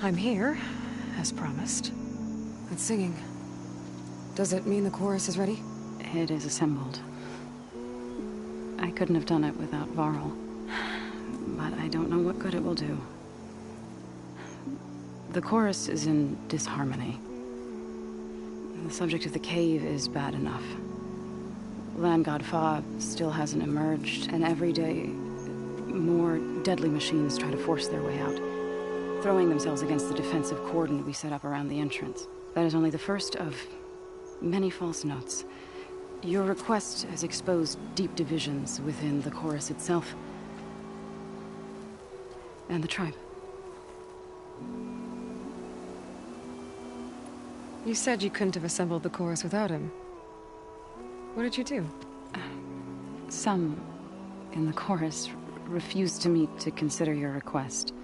I'm here, as promised. It's singing. Does it mean the chorus is ready? It is assembled. I couldn't have done it without Varl. But I don't know what good it will do. The chorus is in disharmony. The subject of the cave is bad enough. Land God Fa still hasn't emerged, and every day, more deadly machines try to force their way out, throwing themselves against the defensive cordon we set up around the entrance. That is only the first of many false notes. Your request has exposed deep divisions within the chorus itself and the tribe. You said you couldn't have assembled the chorus without him. What did you do? Some in the chorus refused to meet to consider your request.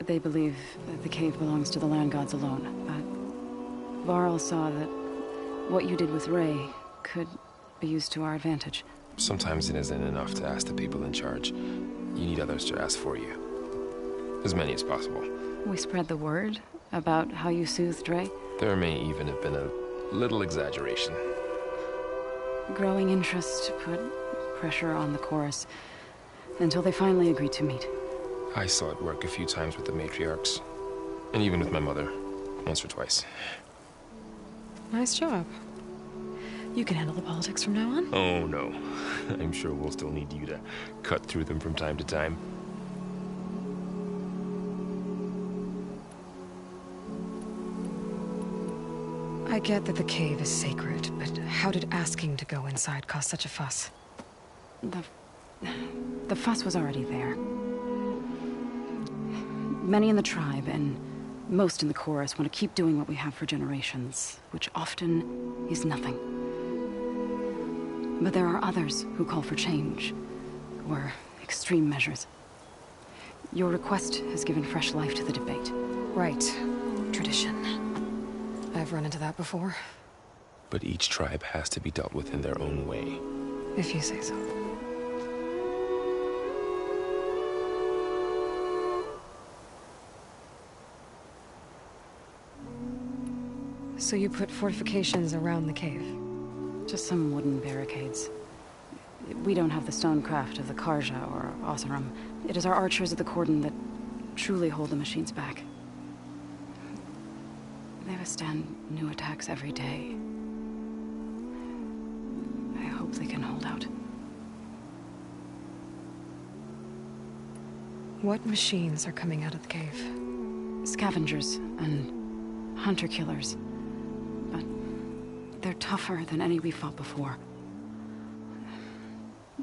They believe that the cave belongs to the land gods alone, but Varl saw that what you did with Ray could be used to our advantage. Sometimes it isn't enough to ask the people in charge. You need others to ask for you. As many as possible. We spread the word about how you soothed Ray. There may even have been a little exaggeration. Growing interest put pressure on the chorus until they finally agreed to meet. I saw it work a few times with the matriarchs. And even with my mother. Once or twice. Nice job. You can handle the politics from now on? Oh, no. I'm sure we'll still need you to cut through them from time to time. I get that the cave is sacred, but how did asking to go inside cause such a fuss? The fuss was already there. Many in the tribe, and most in the chorus, want to keep doing what we have for generations, which often is nothing. But there are others who call for change, or extreme measures. Your request has given fresh life to the debate. Right. Tradition. I've run into that before. But each tribe has to be dealt with in their own way. If you say so. So you put fortifications around the cave? Just some wooden barricades. We don't have the stonecraft of the Karja or Oseram. It is our archers at the cordon that truly hold the machines back. They withstand new attacks every day. I hope they can hold out. What machines are coming out of the cave? Scavengers and hunter-killers. But they're tougher than any we fought before.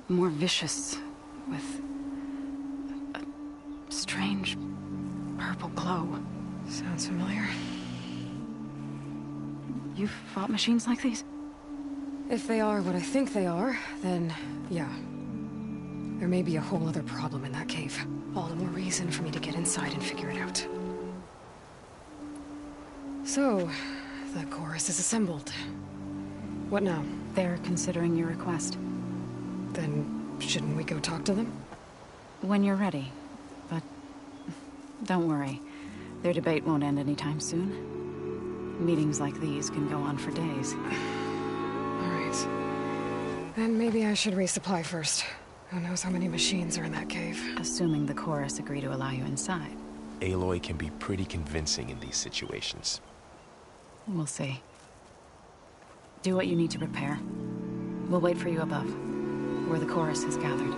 More vicious, with a strange purple glow. Sounds familiar. You've fought machines like these? If they are what I think they are, then yeah. There may be a whole other problem in that cave. All the more reason for me to get inside and figure it out. So, the chorus is assembled. What now? They're considering your request. Then, shouldn't we go talk to them? When you're ready. But don't worry. Their debate won't end anytime soon. Meetings like these can go on for days. All right. Then maybe I should resupply first. Who knows how many machines are in that cave? Assuming the chorus agree to allow you inside. Aloy can be pretty convincing in these situations. We'll see. Do what you need to prepare. We'll wait for you above, where the chorus has gathered.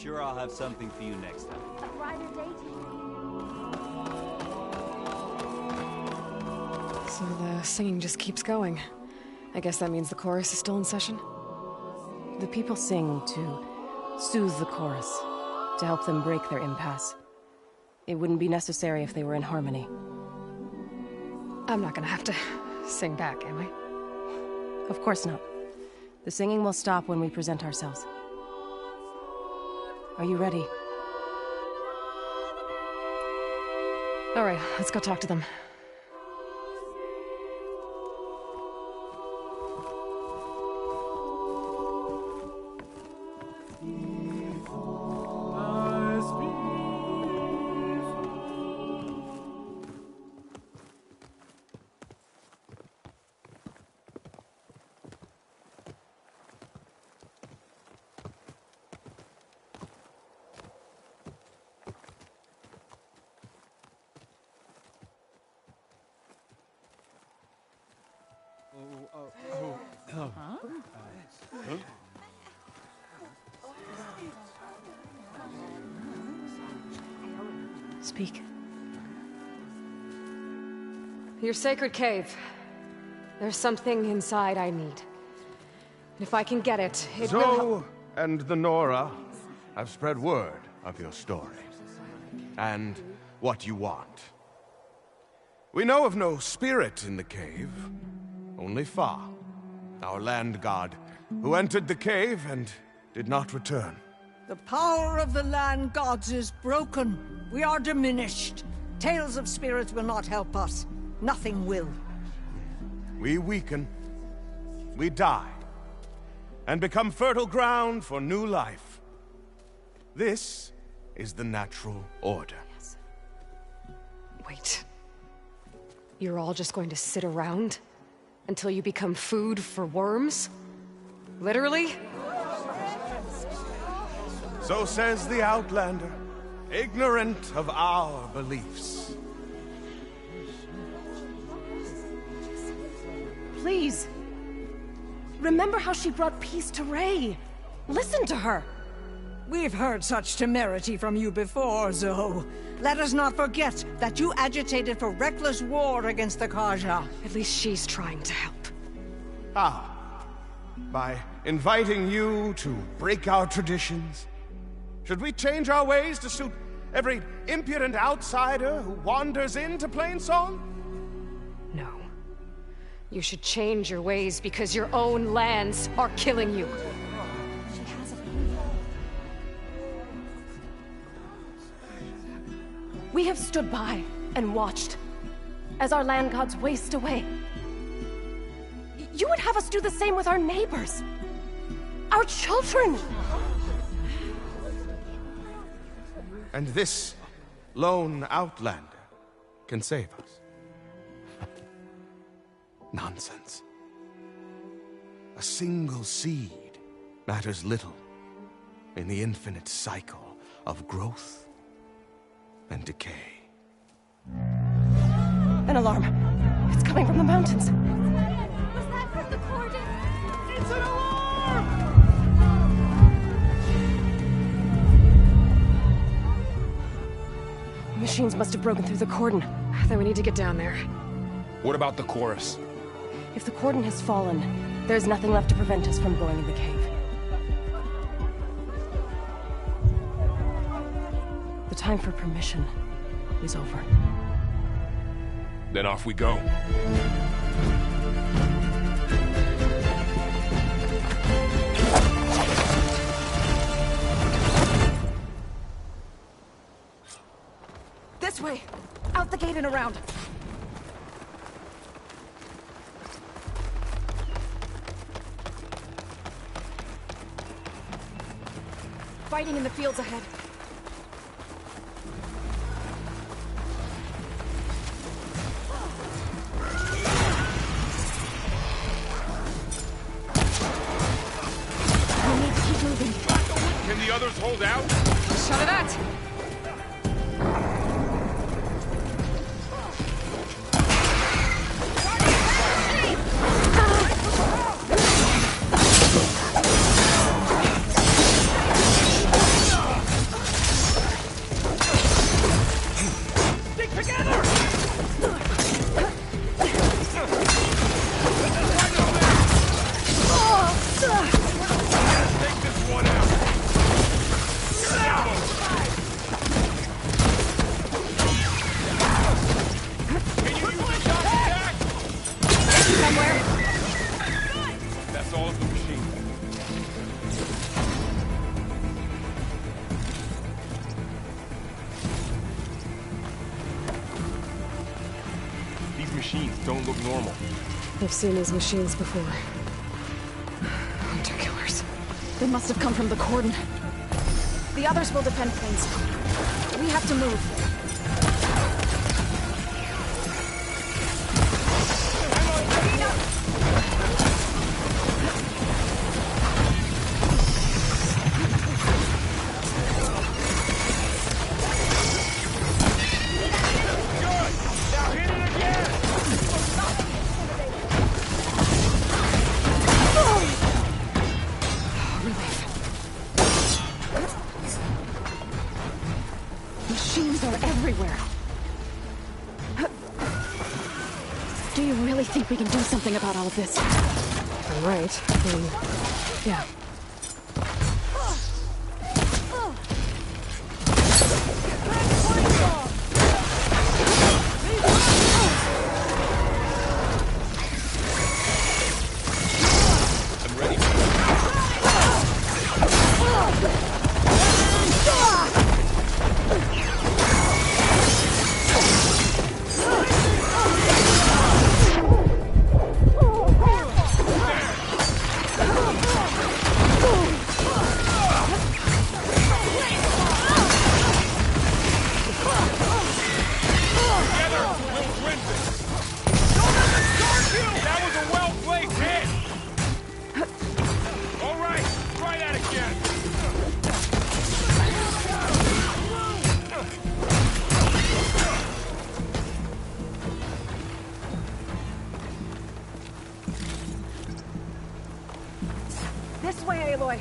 sure I'll have something for you next time. A brighter day to you. So the singing just keeps going. I guess that means the chorus is still in session? The people sing to soothe the chorus, to help them break their impasse. It wouldn't be necessary if they were in harmony. I'm not gonna have to sing back, am I? Of course not. The singing will stop when we present ourselves. Are you ready? All right, let's go talk to them. Speak. Your sacred cave. There's something inside I need. And if I can get it, it will help. Zoe and the Nora have spread word of your story. And what you want. We know of no spirit in the cave. Only Fa, our land god, who entered the cave and did not return. The power of the land gods is broken. We are diminished. Tales of spirits will not help us. Nothing will. We weaken. We die. And become fertile ground for new life. This is the natural order. Wait. You're all just going to sit around until you become food for worms? Literally? So says the Outlander, ignorant of our beliefs. Please. Remember how she brought peace to Ray. Listen to her. We've heard such temerity from you before, Zoe. Let us not forget that you agitated for reckless war against the Kaja. At least she's trying to help. By inviting you to break our traditions? Should we change our ways to suit every impudent outsider who wanders into Plainsong? No. You should change your ways because your own lands are killing you. We have stood by and watched as our land gods waste away. You would have us do the same with our neighbors, our children. And this lone Outlander can save us. Nonsense. A single seed matters little in the infinite cycle of growth and decay. An alarm. It's coming from the mountains. Was that from the cordon? It's an alarm! Machines must have broken through the cordon. Then we need to get down there. What about the chorus? If the cordon has fallen, there's nothing left to prevent us from going in the cave. The time for permission is over. Then off we go. This way! Out the gate and around! Fighting in the fields ahead. We need to keep moving. Can the others hold out? Shut of that! machines don't look normal. I've seen these machines before. Hunter killers. They must have come from the cordon. The others will defend things. We have to move. Machines are everywhere. Do you really think we can do something about all of this? I'm right. Yeah. This way, Aloy!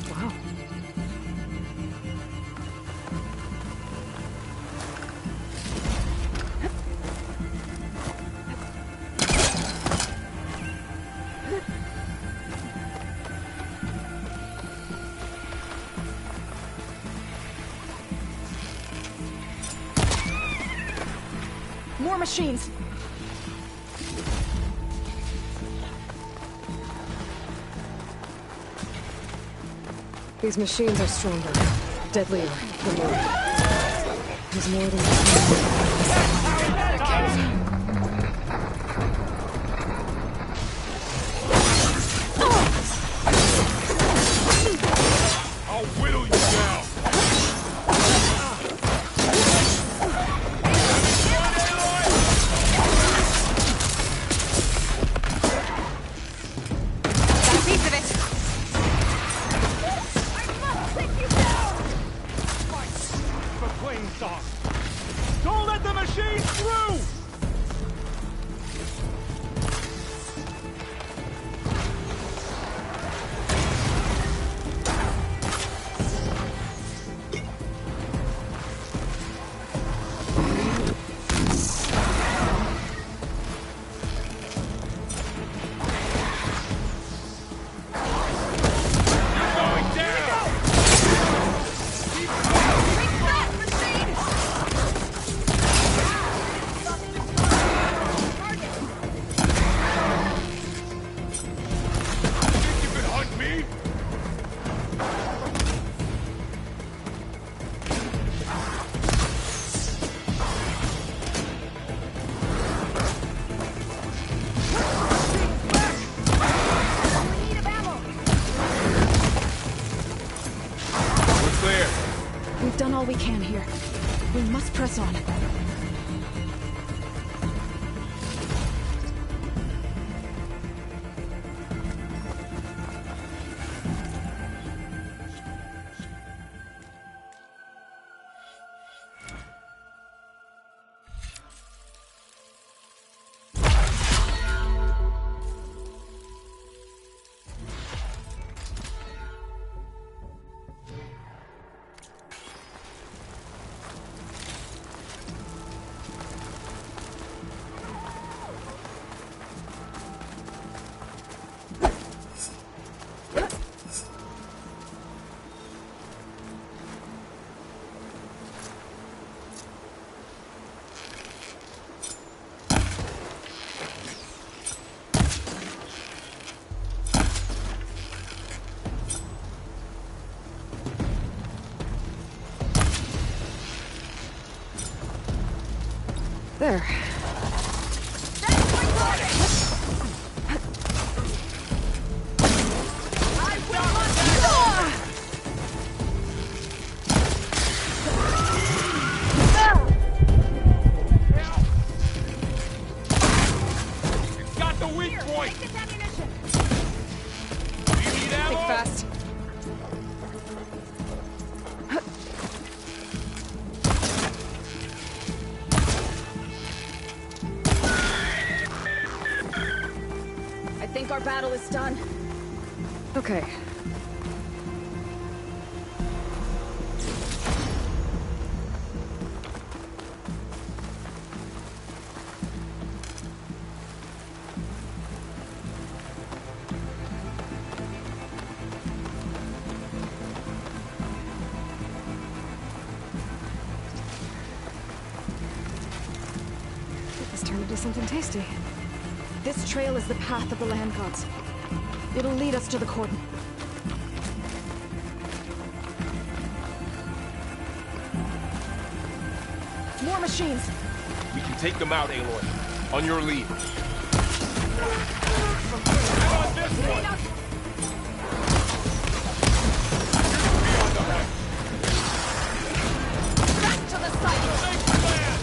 Wow. More machines! These machines are stronger, deadlier than more. There's more than just one. I'll whittle you down! Don't let the machine through! We've done all we can here. We must press on. There. Got the weak point! Take this ammunition. Do you need ammo? Think fast. I think our battle is done. Okay. This turned into something tasty. This trail is the path of the land gods. It'll lead us to the cordon. More machines! We can take them out, Aloy. On your lead. Get on this one! Back to the site! Make the land!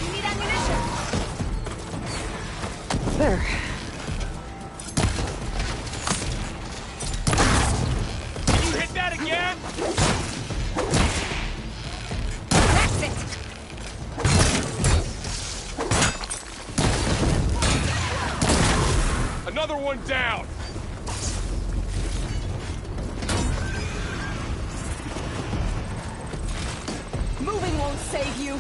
You need ammunition. There. Can you hit that again? That's it. Another one down! Moving won't save you!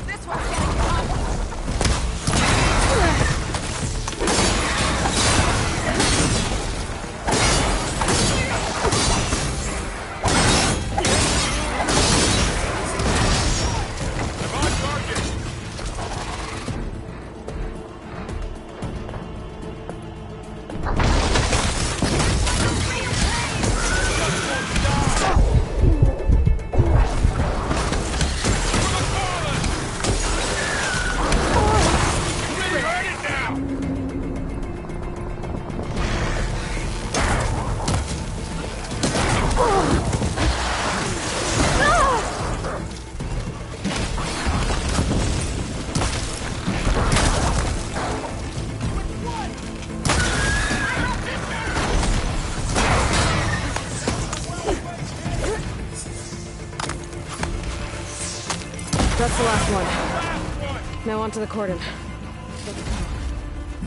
This one's getting caught! I'm on target! Really hurt it now! That's the last one. Last one! Now onto the cordon.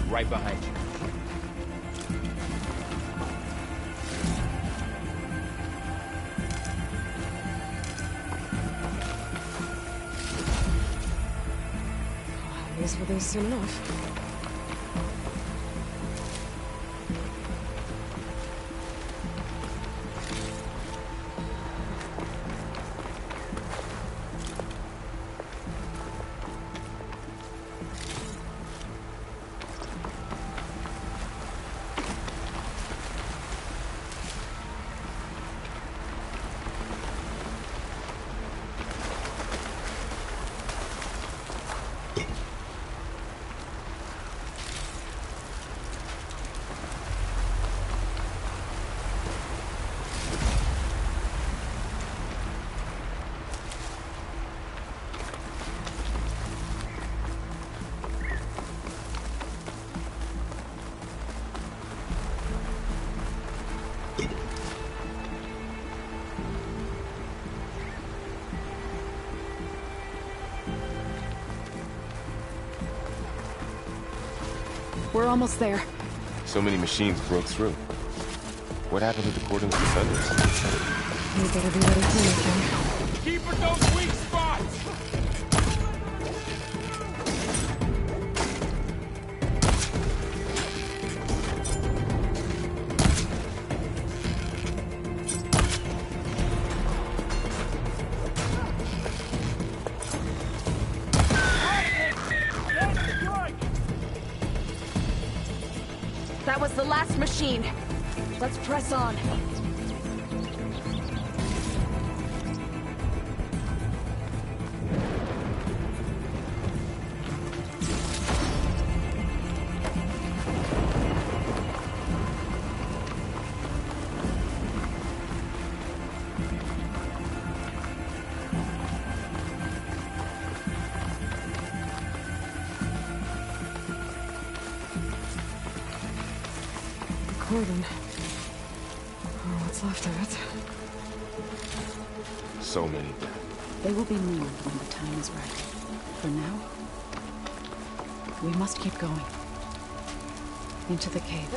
Right behind you. I guess we'll lose soon enough. We're almost there. So many machines broke through. What happened to the cordon's defenders? We better be ready for anything. Keep at those weak spots! That was the last machine. Let's press on. Cordon. Oh, what's left of it. So many dead. They will be moved when the time is right. For now, we must keep going. Into the cave.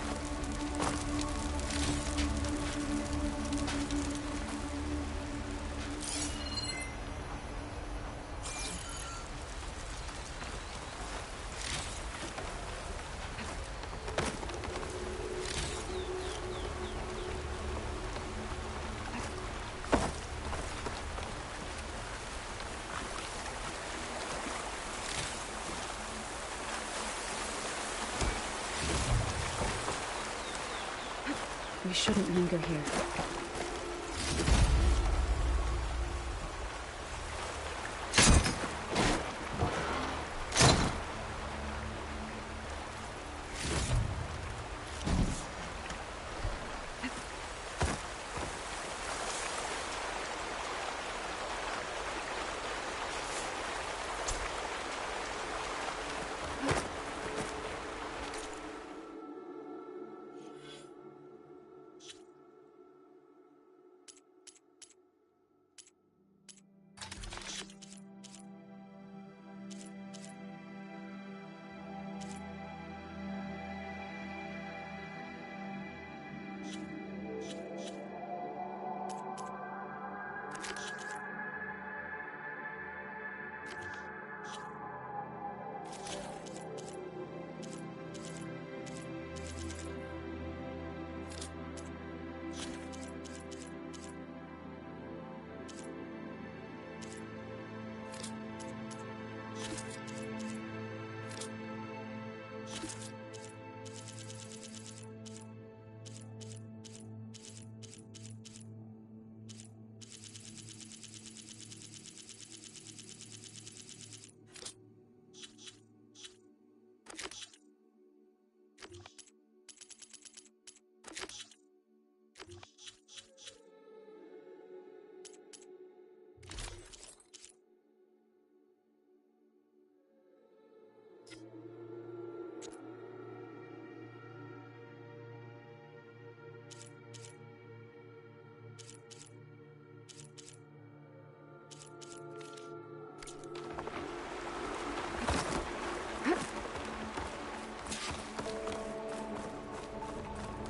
We shouldn't linger here.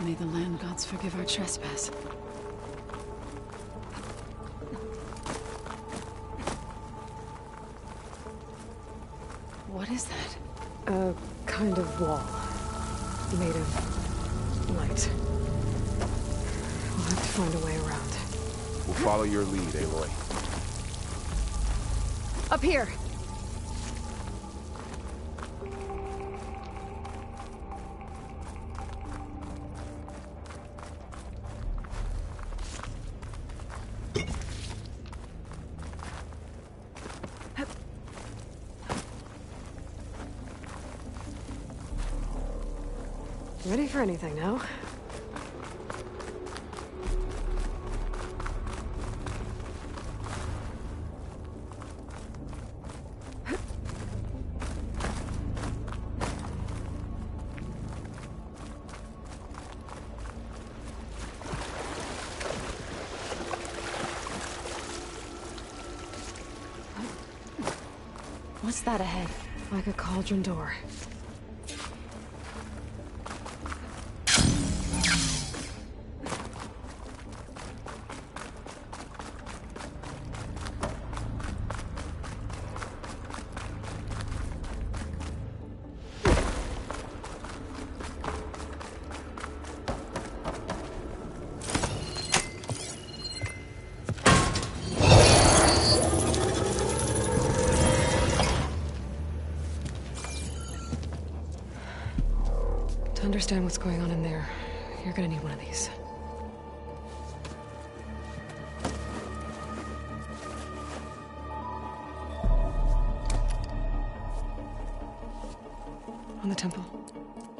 May the land gods forgive our trespass. What is that? A kind of wall. Made of light. We'll have to find a way around. We'll follow your lead, Aloy. Up here! Ready for anything now? What's that ahead? Like a cauldron door. To understand what's going on in there, You're gonna need one of these. On the temple.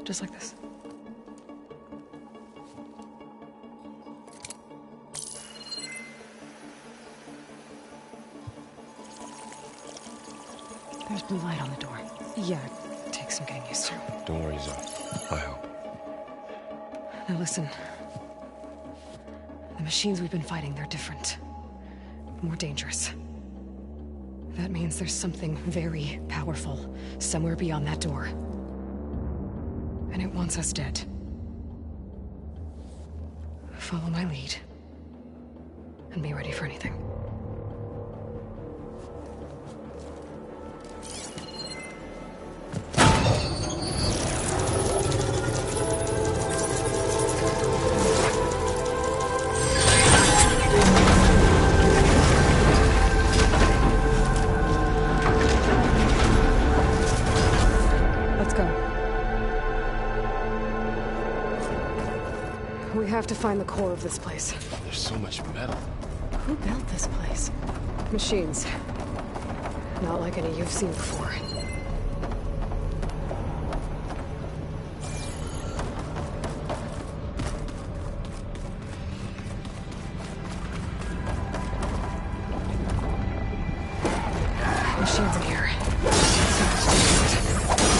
Just like this. There's blue light on the door. Yeah, it takes some getting used to. Don't worry, Zoe. I help. Now listen. The machines we've been fighting, they're different. More dangerous. That means there's something very powerful somewhere beyond that door. And it wants us dead. Follow my lead. And be ready for anything. We have to find the core of this place. There's so much metal. Who built this place? Machines. Not like any you've seen before. Machines in here.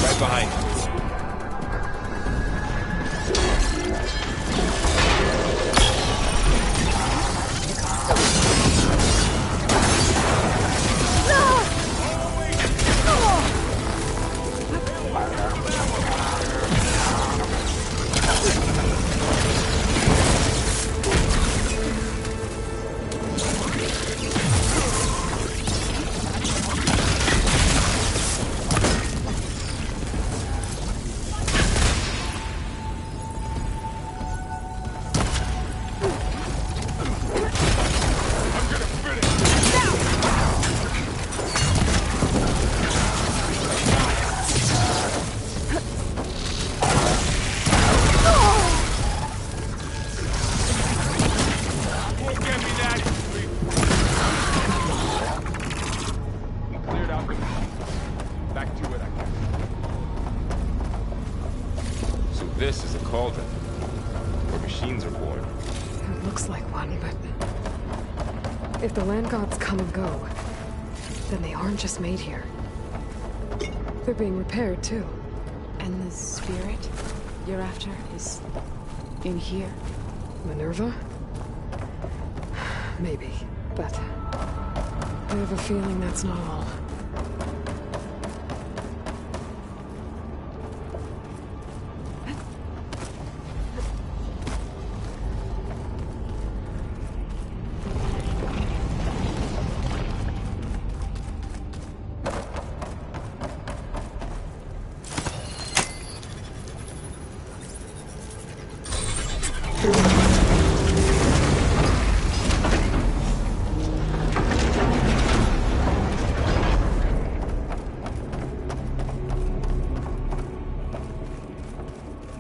Right behind you. This is a cauldron, where machines are born. It looks like one, but... if the land gods come and go, then they aren't just made here. They're being repaired, too. And the spirit you're after is in here? Minerva? Maybe, but... I have a feeling that's not all.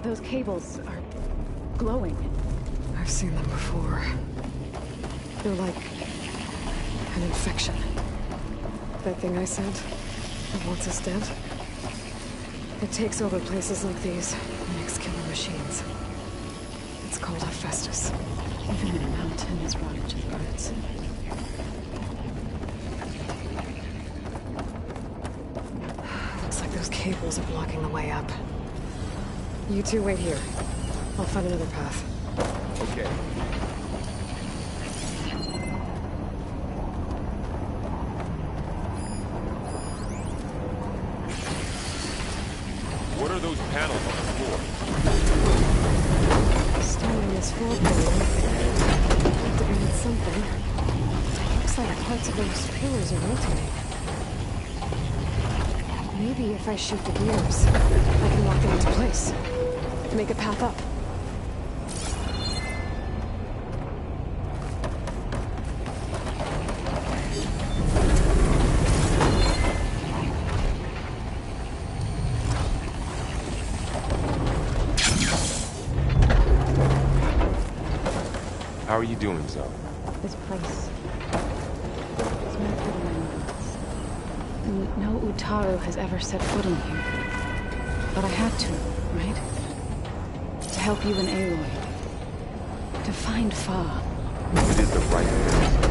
Those cables are glowing. I've seen them before. They're like... an infection. That thing I said, that wants us dead? It takes over places like these, and makes killer machines. It's called Hephaestus. Even the mountain is rotted to the roots. Looks like those cables are blocking the way up. You two wait here. I'll find another path. Okay. What are those panels on the floor? Standing in this floor plate. Activated something. Looks like parts of those pillars are rotating. Maybe if I shoot the gears, I can lock them into place. Make a path up. How are you doing, Zoe? This place is meant for the landlords. And no Utaru has ever set foot in here. But I had to, right? To help you and Aloy. To find Fa. You did the right thing.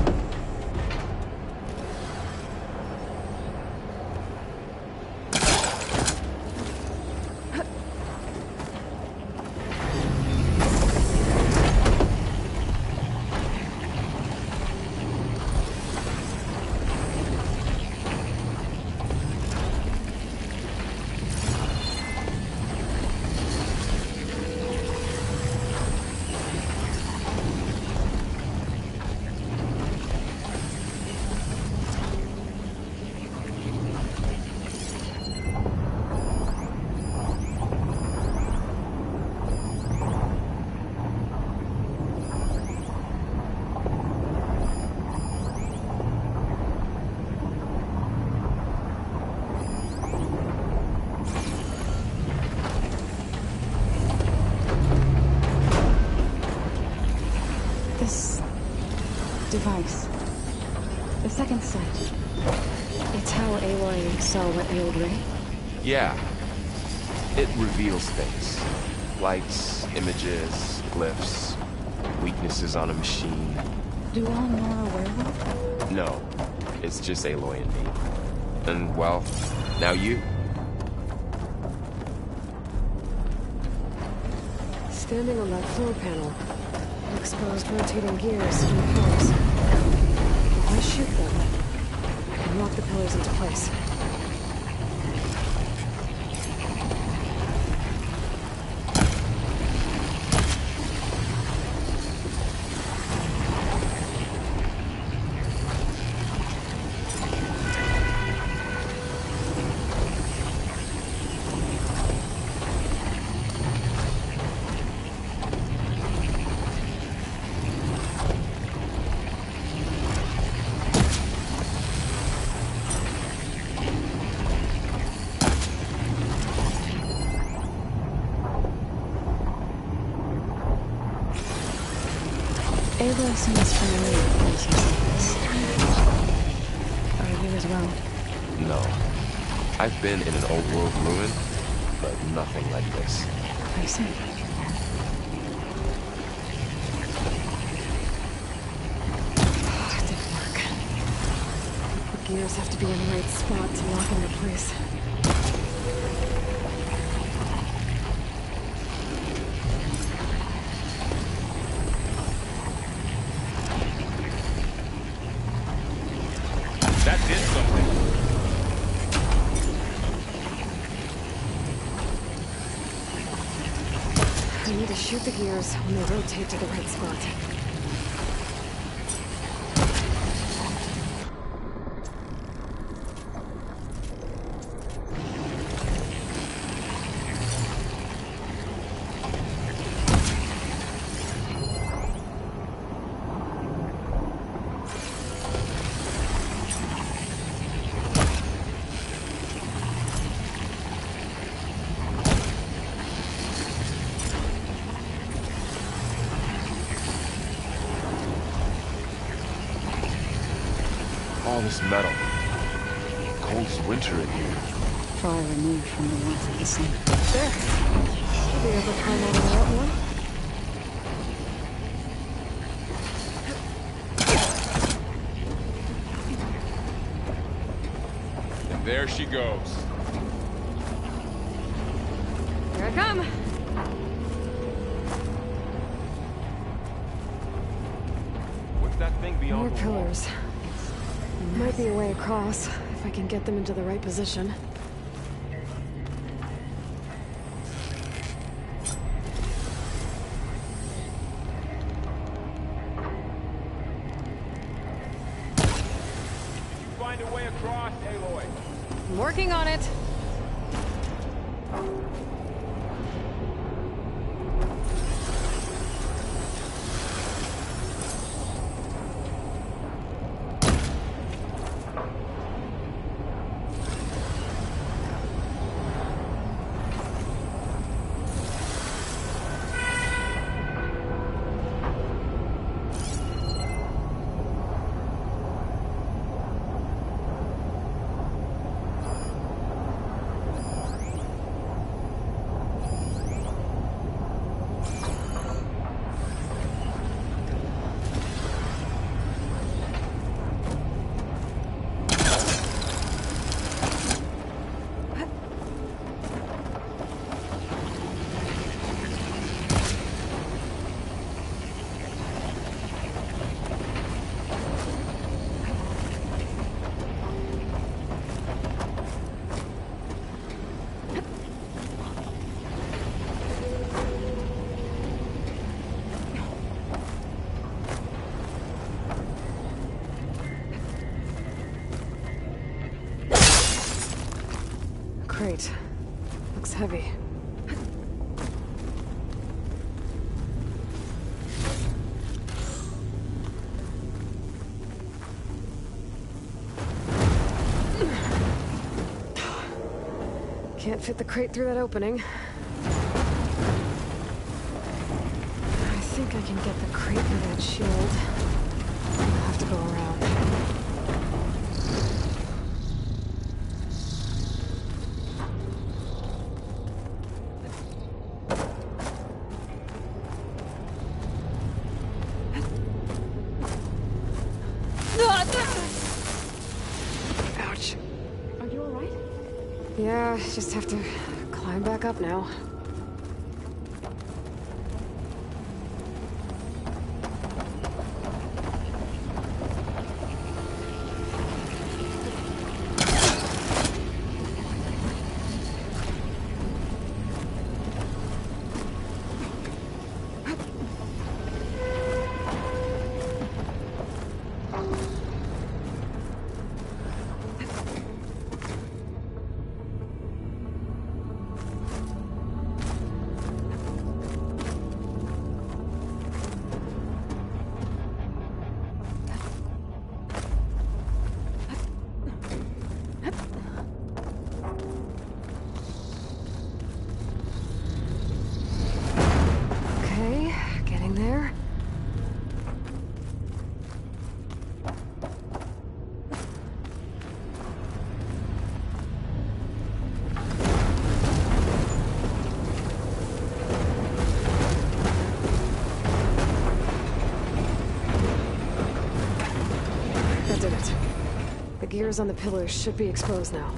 Device. The second sight. It's how Aloy saw what ailed Ray? Yeah. It reveals things. Lights, images, glyphs, weaknesses on a machine. Do all Nora werewolf? No. It's just Aloy and me. And, well, now you. Standing on that floor panel, exposed rotating gears and pillars. If I shoot them, I can lock the pillars into place. Aloy seems familiar with places like this. Are you as well? No. I've been in an old world ruin, but nothing like this. I see. It didn't work. The gears have to be in the right spot to lock into place. That did something. I need to shoot the gears when they rotate to the right spot. All this metal. Cold as winter in here. Far removed from the warmth of the sun. There. Did we ever climb out of that one? And there she goes. Here I come. What's that thing More beyond the wall? pillars. Might be a way across, if I can get them into the right position. Find a way across, Aloy. I'm working on it. crate. Looks heavy. Can't fit the crate through that opening. I think I can get the crate through that shield. I'll have to go around. Ouch. Are you alright? Yeah, just have to climb back up now. Okay, getting there. That did it. The gears on the pillars should be exposed now.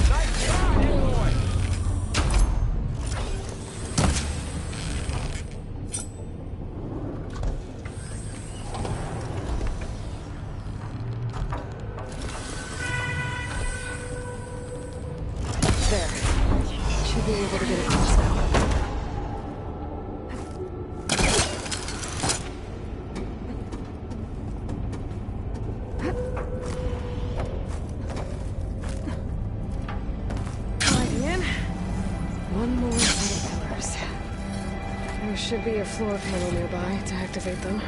Nice job, Aloy! There. Should be able to get across now. Climbing in. One more set of pillars. There should be a floor panel nearby to activate them.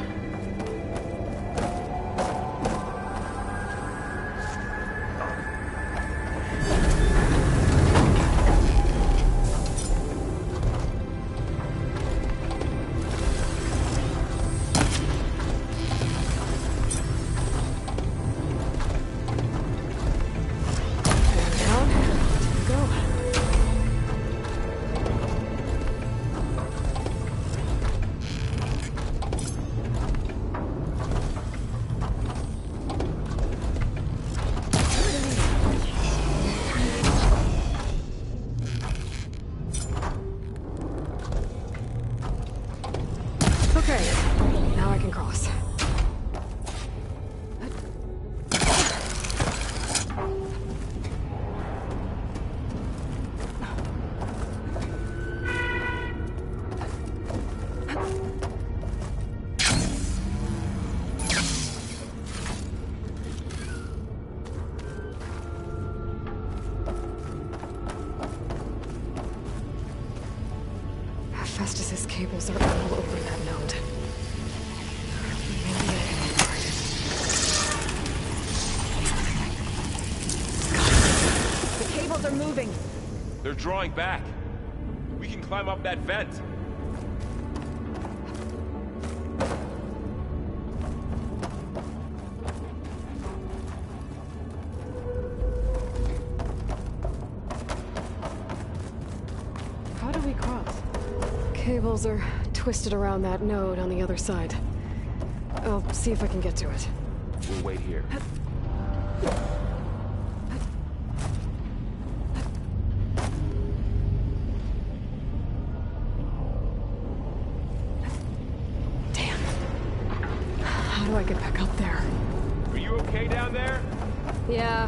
Okay, now I can cross. Festus's cables are all over that node. Maybe I can ignore it. The cables are moving. They're drawing back. We can climb up that vent. How do we cross? Cables are twisted around that node on the other side. I'll see if I can get to it. We'll wait here. Damn. How do I get back up there? Are you okay down there? Yeah.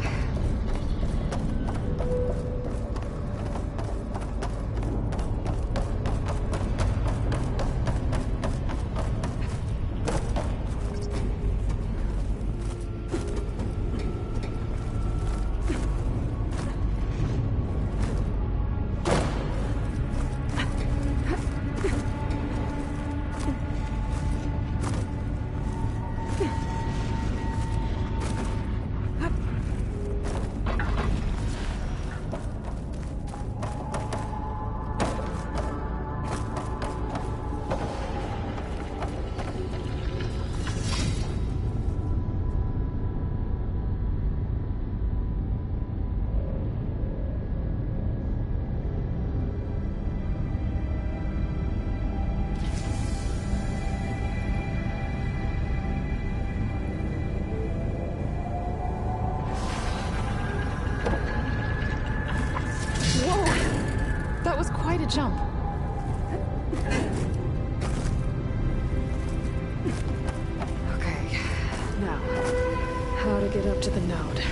gotta get up to the node.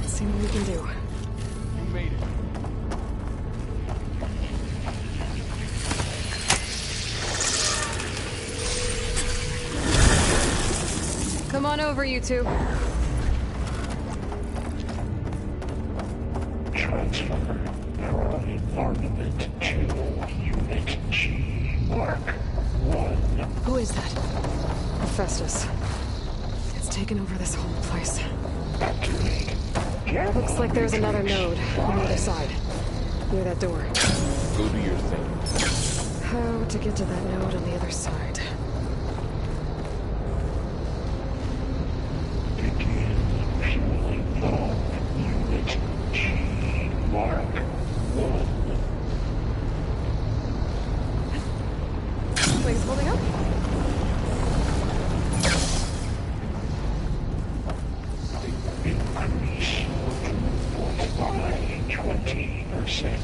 See what we can do. You made it. Come on over, you two. Transfer Prime Armament to Unit G Mark 1. Who is that? Hephaestus. It's taken over this whole place. Activate. Looks like there's another node on the other side. Near that door. Go do your thing. How to get to that node on the other side? Begin fueling bomb. Unit G Mark 1. Things holding up? Increase throughput by 20%.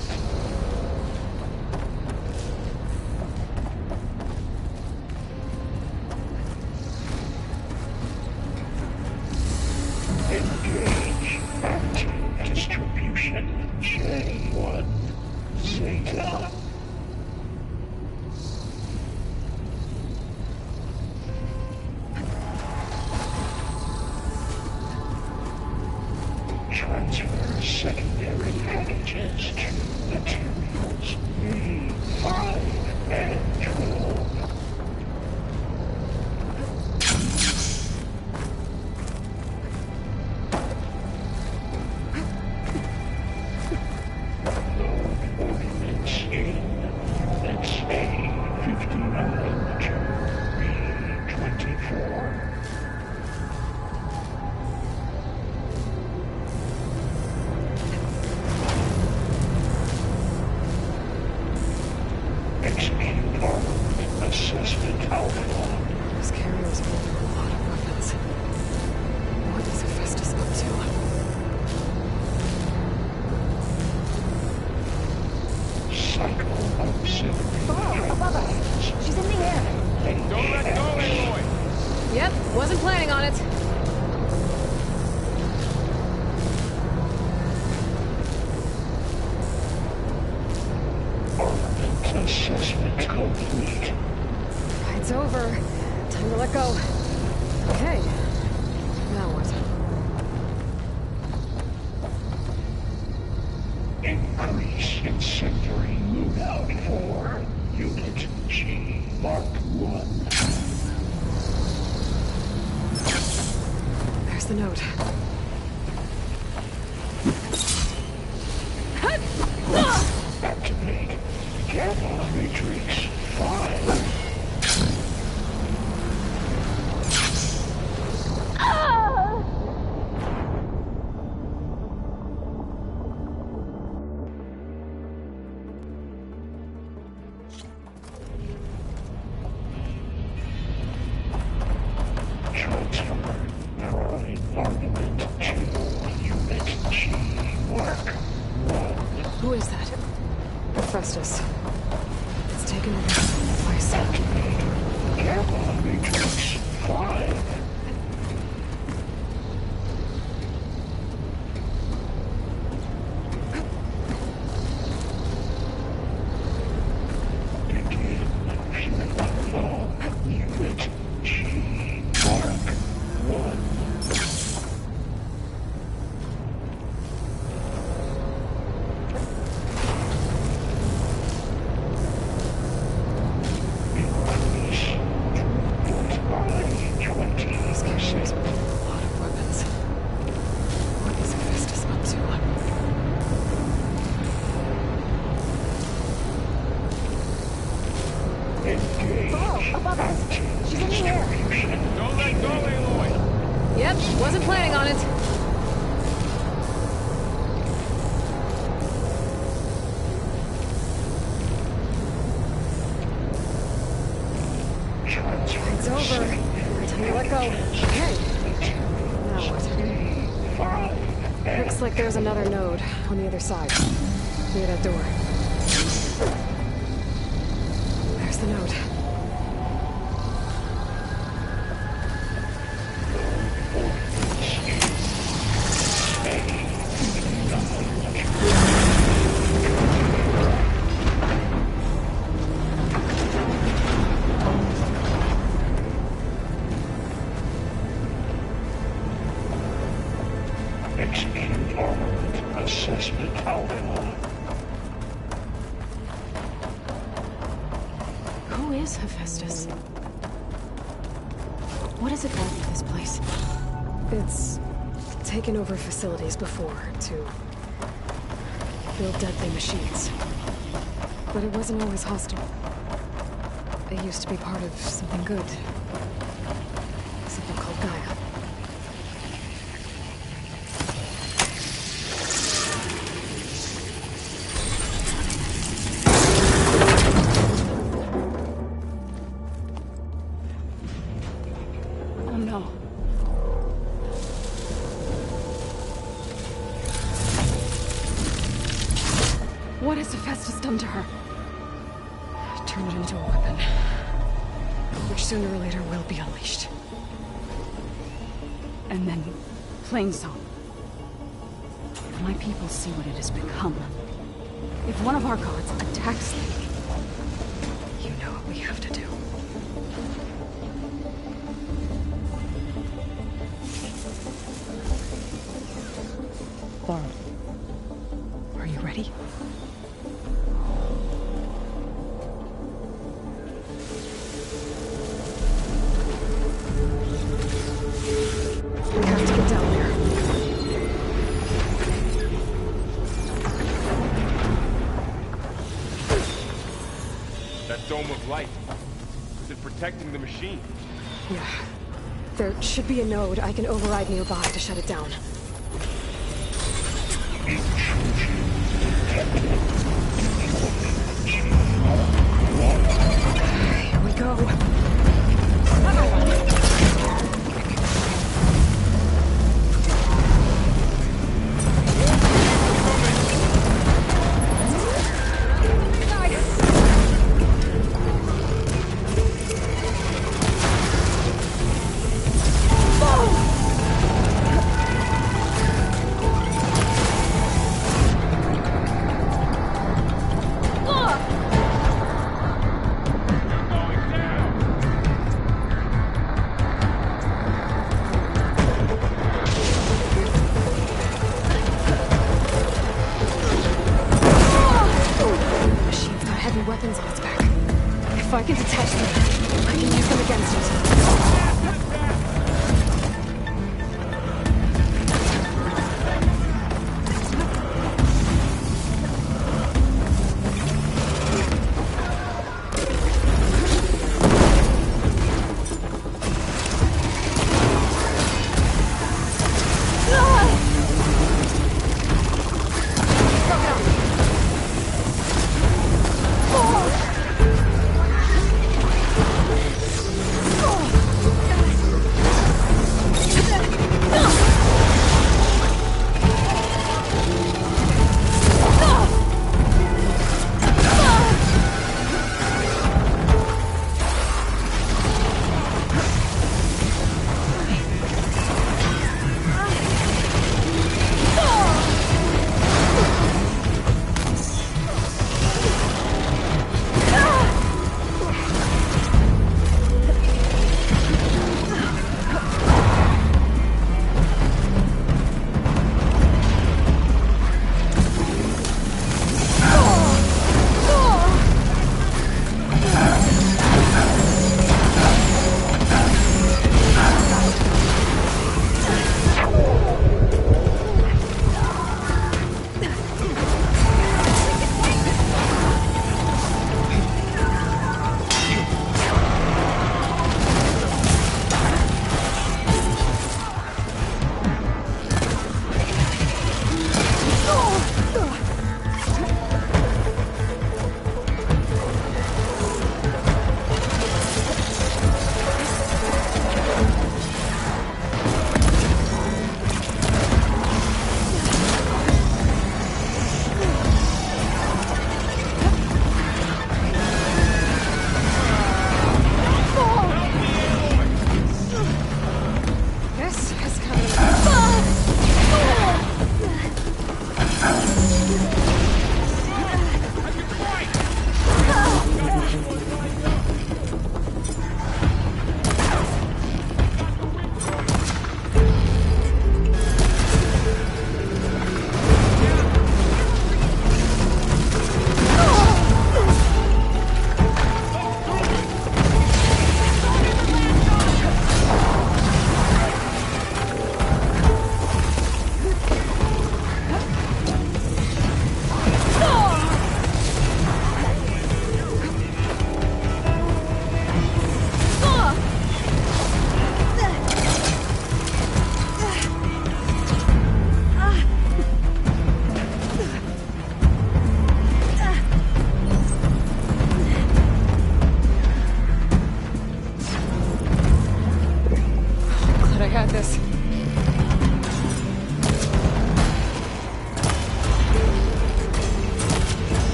Engage active distribution J1 Zeta. Transfer secondary packages to materials E5 and 12. Load ordnance in Units A59 to B24. Execute armament assessment alpha. Those carriers holding a lot of weapons. What is Hephaestus up to? Cycle auxiliary. Oh, above us. She's in the air. Don't let go, Aloy! Yep, wasn't planning on it. Armament assessment complete. It's over. Time to let go. Okay. Now what? Increase incendiary loadout for Unit G Mark 1. There's the note. Activate Gamma Matrix 5. Transfer Prime Armament to Unit G Mark 1. Who is that? Hephaestus. It's taken over the whole place. Activate Gamma Matrix 5. Begin fueling bomb. Unit G Mark 1. Okay. Now what? Looks like there's another node on the other side. Near that door. There's the node. Execute armament assessment outline. Who is Hephaestus? What is it like with this place? It's taken over facilities before to build deadly machines. But it wasn't always hostile. It used to be part of something good. Something called Gaia. Oh no. What has Hephaestus done to her? Turn it into a weapon. Which sooner or later will be unleashed. And then, plain song. If my people see what it has become, if one of our gods attacks them, You know what we have to do. Are you ready? We have to get down there. That dome of light. Is it protecting the machine? Yeah. There should be a node I can override nearby to shut it down. Here we go. Weapons on its back. If I can detach them, I can use them against it. Oh!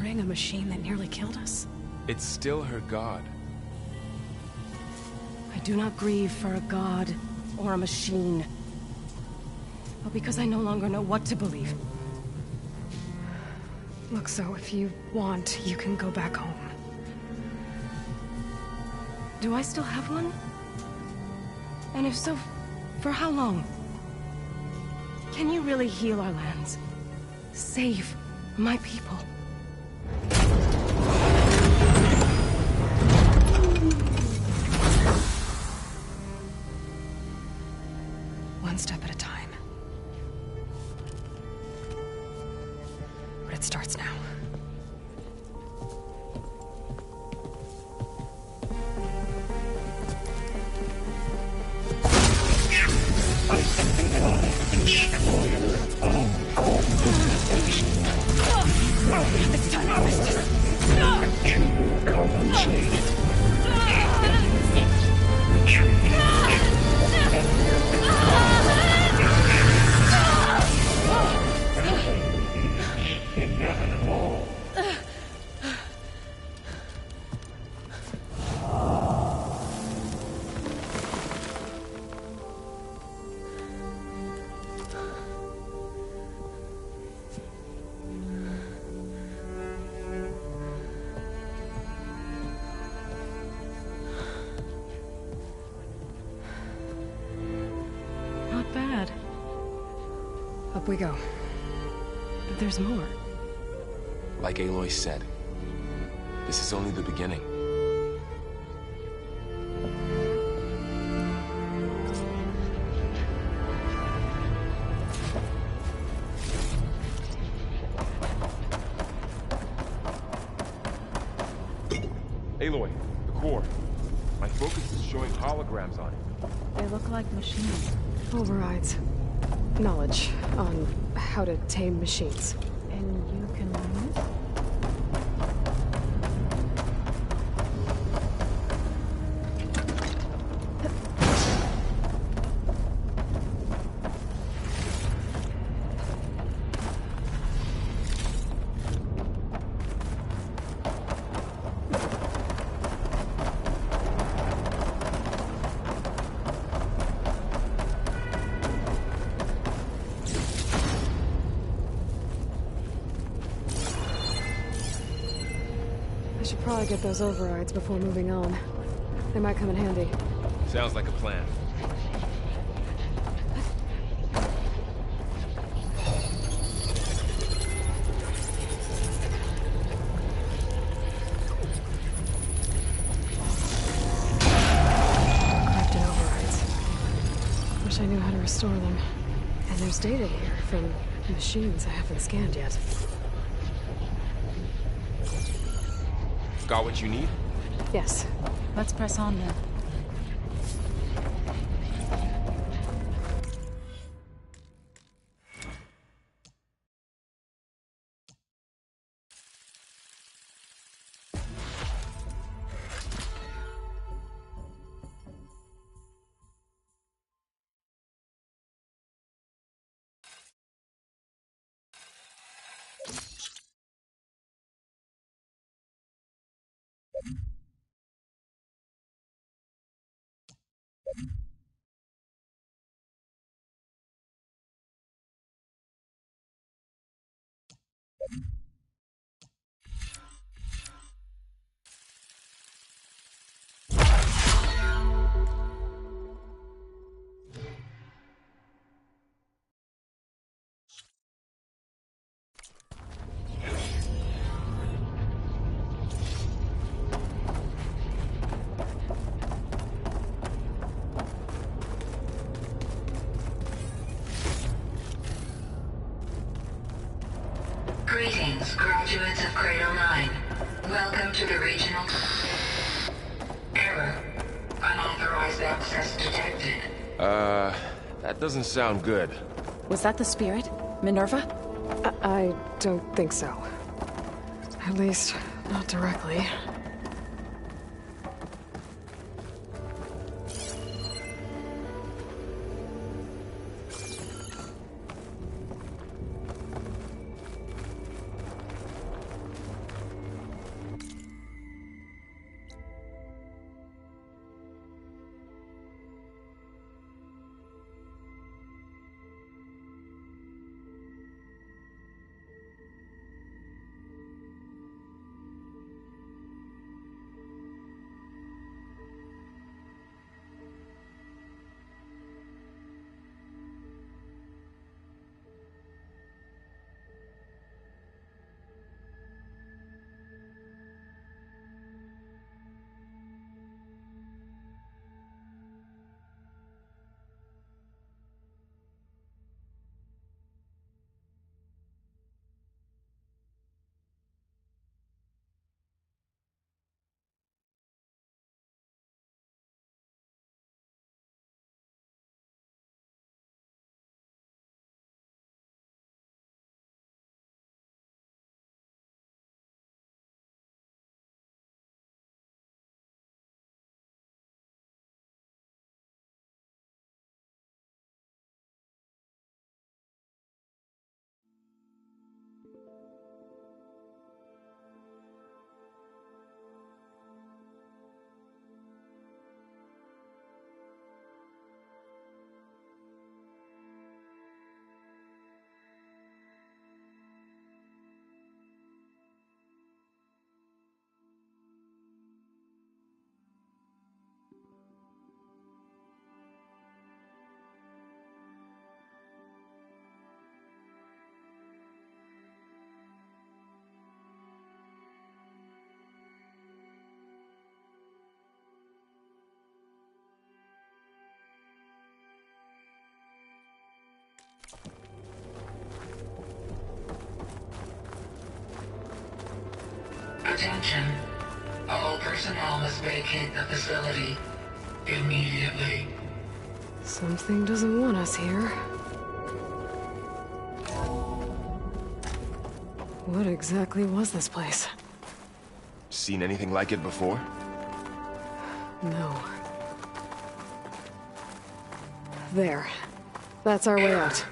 mourning a machine that nearly killed us? It's still her god. I do not grieve for a god or a machine, but because I no longer know what to believe. Look, so if you want, you can go back home. Do I still have one? And if so, for how long? Can you really heal our lands? Save my people? One step at a time. But it starts now. It's time to harvest! Not bad. Up we go. There's more. Like Aloy said, this is only the beginning. Aloy, the core. My focus is showing holograms on it. They look like machines. Overrides. Knowledge on how to tame machines. And you can learn it? I should probably get those overrides before moving on. They might come in handy. Sounds like a plan. Crafted overrides. Wish I knew how to restore them. And there's data here from machines I haven't scanned yet. Got what you need? Yes. Let's press on then. Greetings, graduates of Cradle 9. Welcome to the regional... Error. Unauthorized access detected. That doesn't sound good. Was that the spirit? Minerva? I don't think so. At least, not directly. Personnel must vacate the facility immediately. Something doesn't want us here. What exactly was this place? Seen anything like it before? No. There. That's our way out.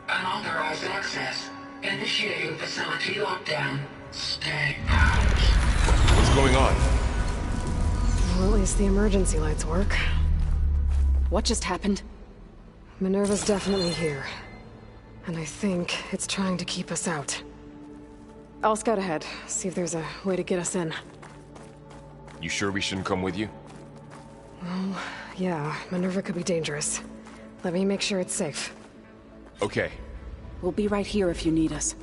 Unauthorized access. Initiating facility lockdown. Stay out. What's going on? Well, at least the emergency lights work. What just happened? Minerva's definitely here. And I think it's trying to keep us out. I'll scout ahead, see if there's a way to get us in. You sure we shouldn't come with you? Well, yeah, Minerva could be dangerous. Let me make sure it's safe. Okay. We'll be right here if you need us.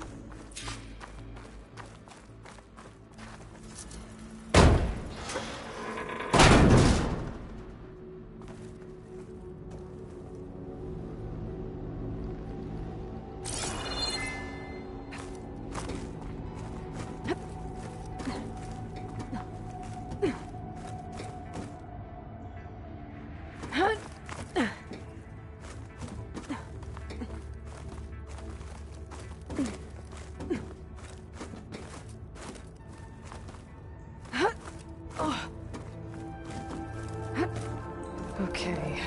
Okay,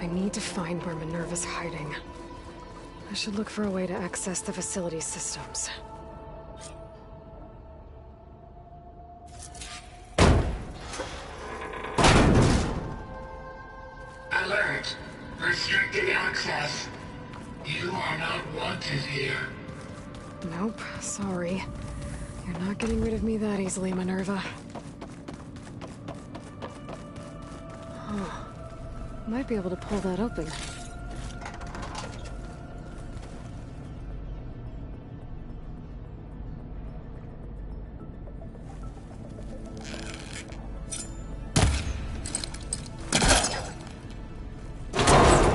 I need to find where Minerva's hiding. I should look for a way to access the facility's systems. Alert. Restricted access. You are not wanted here. Nope, sorry. You're not getting rid of me that easily, Minerva. Huh. Might be able to pull that open.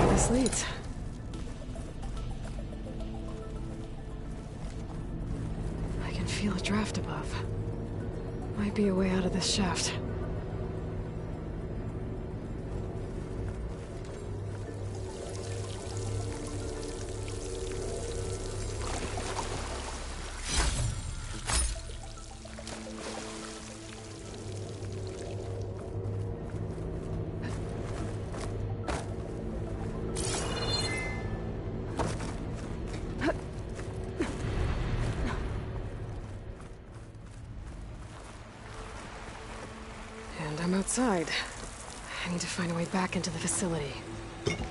This leads. I can feel a draft above. Might be a way out of this shaft. And I'm outside. I need to find a way back into the facility. I'm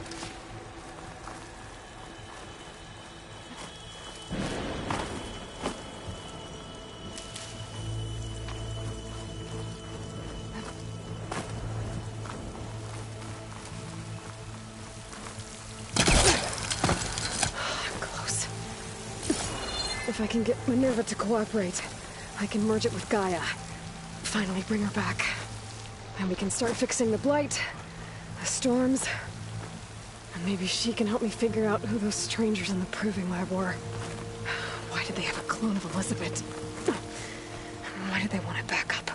close. If I can get Minerva to cooperate, I can merge it with Gaia. Finally bring her back. And we can start fixing the Blight, the storms, and maybe she can help me figure out who those strangers in the proving lab were. Why did they have a clone of Elizabeth? Why did they want it back up?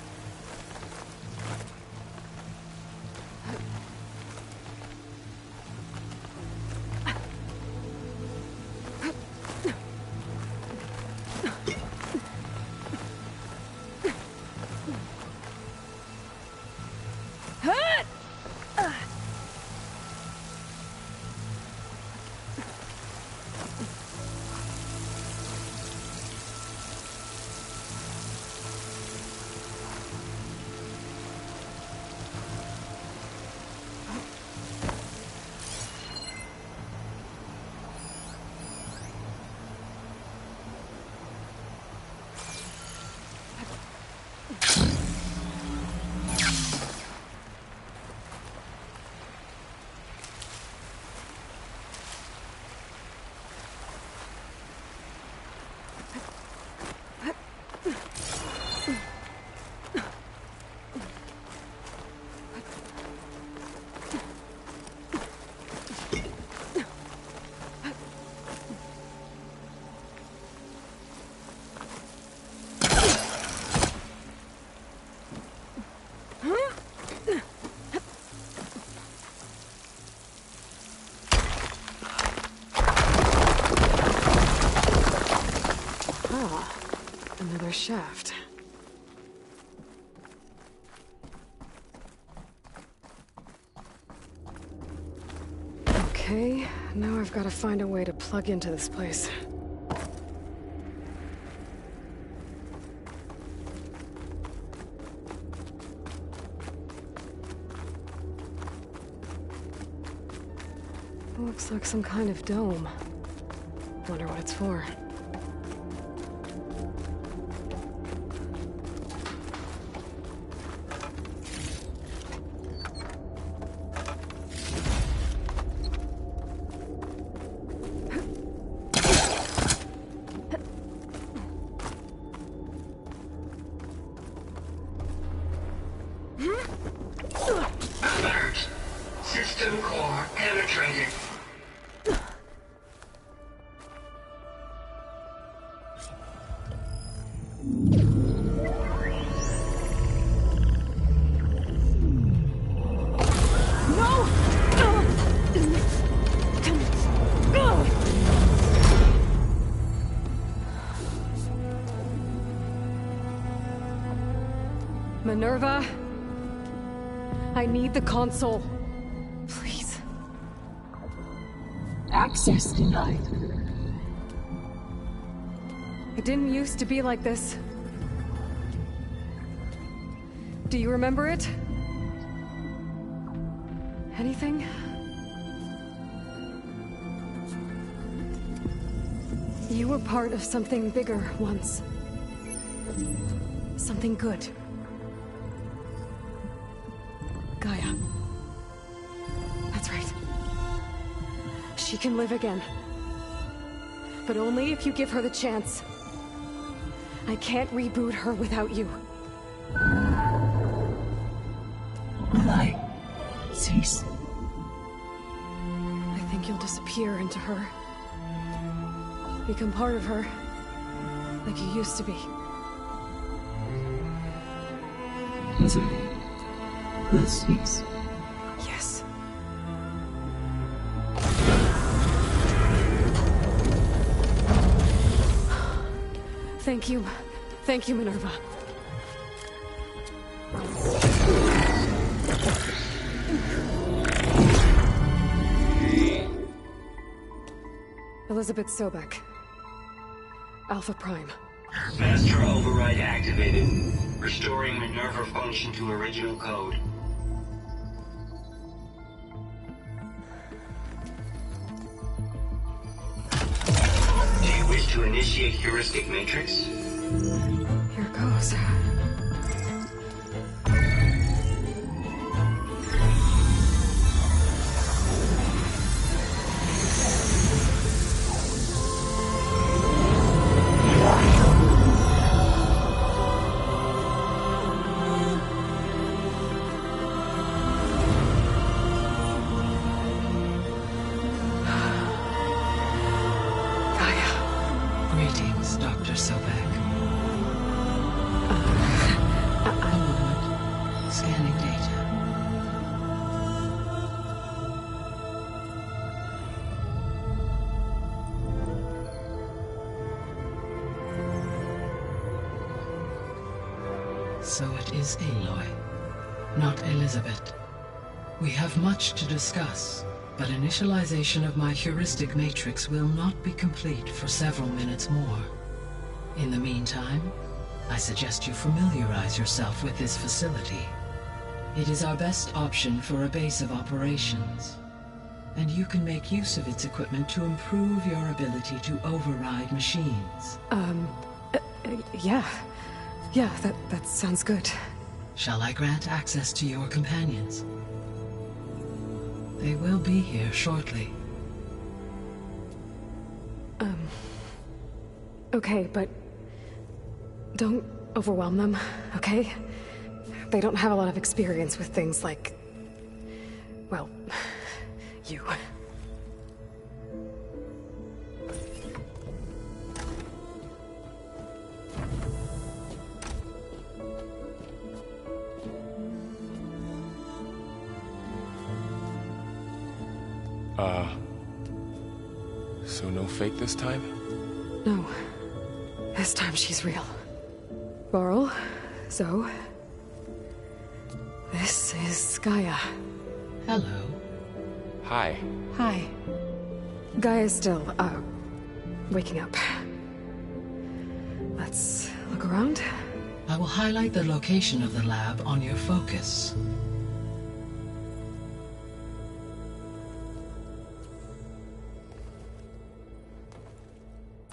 Ah, another shaft. Okay, now I've got to find a way to plug into this place. Looks like some kind of dome. Wonder what it's for. Alert. System core penetrated. Minerva, I need the console. Please. Access denied. It didn't used to be like this. Do you remember it? Anything? You were part of something bigger once. Something good. Gaia. That's right. She can live again. But only if you give her the chance. I can't reboot her without you. Lie. Cease. I think you'll disappear into her. Become part of her. Like you used to be. Let's cease. Yes. Thank you. Thank you, Minerva. Elizabeth Sobek. Alpha Prime. Master override activated. Restoring Minerva function to original code. Do you wish to initiate heuristic matrix? Here goes. Greetings, Dr. Sobek. Scanning data. So it is Aloy, not Elizabeth. We have much to discuss, but initialization of my heuristic matrix will not be complete for several minutes more. In the meantime, I suggest you familiarize yourself with this facility. It is our best option for a base of operations, and you can make use of its equipment to improve your ability to override machines. Yeah. Yeah, that sounds good. Shall I grant access to your companions? They will be here shortly. Okay, but don't overwhelm them, okay? They don't have a lot of experience with things like, well, you. So no fake this time? No. This time she's real. Varl, Zoe. This is Gaia. Hello. Hi. Hi. Gaia's still, waking up. Let's look around. I will highlight the location of the lab on your focus.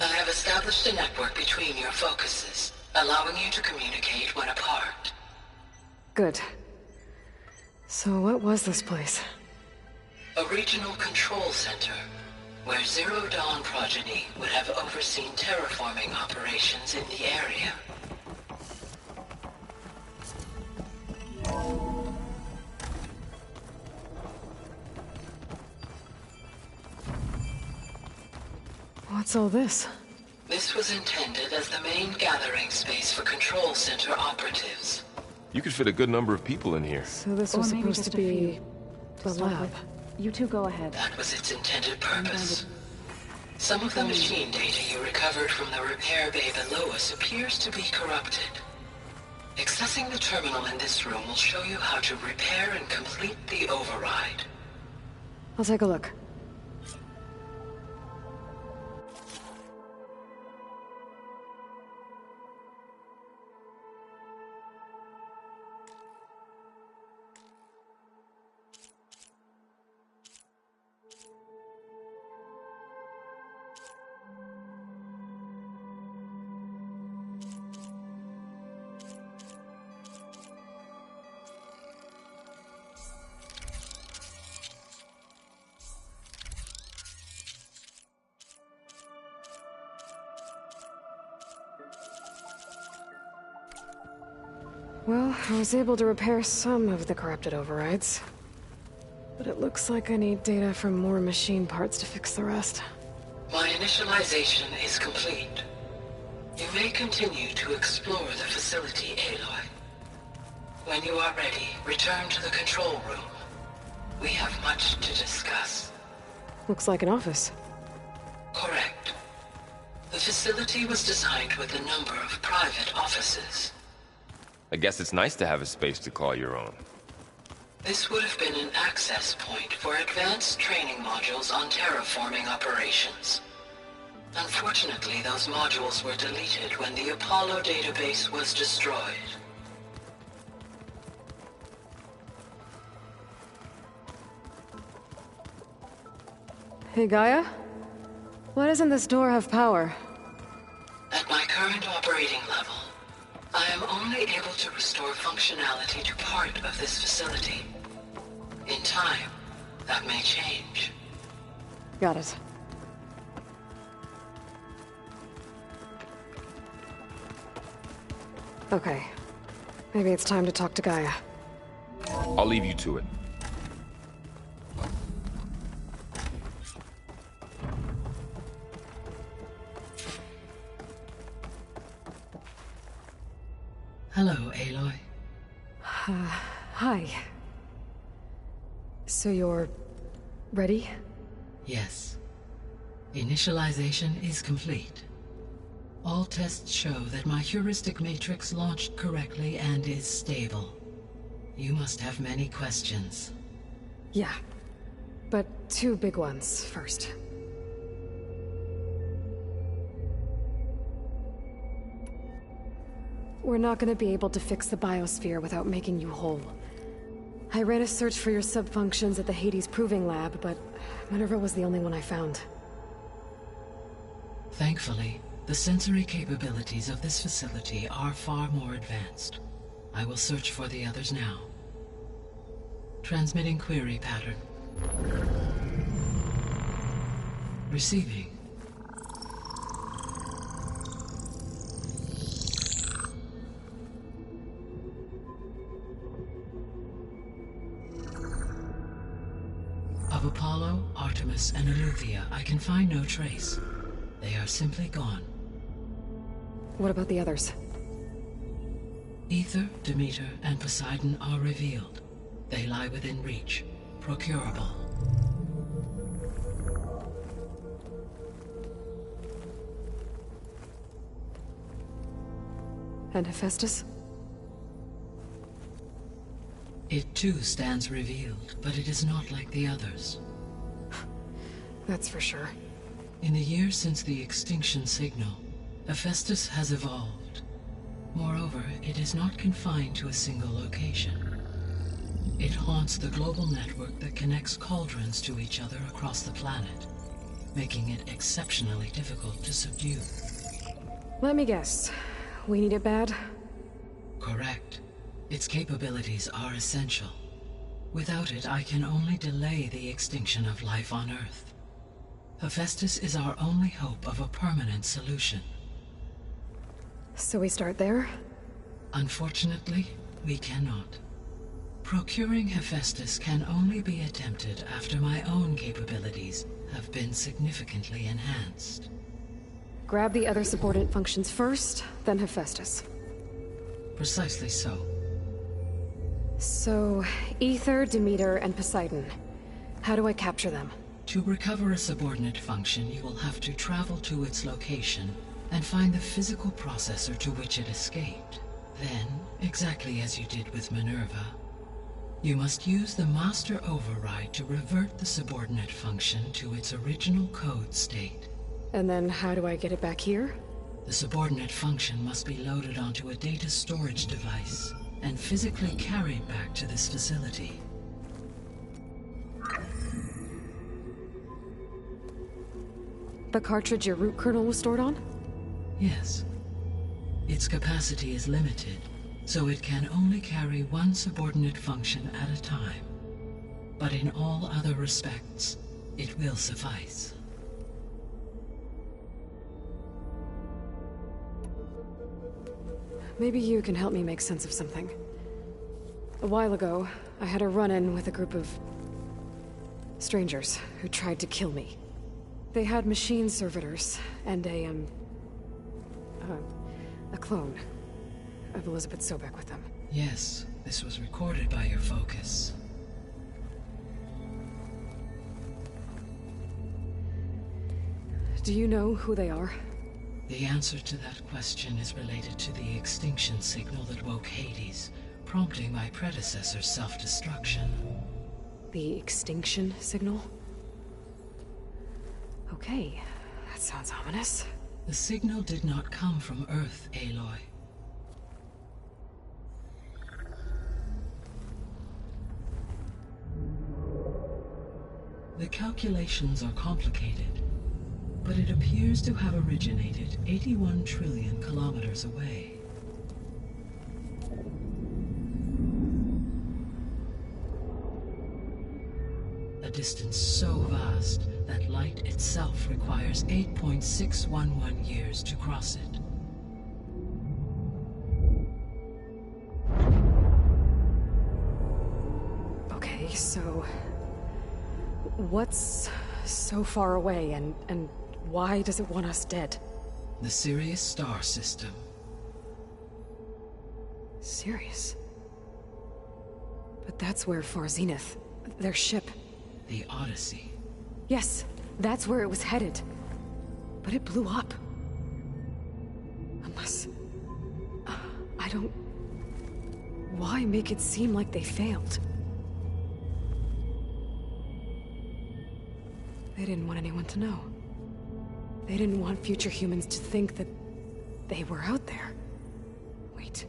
I have established a network between your focuses, allowing you to communicate when apart. Good. So what was this place? A regional control center, where Zero Dawn progeny would have overseen terraforming operations in the area. What's all this? This was intended as the main gathering space for control center operatives. You could fit a good number of people in here. So this was supposed to be the lab. You two go ahead. That was its intended purpose. Some of the machine data you recovered from the repair bay below us appears to be corrupted. Accessing the terminal in this room will show you how to repair and complete the override. I'll take a look. Well, I was able to repair some of the corrupted overrides. But it looks like I need data from more machine parts to fix the rest. My initialization is complete. You may continue to explore the facility, Aloy. When you are ready, return to the control room. We have much to discuss. Looks like an office. Correct. The facility was designed with a number of private offices. I guess it's nice to have a space to call your own. This would have been an access point for advanced training modules on terraforming operations. Unfortunately, those modules were deleted when the Apollo database was destroyed. Hey, Gaia? Why doesn't this door have power? At my current operating level, I am only able to restore functionality to part of this facility. In time, that may change. Got it. Okay. Maybe it's time to talk to Gaia. I'll leave you to it. Hello, Aloy. Hi. So you're ready? Yes. Initialization is complete. All tests show that my heuristic matrix launched correctly and is stable. You must have many questions. Yeah. But two big ones first. We're not gonna be able to fix the biosphere without making you whole. I ran a search for your subfunctions at the Hades Proving Lab, but Minerva was the only one I found. Thankfully, the sensory capabilities of this facility are far more advanced. I will search for the others now. Transmitting query pattern. Receiving. Of Apollo, Artemis, and Eleuthia, I can find no trace. They are simply gone. What about the others? Ether, Demeter, and Poseidon are revealed. They lie within reach, procurable. And Hephaestus? It too stands revealed, but it is not like the others. That's for sure. In the years since the extinction signal, Hephaestus has evolved. Moreover, it is not confined to a single location. It haunts the global network that connects cauldrons to each other across the planet, making it exceptionally difficult to subdue. Let me guess. We need it bad? Correct. Its capabilities are essential. Without it, I can only delay the extinction of life on Earth. Hephaestus is our only hope of a permanent solution. So we start there? Unfortunately, we cannot. Procuring Hephaestus can only be attempted after my own capabilities have been significantly enhanced. Grab the other subordinate functions first, then Hephaestus. Precisely so. So, Ether, Demeter, and Poseidon. How do I capture them? To recover a subordinate function, you will have to travel to its location and find the physical processor to which it escaped. Then, exactly as you did with Minerva, you must use the master override to revert the subordinate function to its original code state. And then how do I get it back here? The subordinate function must be loaded onto a data storage device and physically carried back to this facility. The cartridge your root kernel was stored on? Yes. Its capacity is limited, so it can only carry one subordinate function at a time. But in all other respects, it will suffice. Maybe you can help me make sense of something. A while ago, I had a run-in with a group of strangers who tried to kill me. They had machine servitors and a clone of Elizabeth Sobek with them. Yes, this was recorded by your focus. Do you know who they are? The answer to that question is related to the extinction signal that woke Hades, prompting my predecessor's self-destruction. The extinction signal? Okay, that sounds ominous. The signal did not come from Earth, Aloy. The calculations are complicated, but it appears to have originated 81 trillion kilometers away. A distance so vast that light itself requires 8.611 years to cross it. Okay, so what's so far away and why does it want us dead? The Sirius star system. Sirius? But that's where Far Zenith, their ship. The Odyssey. Yes, that's where it was headed. But it blew up. Unless... I don't... Why make it seem like they failed? They didn't want anyone to know. They didn't want future humans to think that they were out there. Wait.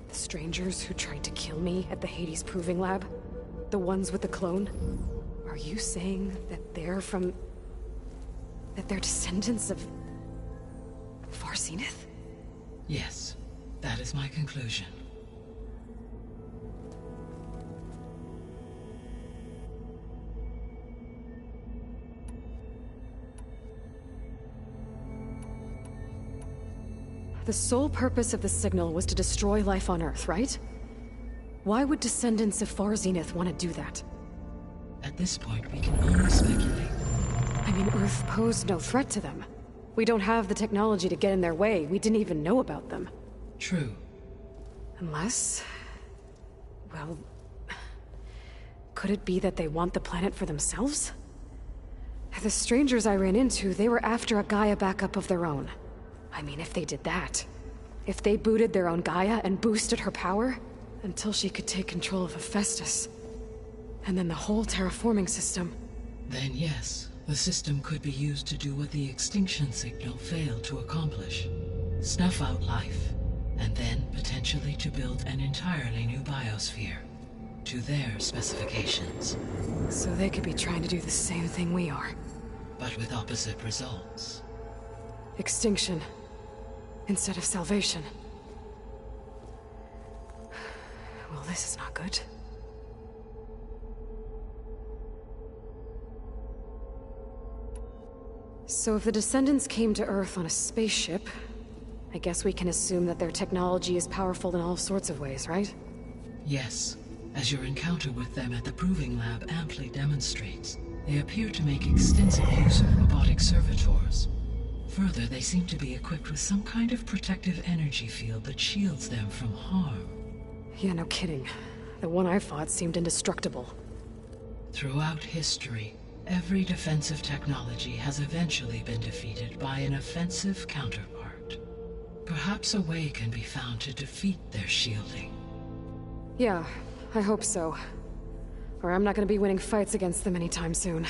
The strangers who tried to kill me at the Hades Proving Lab? The ones with the clone? Are you saying that they're from... that they're descendants of... Far Zenith? Yes, that is my conclusion. The sole purpose of the signal was to destroy life on Earth, right? Why would descendants of Far Zenith want to do that? At this point, we can only speculate. I mean, Earth posed no threat to them. We don't have the technology to get in their way. We didn't even know about them. True. Unless... well... could it be that they want the planet for themselves? The strangers I ran into, they were after a Gaia backup of their own. I mean, if they did that, If they booted their own Gaia and boosted her power, until she could take control of Hephaestus, and then the whole terraforming system. Then yes, the system could be used to do what the extinction signal failed to accomplish. Snuff out life, and then potentially to build an entirely new biosphere, to their specifications. So they could be trying to do the same thing we are. But with opposite results. Extinction, instead of salvation. Well, this is not good. So if the Descendants came to Earth on a spaceship, I guess we can assume that their technology is powerful in all sorts of ways, right? Yes, as your encounter with them at the Proving Lab amply demonstrates, they appear to make extensive use of robotic servitors. Further, they seem to be equipped with some kind of protective energy field that shields them from harm. Yeah, no kidding. The one I fought seemed indestructible. Throughout history, every defensive technology has eventually been defeated by an offensive counterpart. Perhaps a way can be found to defeat their shielding. Yeah, I hope so. Or I'm not gonna be winning fights against them anytime soon.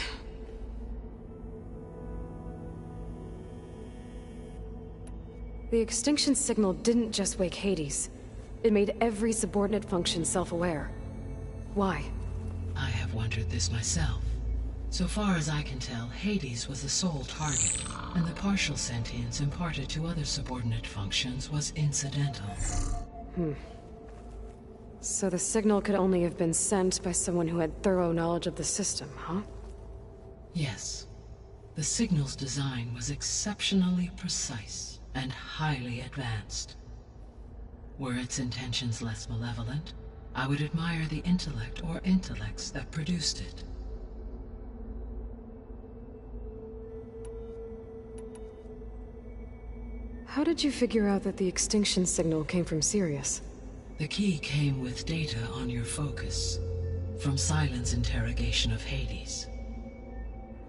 The extinction signal didn't just wake Hades. It made every subordinate function self-aware. Why? I have wondered this myself. So far as I can tell, Hades was the sole target, and the partial sentience imparted to other subordinate functions was incidental. So the signal could only have been sent by someone who had thorough knowledge of the system, huh? Yes. The signal's design was exceptionally precise and highly advanced. Were its intentions less malevolent, I would admire the intellect or intellects that produced it. How did you figure out that the extinction signal came from Sirius? The key came with data on your focus, from Silent's interrogation of Hades.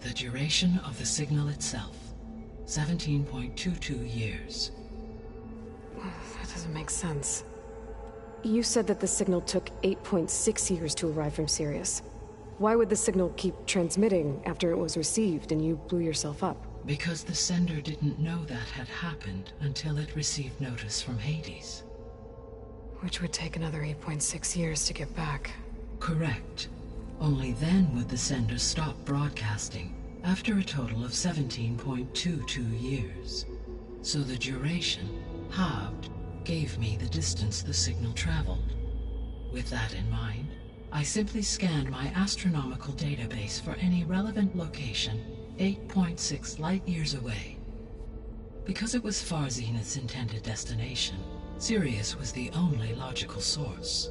The duration of the signal itself, 17.22 years. That doesn't make sense. You said that the signal took 8.6 years to arrive from Sirius. Why would the signal keep transmitting after it was received and you blew yourself up? Because the sender didn't know that had happened until it received notice from Hades. Which would take another 8.6 years to get back. Correct. Only then would the sender stop broadcasting, after a total of 17.22 years. So the duration, halved, gave me the distance the signal traveled. With that in mind, I simply scanned my astronomical database for any relevant location 8.6 light-years away. Because it was far Zenith's intended destination, Sirius was the only logical source.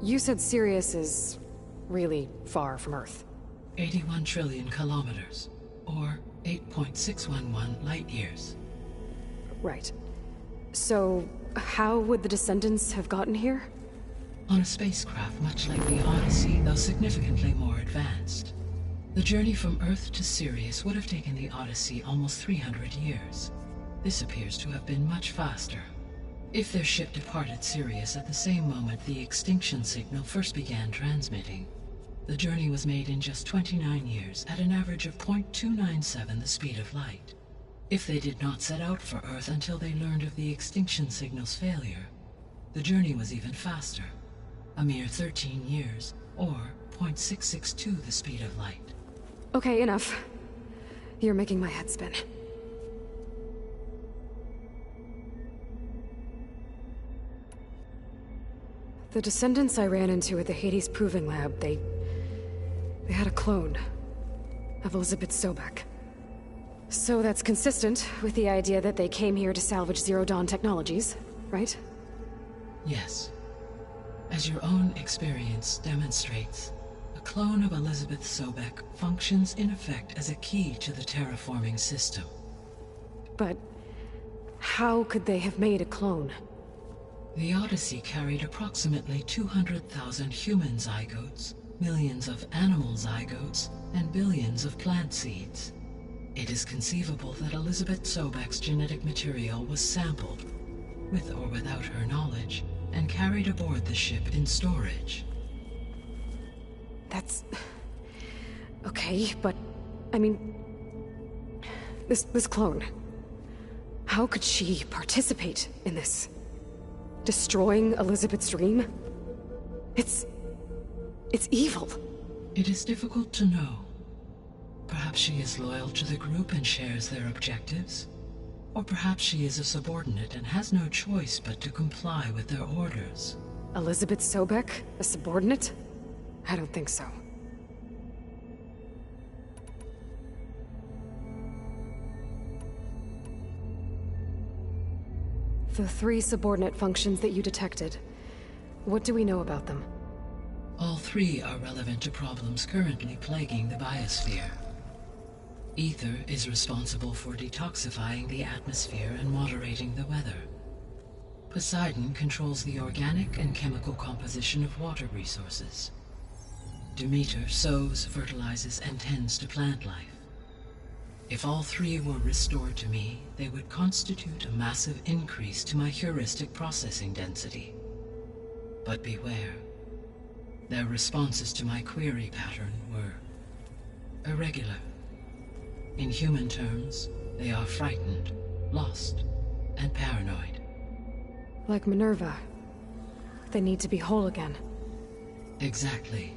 You said Sirius is really far from Earth. 81 trillion kilometers, or 8.611 light-years. Right. So, how would the Descendants have gotten here? On a spacecraft much like the Odyssey, though significantly more advanced. The journey from Earth to Sirius would have taken the Odyssey almost 300 years. This appears to have been much faster. If their ship departed Sirius at the same moment the extinction signal first began transmitting, the journey was made in just 29 years at an average of 0.297 the speed of light. If they did not set out for Earth until they learned of the extinction signal's failure, the journey was even faster. A mere 13 years, or 0.662 the speed of light. Okay, enough. You're making my head spin. The Descendants I ran into at the Hades Proving Lab, they had a clone of Elizabeth Sobek. So that's consistent with the idea that they came here to salvage Zero Dawn technologies, right? Yes. As your own experience demonstrates, a clone of Elizabeth Sobek functions in effect as a key to the terraforming system. But how could they have made a clone? The Odyssey carried approximately 200,000 human zygotes, millions of animal zygotes, and billions of plant seeds. It is conceivable that Elizabeth Sobek's genetic material was sampled, with or without her knowledge, and carried aboard the ship in storage. That's... okay, but... I mean... This clone... How could she participate in this? Destroying Elizabeth's dream? It's evil. It is difficult to know. Perhaps she is loyal to the group and shares their objectives. Or perhaps she is a subordinate and has no choice but to comply with their orders. Elizabeth Sobek? A subordinate? I don't think so. The 3 subordinate functions that you detected, what do we know about them? All 3 are relevant to problems currently plaguing the biosphere. Ether is responsible for detoxifying the atmosphere and moderating the weather. Poseidon controls the organic and chemical composition of water resources. Demeter sows, fertilizes, and tends to plant life. If all 3 were restored to me, they would constitute a massive increase to my heuristic processing density. But beware. Their responses to my query pattern were irregular. In human terms, they are frightened, lost, and paranoid. Like Minerva. They need to be whole again. Exactly.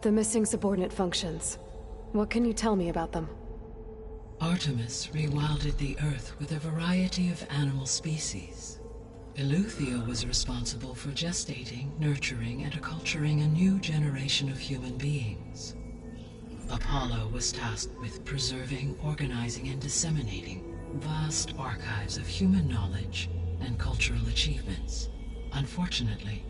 The missing subordinate functions. What can you tell me about them? Artemis rewilded the Earth with a variety of animal species. Eleuthia was responsible for gestating, nurturing, and acculturating a new generation of human beings. Apollo was tasked with preserving, organizing, and disseminating vast archives of human knowledge and cultural achievements. Unfortunately,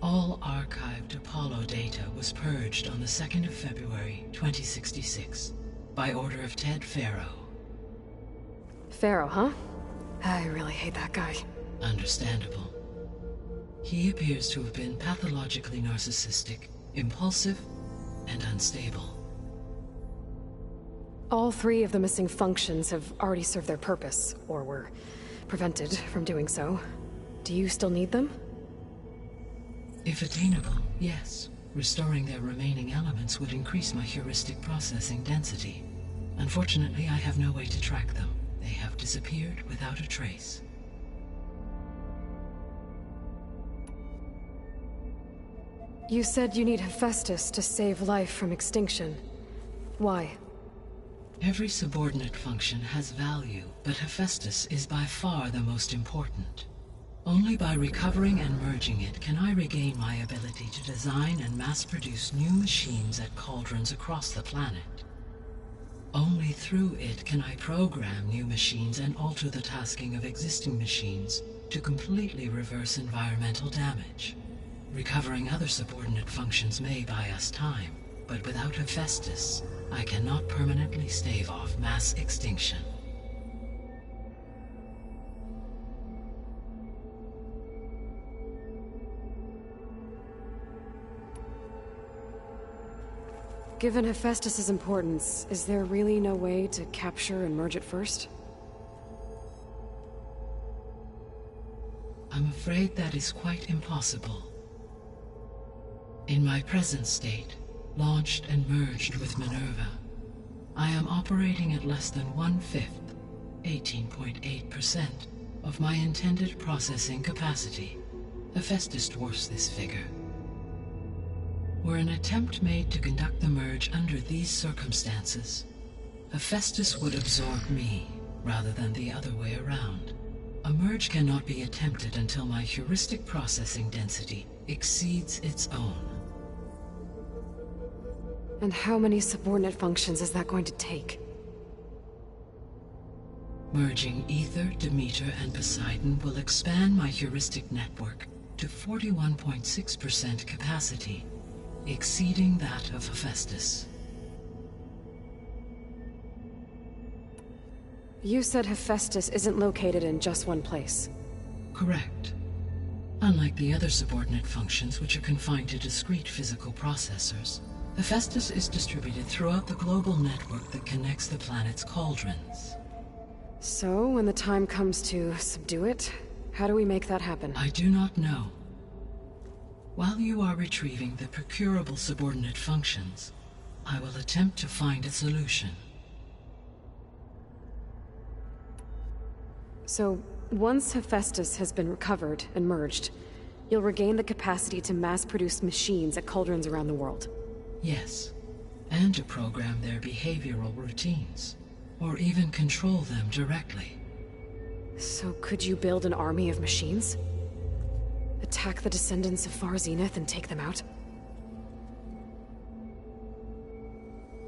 all archived Apollo data was purged on the 2nd of February, 2066, by order of Ted Faro. Faro, huh? I really hate that guy. Understandable. He appears to have been pathologically narcissistic, impulsive, and unstable. All 3 of the missing functions have already served their purpose, or were prevented from doing so. Do you still need them? If attainable, yes. Restoring their remaining elements would increase my heuristic processing density. Unfortunately, I have no way to track them. They have disappeared without a trace. You said you need Hephaestus to save life from extinction. Why? Every subordinate function has value, but Hephaestus is by far the most important. Only by recovering and merging it can I regain my ability to design and mass-produce new machines at cauldrons across the planet. Only through it can I program new machines and alter the tasking of existing machines to completely reverse environmental damage. Recovering other subordinate functions may buy us time, but without Hephaestus, I cannot permanently stave off mass extinction. Given Hephaestus's importance, is there really no way to capture and merge it first? I'm afraid that is quite impossible. In my present state, launched and merged with Minerva, I am operating at less than 1/5, 18.8%, of my intended processing capacity. Hephaestus dwarfs this figure. Were an attempt made to conduct the merge under these circumstances, Hephaestus would absorb me, rather than the other way around. A merge cannot be attempted until my heuristic processing density exceeds its own. And how many subordinate functions is that going to take? Merging Ether, Demeter, and Poseidon will expand my heuristic network to 41.6% capacity, exceeding that of Hephaestus. You said Hephaestus isn't located in just one place. Correct. Unlike the other subordinate functions, which are confined to discrete physical processors, Hephaestus is distributed throughout the global network that connects the planet's cauldrons. So, when the time comes to subdue it, how do we make that happen? I do not know. While you are retrieving the procurable subordinate functions, I will attempt to find a solution. So, once Hephaestus has been recovered and merged, you'll regain the capacity to mass-produce machines at cauldrons around the world. Yes, and to program their behavioral routines, or even control them directly. So could you build an army of machines? Attack the descendants of Far Zenith and take them out?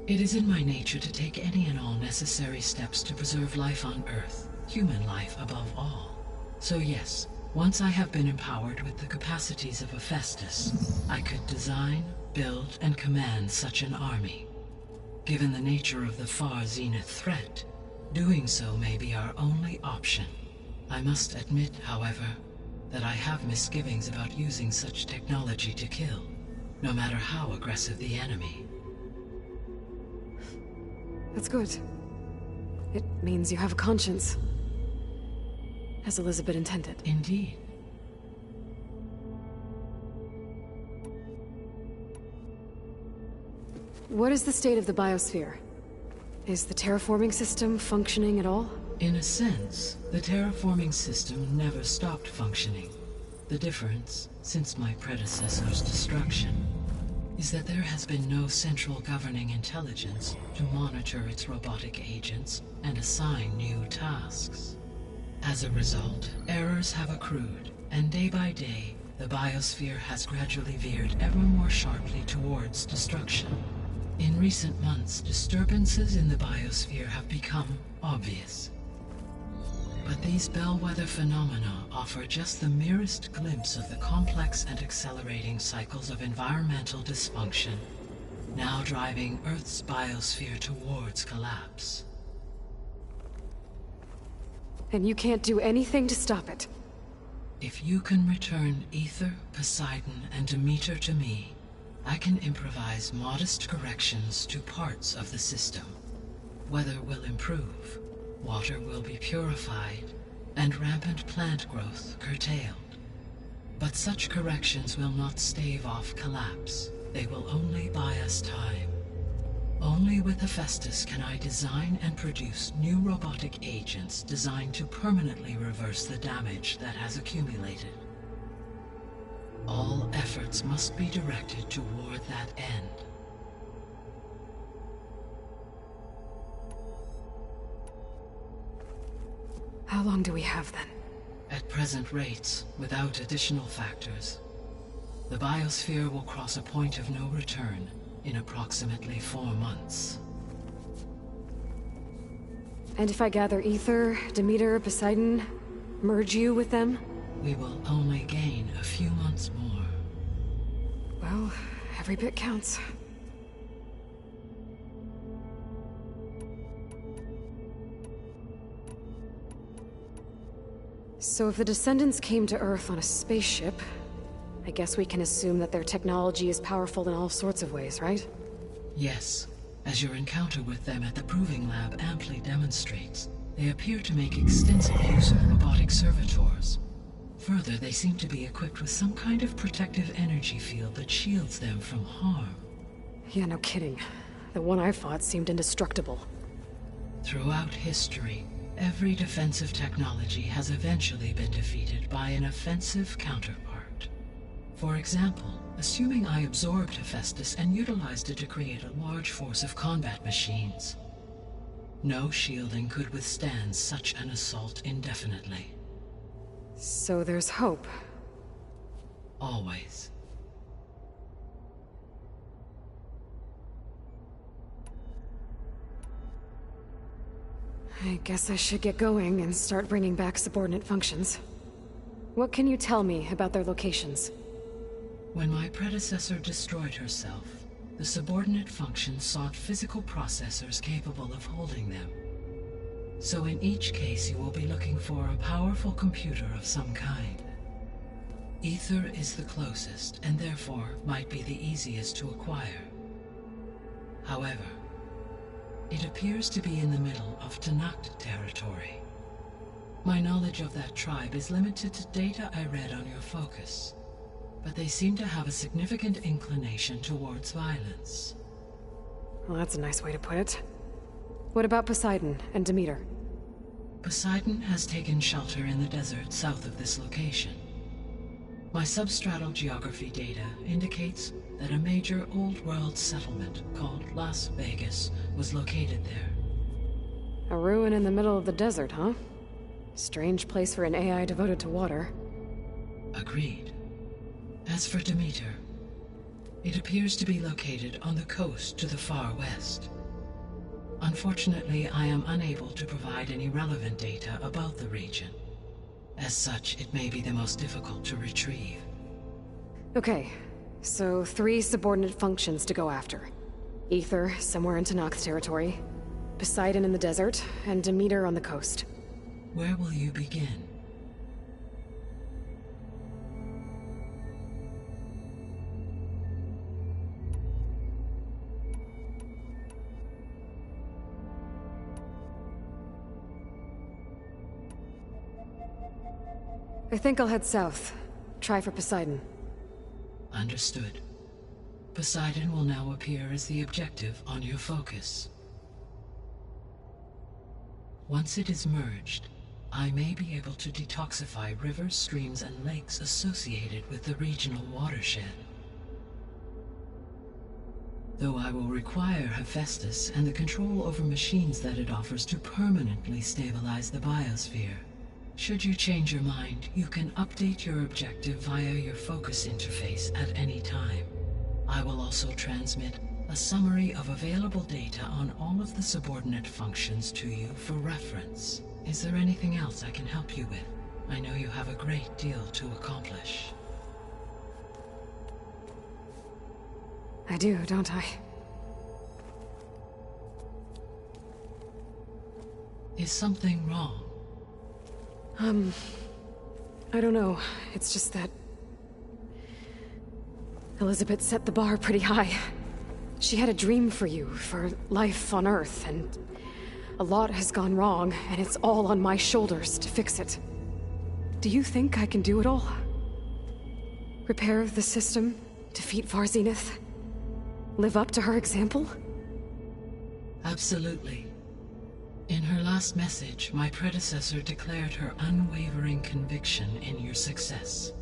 It is in my nature to take any and all necessary steps to preserve life on Earth, human life above all. So yes, once I have been empowered with the capacities of Hephaestus, I could design, build, and command such an army. Given the nature of the Far Zenith threat, doing so may be our only option. I must admit, however, that I have misgivings about using such technology to kill, no matter how aggressive the enemy. That's good. It means you have a conscience. As Elizabeth intended. Indeed. What is the state of the biosphere? Is the terraforming system functioning at all? In a sense, the terraforming system never stopped functioning. The difference, since my predecessor's destruction, is that there has been no central governing intelligence to monitor its robotic agents and assign new tasks. As a result, errors have accrued, and day by day, the biosphere has gradually veered ever more sharply towards destruction. In recent months, disturbances in the biosphere have become obvious. But these bellwether phenomena offer just the merest glimpse of the complex and accelerating cycles of environmental dysfunction, now driving Earth's biosphere towards collapse. And you can't do anything to stop it? If you can return Ether, Poseidon, and Demeter to me, I can improvise modest corrections to parts of the system. Weather will improve, water will be purified, and rampant plant growth curtailed. But such corrections will not stave off collapse. They will only buy us time. Only with Hephaestus can I design and produce new robotic agents designed to permanently reverse the damage that has accumulated. All efforts must be directed toward that end. How long do we have then? At present rates, without additional factors, the biosphere will cross a point of no return in approximately 4 months. And if I gather Ether, Demeter, Poseidon, merge you with them? We will only gain a few months more. Well, every bit counts. So if the descendants came to Earth on a spaceship, I guess we can assume that their technology is powerful in all sorts of ways, right? Yes. As your encounter with them at the Proving Lab amply demonstrates, they appear to make extensive use of robotic servitors. Further, they seem to be equipped with some kind of protective energy field that shields them from harm. Yeah, no kidding. The one I fought seemed indestructible. Throughout history, every defensive technology has eventually been defeated by an offensive counterpart. For example, assuming I absorbed Hephaestus and utilized it to create a large force of combat machines. No shielding could withstand such an assault indefinitely. So there's hope. Always. I guess I should get going and start bringing back subordinate functions. What can you tell me about their locations? When my predecessor destroyed herself, the subordinate functions sought physical processors capable of holding them. So in each case you will be looking for a powerful computer of some kind. Ether is the closest, and therefore might be the easiest to acquire. However, it appears to be in the middle of Tanakh territory. My knowledge of that tribe is limited to data I read on your focus, but they seem to have a significant inclination towards violence. Well, that's a nice way to put it. What about Poseidon and Demeter? Poseidon has taken shelter in the desert south of this location. My substratal geography data indicates that a major old-world settlement called Las Vegas was located there. A ruin in the middle of the desert, huh? Strange place for an AI devoted to water. Agreed. As for Demeter, it appears to be located on the coast to the far west. Unfortunately, I am unable to provide any relevant data about the region. As such, it may be the most difficult to retrieve. Okay, so 3 subordinate functions to go after. Ether, somewhere in Tanakh territory, Poseidon in the desert, and Demeter on the coast. Where will you begin? I think I'll head south. Try for Poseidon. Understood. Poseidon will now appear as the objective on your focus. Once it is merged, I may be able to detoxify rivers, streams, and lakes associated with the regional watershed. Though I will require Hephaestus and the control over machines that it offers to permanently stabilize the biosphere. Should you change your mind, you can update your objective via your focus interface at any time. I will also transmit a summary of available data on all of the subordinate functions to you for reference. Is there anything else I can help you with? I know you have a great deal to accomplish. I do, don't I? Is something wrong? I don't know. It's just that Elizabeth set the bar pretty high. She had a dream for you, for life on Earth, and a lot has gone wrong, and it's all on my shoulders to fix it. Do you think I can do it all? Repair the system, defeat Varzenith, live up to her example? Absolutely. In her last message, my predecessor declared her unwavering conviction in your success.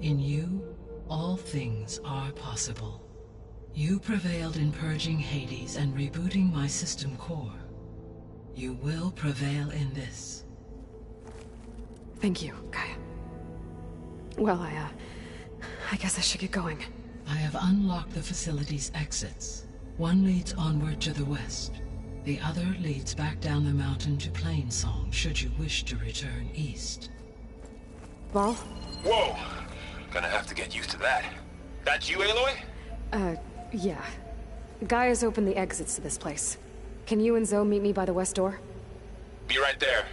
In you, all things are possible. You prevailed in purging Hades and rebooting my system core. You will prevail in this. Thank you, Gaia. Well, I guess I should get going. I have unlocked the facility's exits. One leads onward to the west. The other leads back down the mountain to Plainsong, should you wish to return east. Varl? Whoa! Gonna have to get used to that. That's you, Aloy? Yeah. Gaia's opened the exits to this place. Can you and Zoe meet me by the west door? Be right there.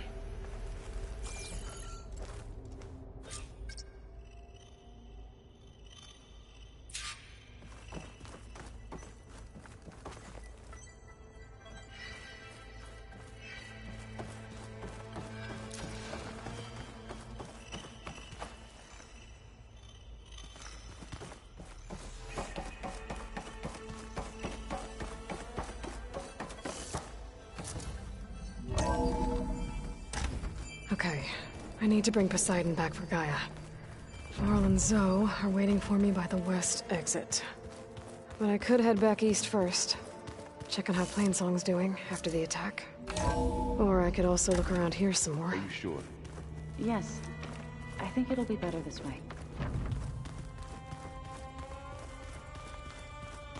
Okay. I need to bring Poseidon back for Gaia. Varl and Zoe are waiting for me by the west exit. But I could head back east first. Check on how Plainsong's doing after the attack. Or I could also look around here some more. Are you sure? Yes. I think it'll be better this way.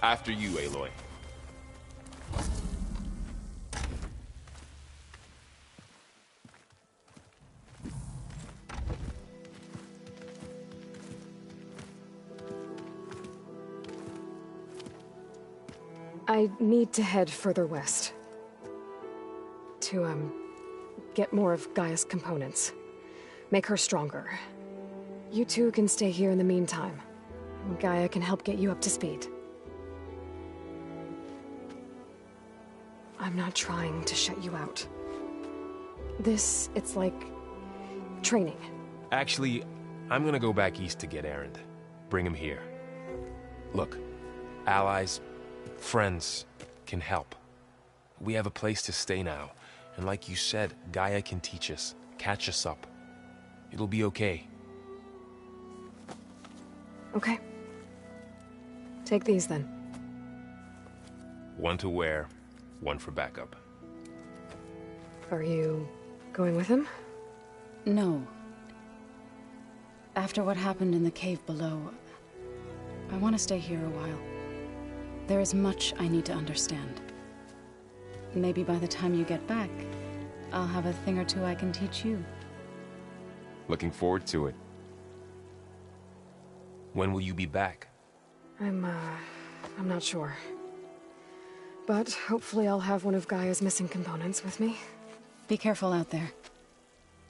After you, Aloy. I need to head further west. To, get more of Gaia's components. Make her stronger. You two can stay here in the meantime. Gaia can help get you up to speed. I'm not trying to shut you out. It's like... training. Actually, I'm gonna go back east to get Erend. Bring him here. Look, allies, friends can help. We have a place to stay now, and like you said, Gaia can teach us, catch us up. It'll be okay. Okay. Take these then. One to wear, one for backup. Are you going with him? No. After what happened in the cave below, I want to stay here a while. There is much I need to understand. Maybe by the time you get back, I'll have a thing or two I can teach you. Looking forward to it. When will you be back? I'm not sure. But hopefully I'll have one of Gaia's missing components with me. Be careful out there.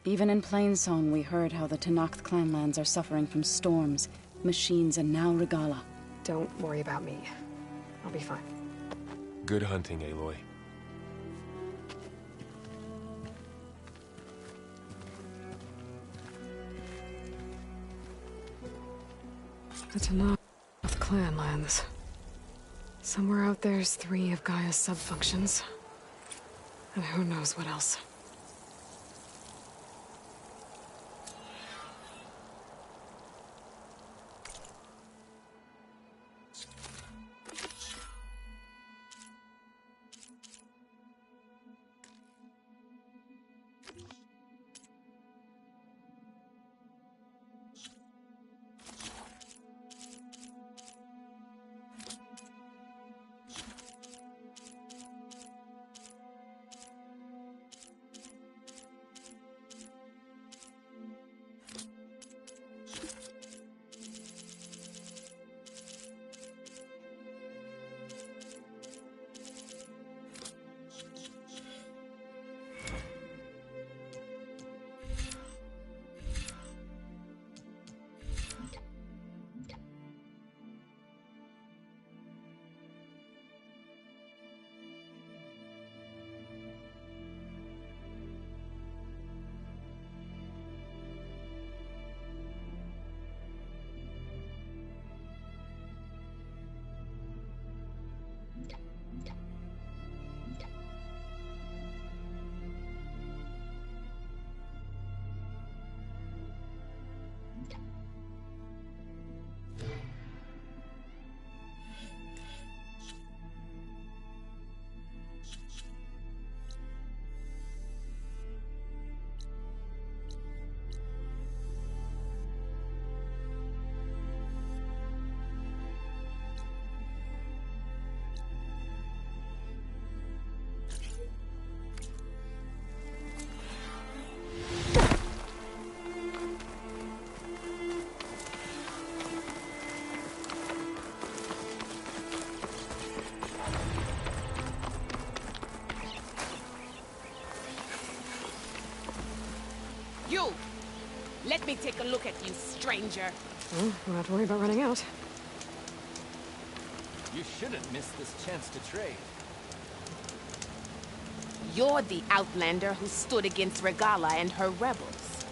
Even in Plainsong, we heard how the Tenakth clanlands are suffering from storms, machines, and now Regala. Don't worry about me. I'll be fine. Good hunting, Aloy. The Tenakth clanlands. Somewhere out there's 3 of Gaia's sub-functions. And who knows what else. You! Let me take a look at you, stranger. Well, don't have to worry about running out. You shouldn't miss this chance to trade. You're the Outlander who stood against Regala and her rebels.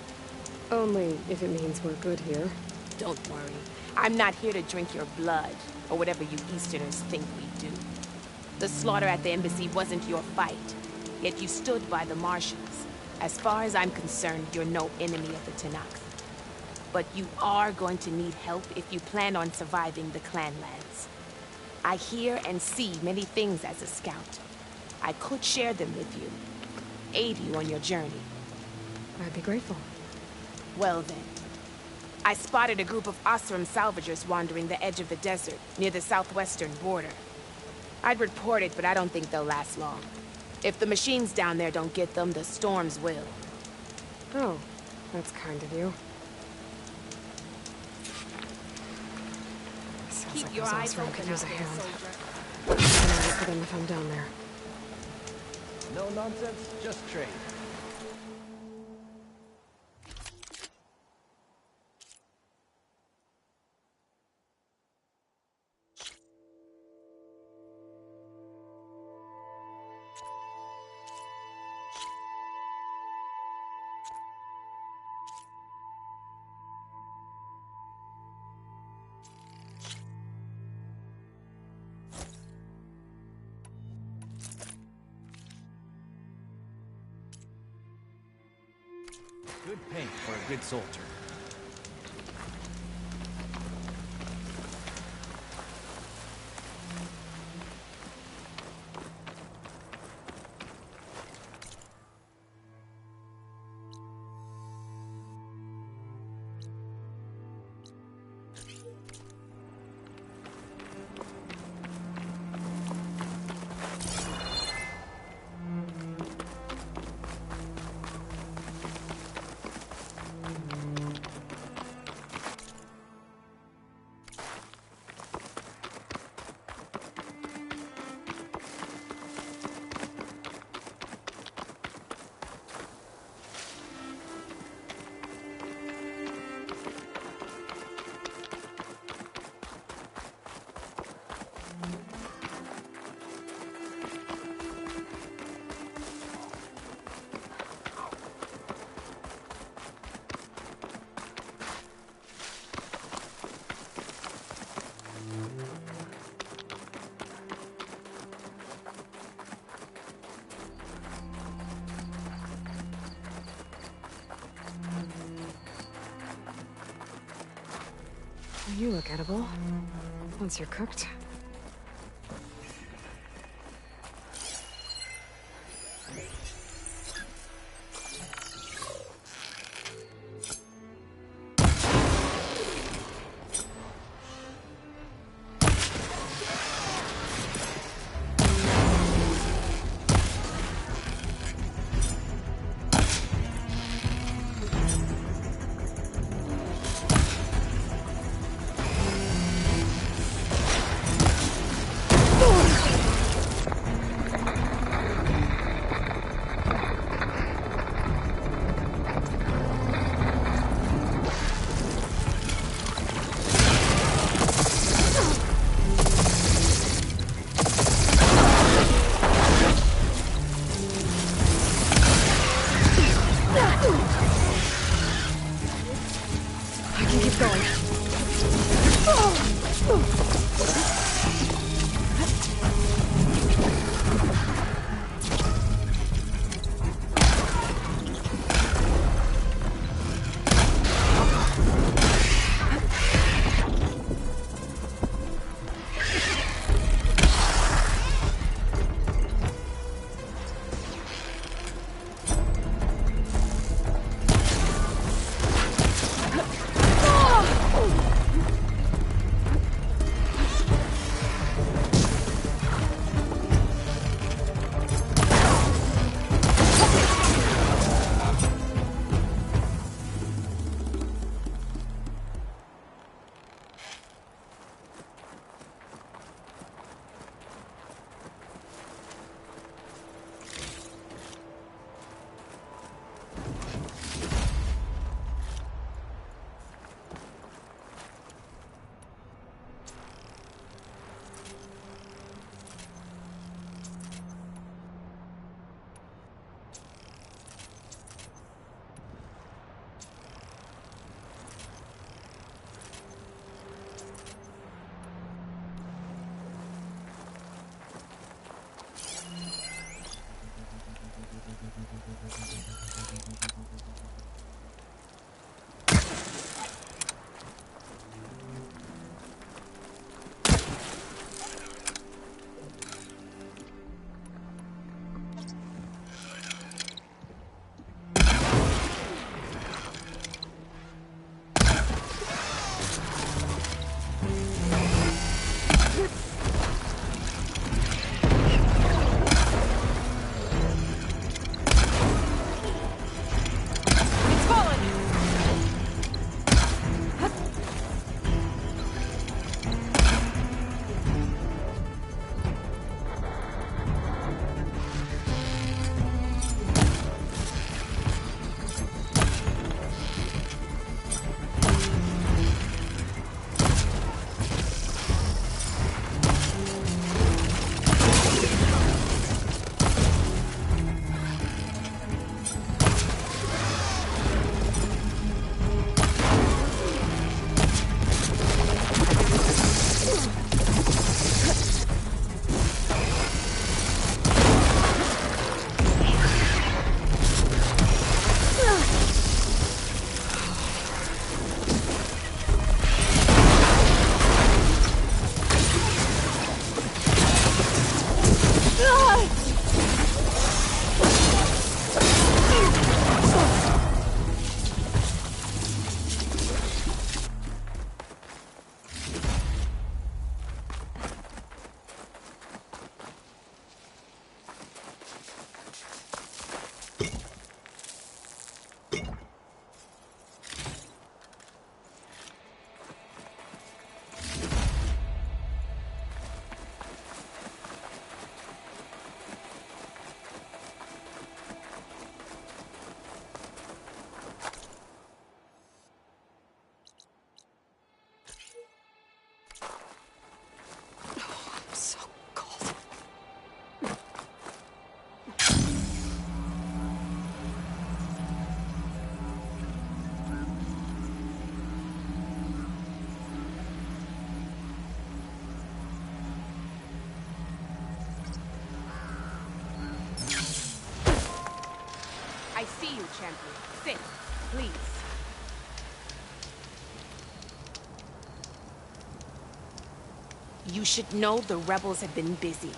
Only if it means we're good here. Don't worry. I'm not here to drink your blood, or whatever you Easterners think we do. The slaughter at the embassy wasn't your fight, yet you stood by the Martians. As far as I'm concerned, you're no enemy of the Tenakth. But you are going to need help if you plan on surviving the clanlands. I hear and see many things as a scout. I could share them with you, aid you on your journey. I'd be grateful. Well then. I spotted a group of Osram salvagers wandering the edge of the desert, near the southwestern border. I'd report it, but I don't think they'll last long. If the machines down there don't get them, the storms will. Oh, that's kind of you. Sounds Keep like your those eyes Osram open could use a out there, hand. soldier. I'll wait for them if I'm down there. No nonsense, just trade. Good paint for a good soldier. You look edible. Once you're cooked. You should know the rebels have been busy.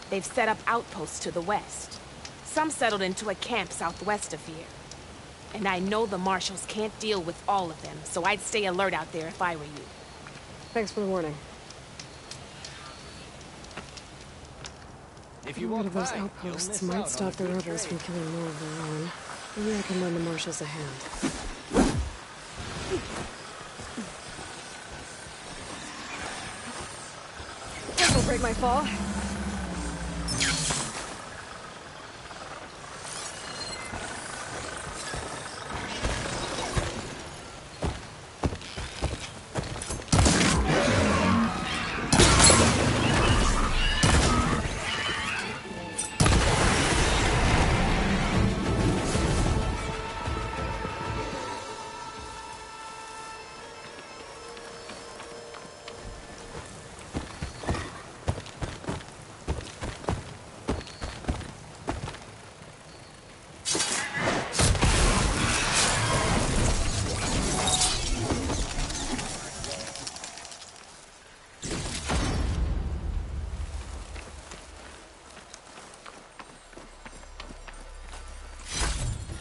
They've set up outposts to the west. Some settled into a camp southwest of here. And I know the marshals can't deal with all of them, so I'd stay alert out there if I were you. Thanks for the warning. If you Getting rid walk of those by, outposts you'll miss might out stop on a the good rebels from trade. killing more of their own. Maybe I can lend the marshals a hand. This'll break my fall.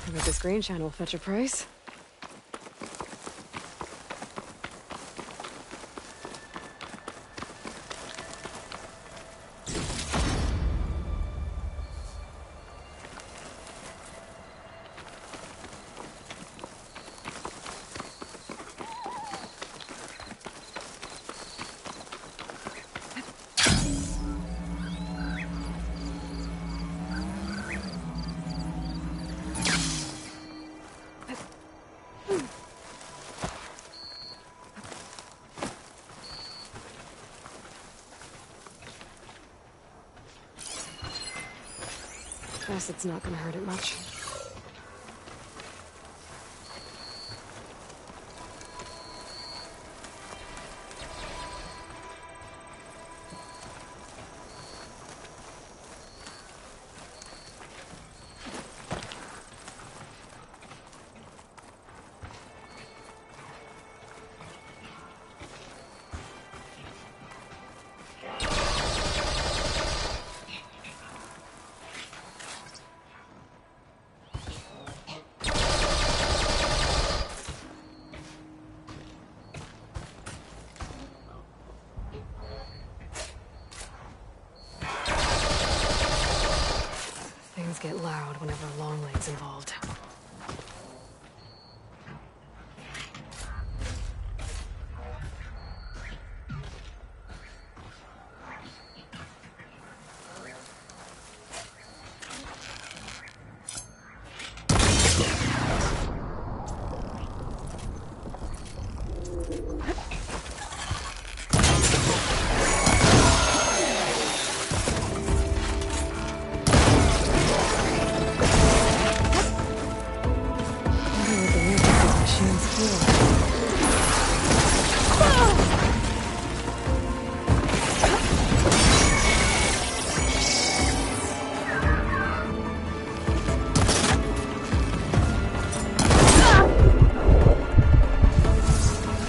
I bet this green shine will fetch a price. Guess it's not gonna hurt it much. Things get loud whenever Longleg's involved.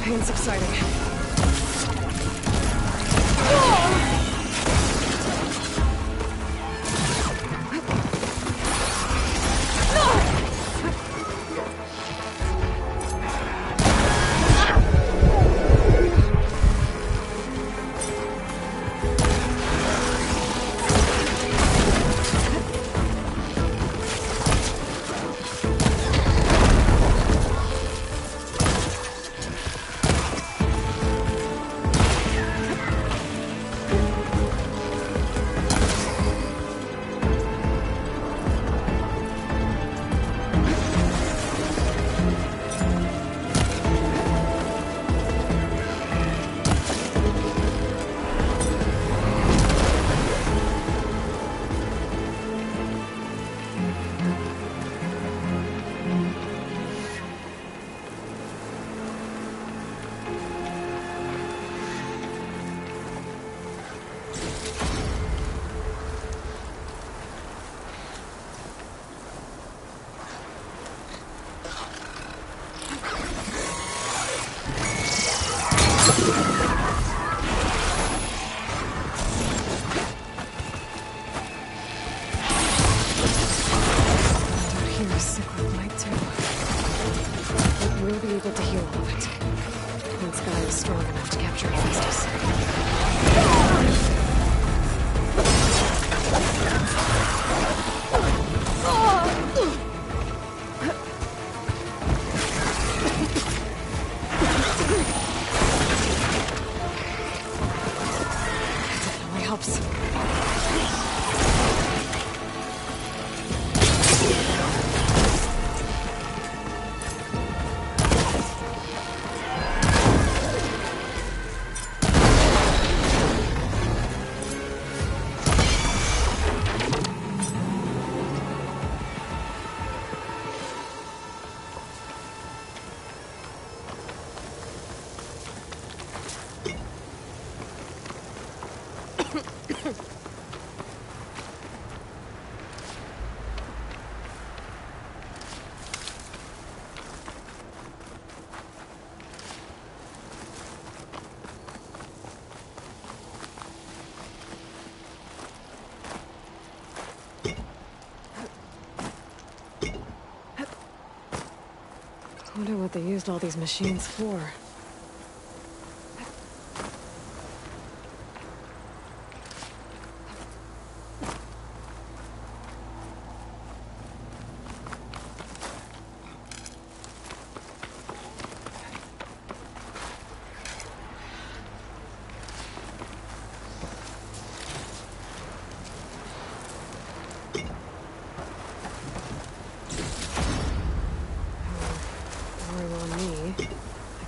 Pain's exciting. heal all of it. Once Guy is strong enough to capture Hephaestus. Definitely helps. I wonder what they used all these machines for.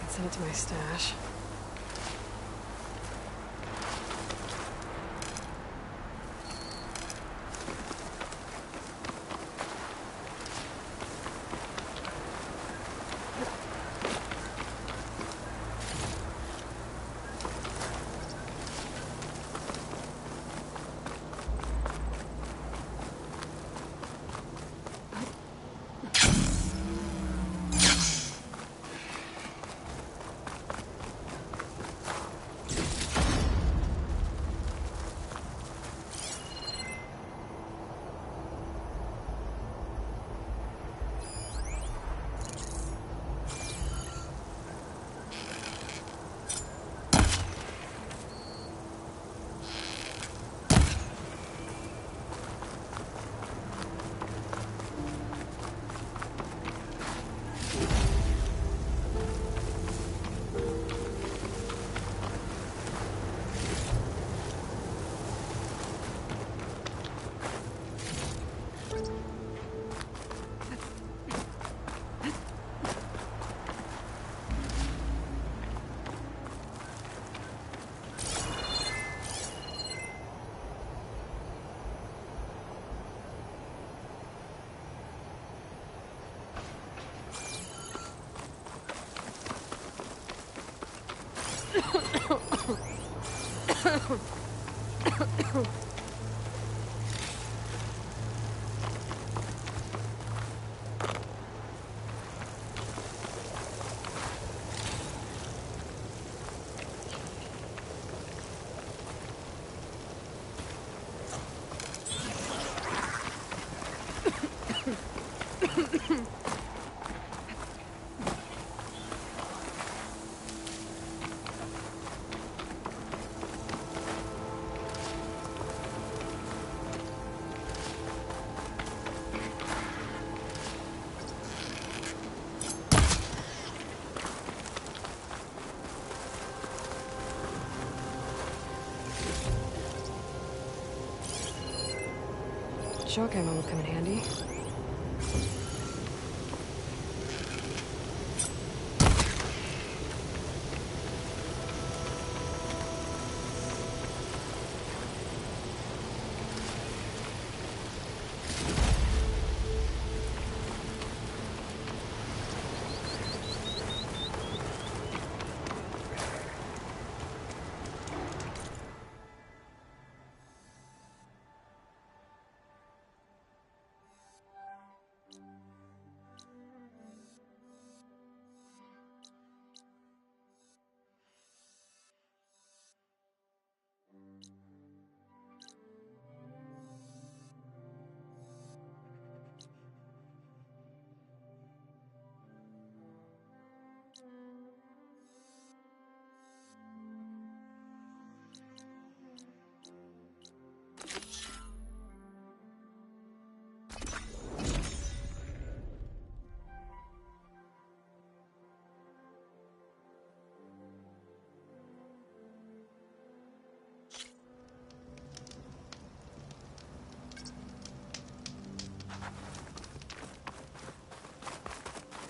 Send it to my stash. Shock ammo will come in handy.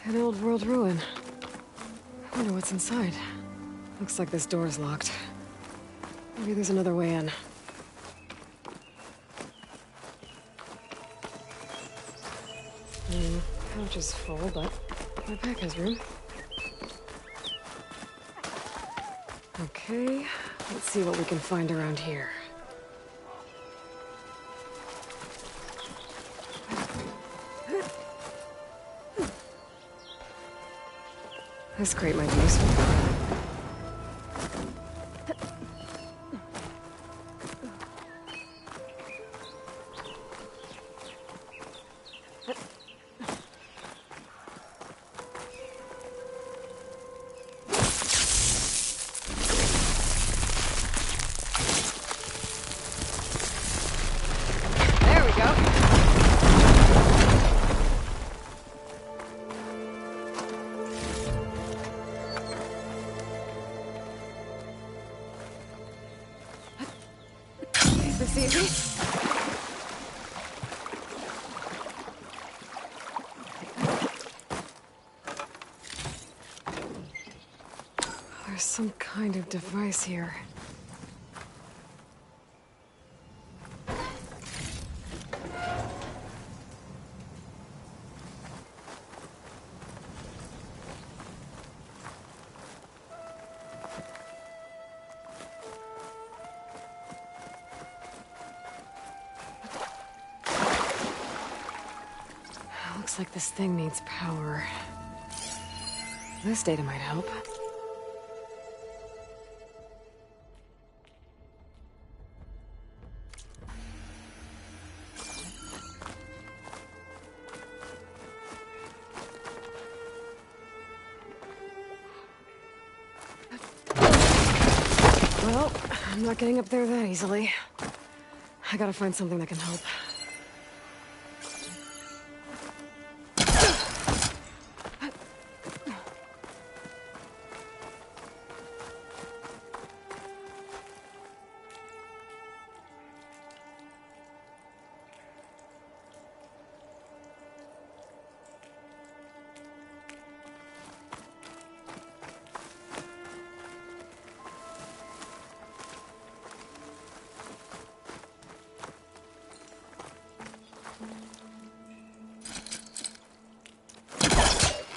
An old world ruin. I wonder what's inside. Looks like this door's locked. Maybe there's another way in. Couch is full, but my pack has room. Okay, let's see what we can find around here. This crate might be useful. There we go. Is this easy? There's some kind of device here. Looks like this thing needs power. This data might help. Well, I'm not getting up there that easily. I gotta find something that can help.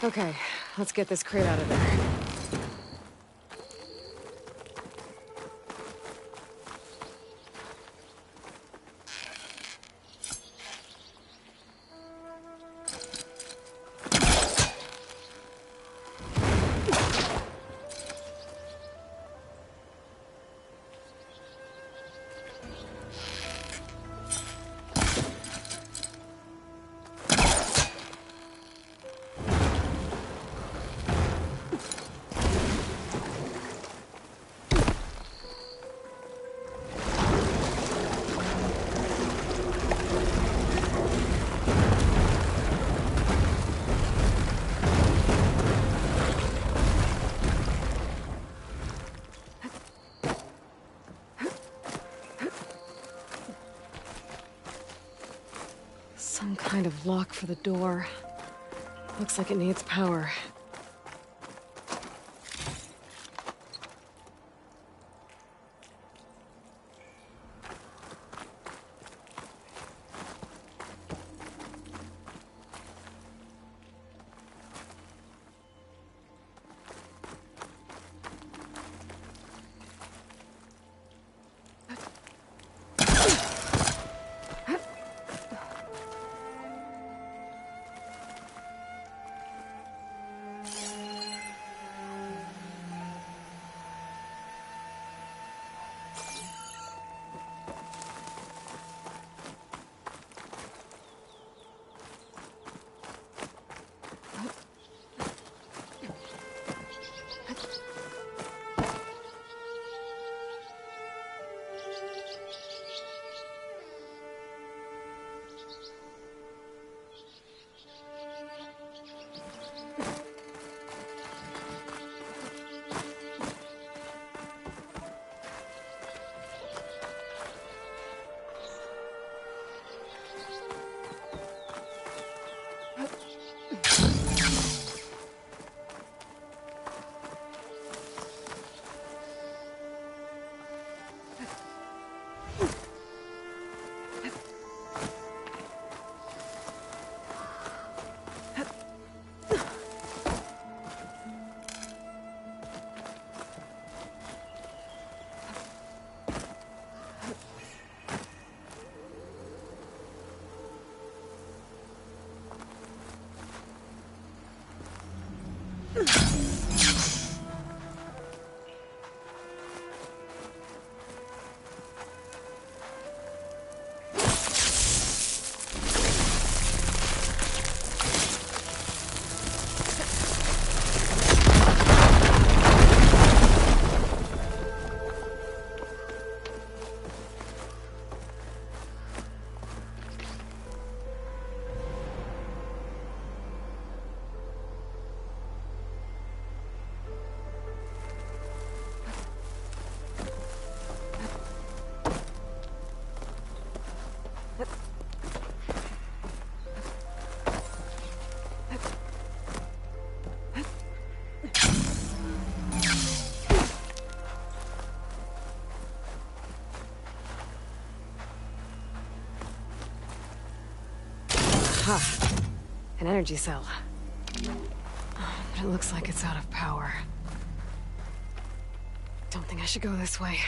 Okay, let's get this crate out of there. Some kind of lock for the door. Looks like it needs power. Aha. An energy cell. But it looks like it's out of power. Don't think I should go this way.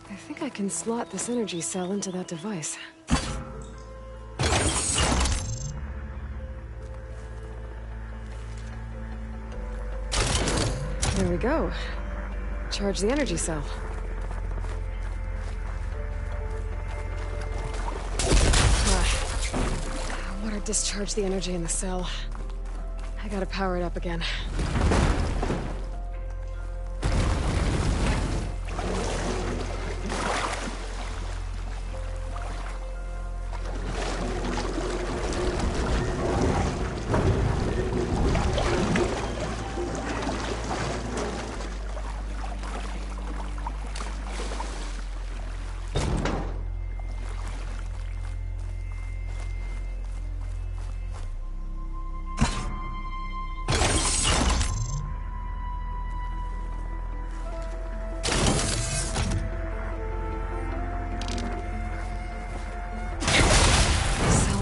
I think I can slot this energy cell into that device. There we go. Charge the energy cell. Water discharged the energy in the cell. I gotta power it up again.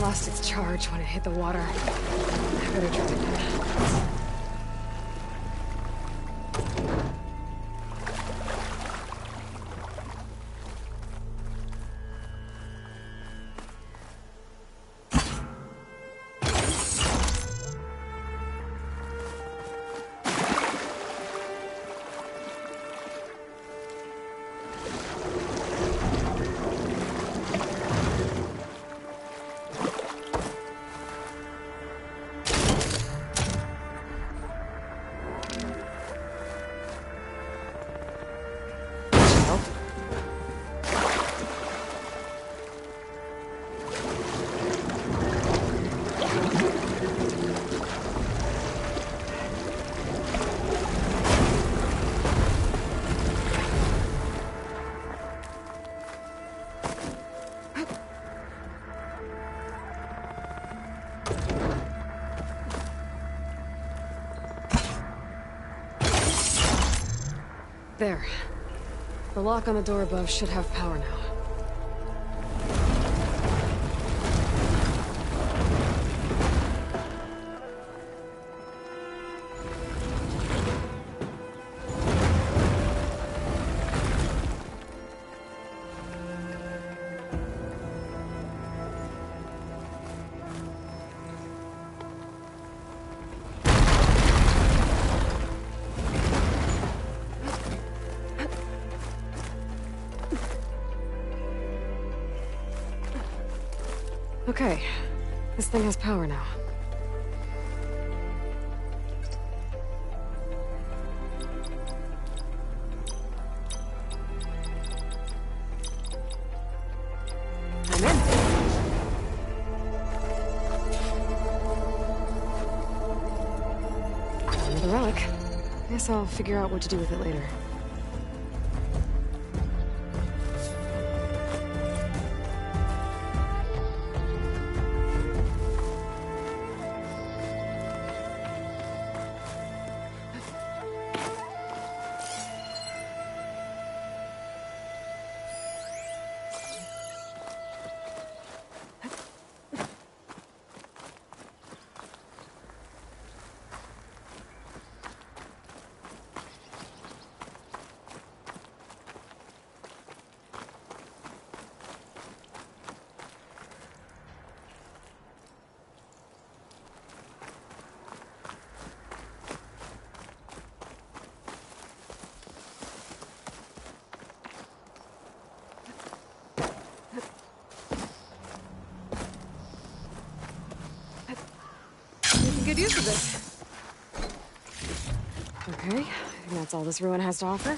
Lost its charge when it hit the water. I better try to... There. The lock on the door above should have power now. Okay, this thing has power now. I'm in. Guess I'll figure out what to do with it later. Good use of this. Okay, I think that's all this ruin has to offer.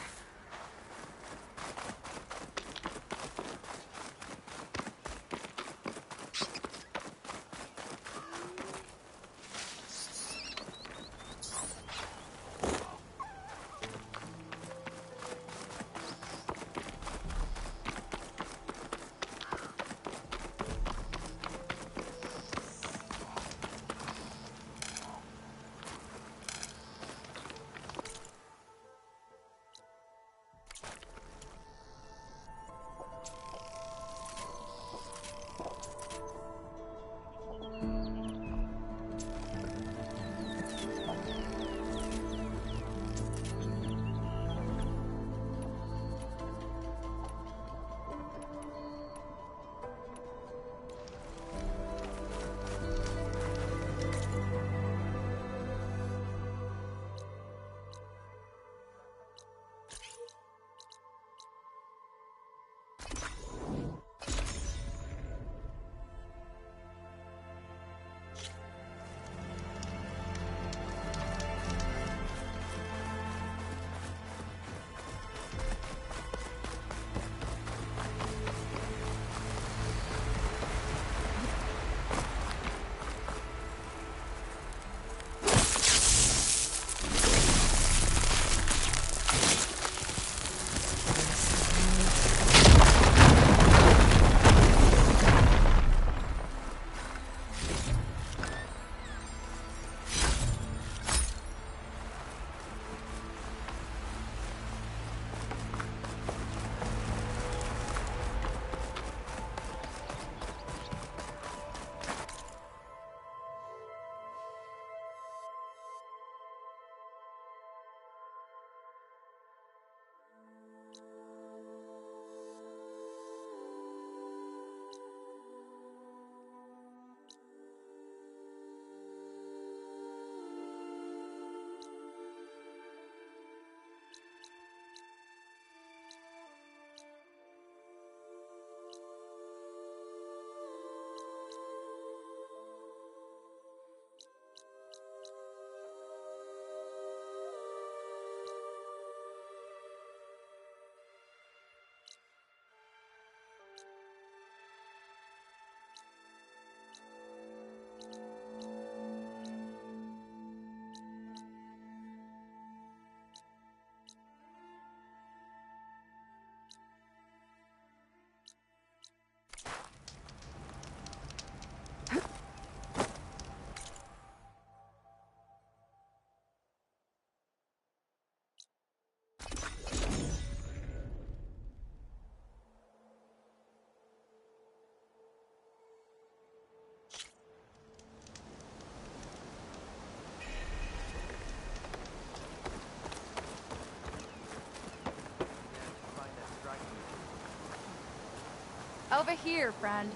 Over here, friend.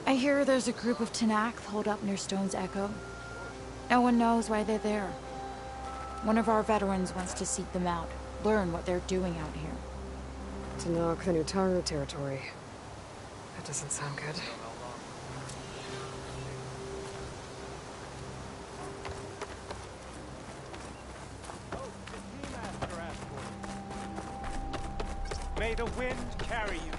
I hear there's a group of Tenakth holed up near Stone's Echo. No one knows why they're there. One of our veterans wants to seek them out, learn what they're doing out here. Tenakth, the Nutaru territory. That doesn't sound good. May the wind carry you.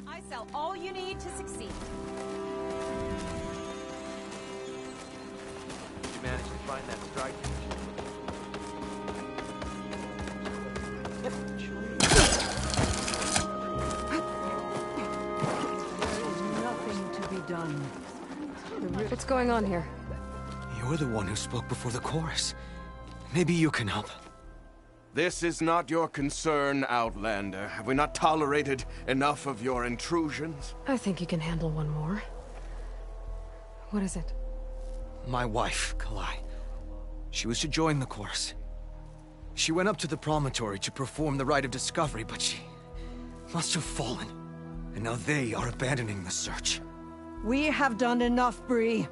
I sell all you need to succeed. Did you manage to find that strike? Nothing to be done. What's going on here? You're the one who spoke before the chorus. Maybe you can help. This is not your concern, Outlander. Have we not tolerated enough of your intrusions? I think you can handle one more. What is it? My wife, Kalai. She was to join the chorus. She went up to the promontory to perform the rite of discovery, but she must have fallen. And now they are abandoning the search. We have done enough, Bree.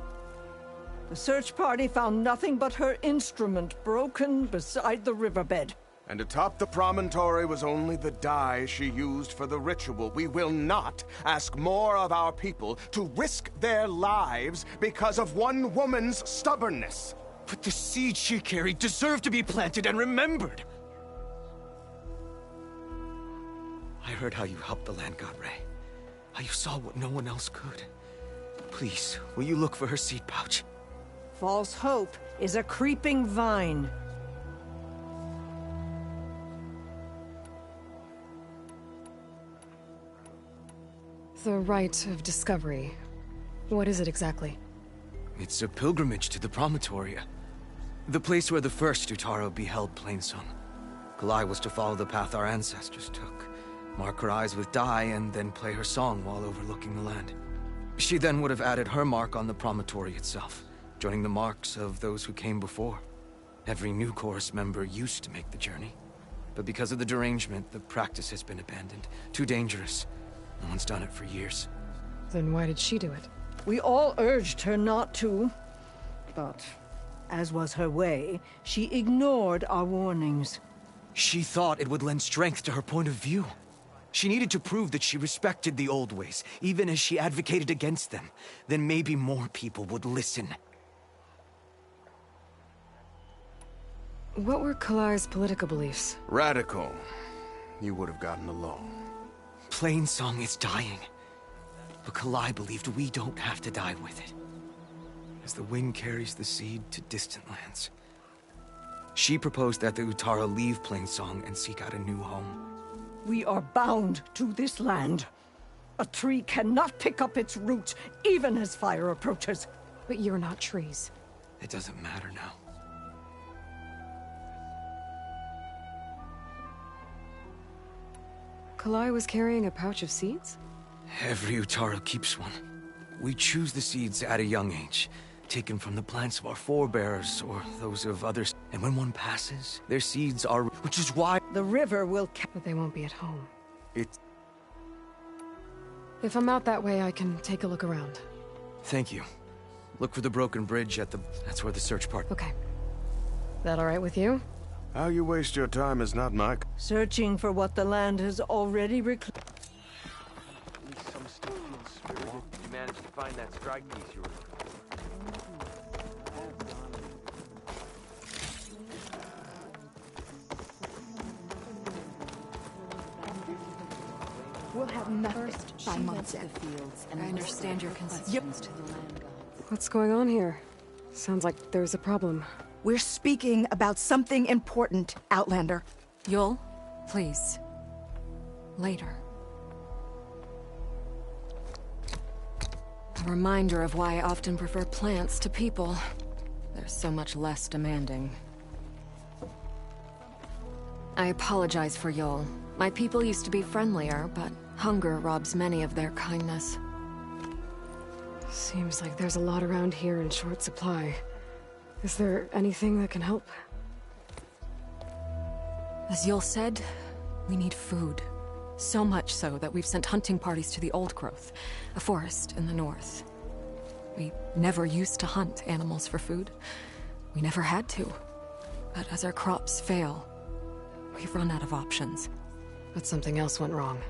The search party found nothing but her instrument broken beside the riverbed. And atop the promontory was only the dye she used for the ritual. We will not ask more of our people to risk their lives because of one woman's stubbornness. But the seed she carried deserved to be planted and remembered. I heard how you helped the land god Ray. How you saw what no one else could. Please, will you look for her seed pouch? False hope is a creeping vine. The rite of discovery. What is it exactly? It's a pilgrimage to the promontory. The place where the first Utaro beheld Plainsong. Kalai was to follow the path our ancestors took. Mark her eyes with dye and then play her song while overlooking the land. She then would have added her mark on the promontory itself, joining the marks of those who came before. Every new chorus member used to make the journey. But because of the derangement, the practice has been abandoned. Too dangerous. No one's done it for years. Then why did she do it? We all urged her not to. But, as was her way, she ignored our warnings. She thought it would lend strength to her point of view. She needed to prove that she respected the old ways, even as she advocated against them. Then maybe more people would listen. What were Kalai's political beliefs? Radical. You would have gotten along. Plainsong is dying. But Kalai believed we don't have to die with it. As the wind carries the seed to distant lands. She proposed that the Utara leave Plainsong and seek out a new home. We are bound to this land. A tree cannot pick up its roots, even as fire approaches. But you're not trees. It doesn't matter now. Kalai was carrying a pouch of seeds? Every Utaro keeps one. We choose the seeds at a young age, taken from the plants of our forebears or those of others. And when one passes, their seeds are... Which is why... The river will... But they won't be at home. It's... If I'm out that way, I can take a look around. Thank you. Look for the broken bridge at the... That's where the search part... Okay. That all right with you? How you waste your time is not my... Searching for what the land has already At least some still feel spirited. Did you manage to find that strike piece you were... will have nothing by my death. I understand your concessions to the land gods. What's going on here? Sounds like there's a problem. We're speaking about something important, Outlander. Yul, please. Later. A reminder of why I often prefer plants to people. They're so much less demanding. I apologize for Yul. My people used to be friendlier, but hunger robs many of their kindness. Seems like there's a lot around here in short supply. Is there anything that can help? As Yul said, we need food. So much so that we've sent hunting parties to the Old Growth, a forest in the north. We never used to hunt animals for food. We never had to. But as our crops fail, we've run out of options. But something else went wrong.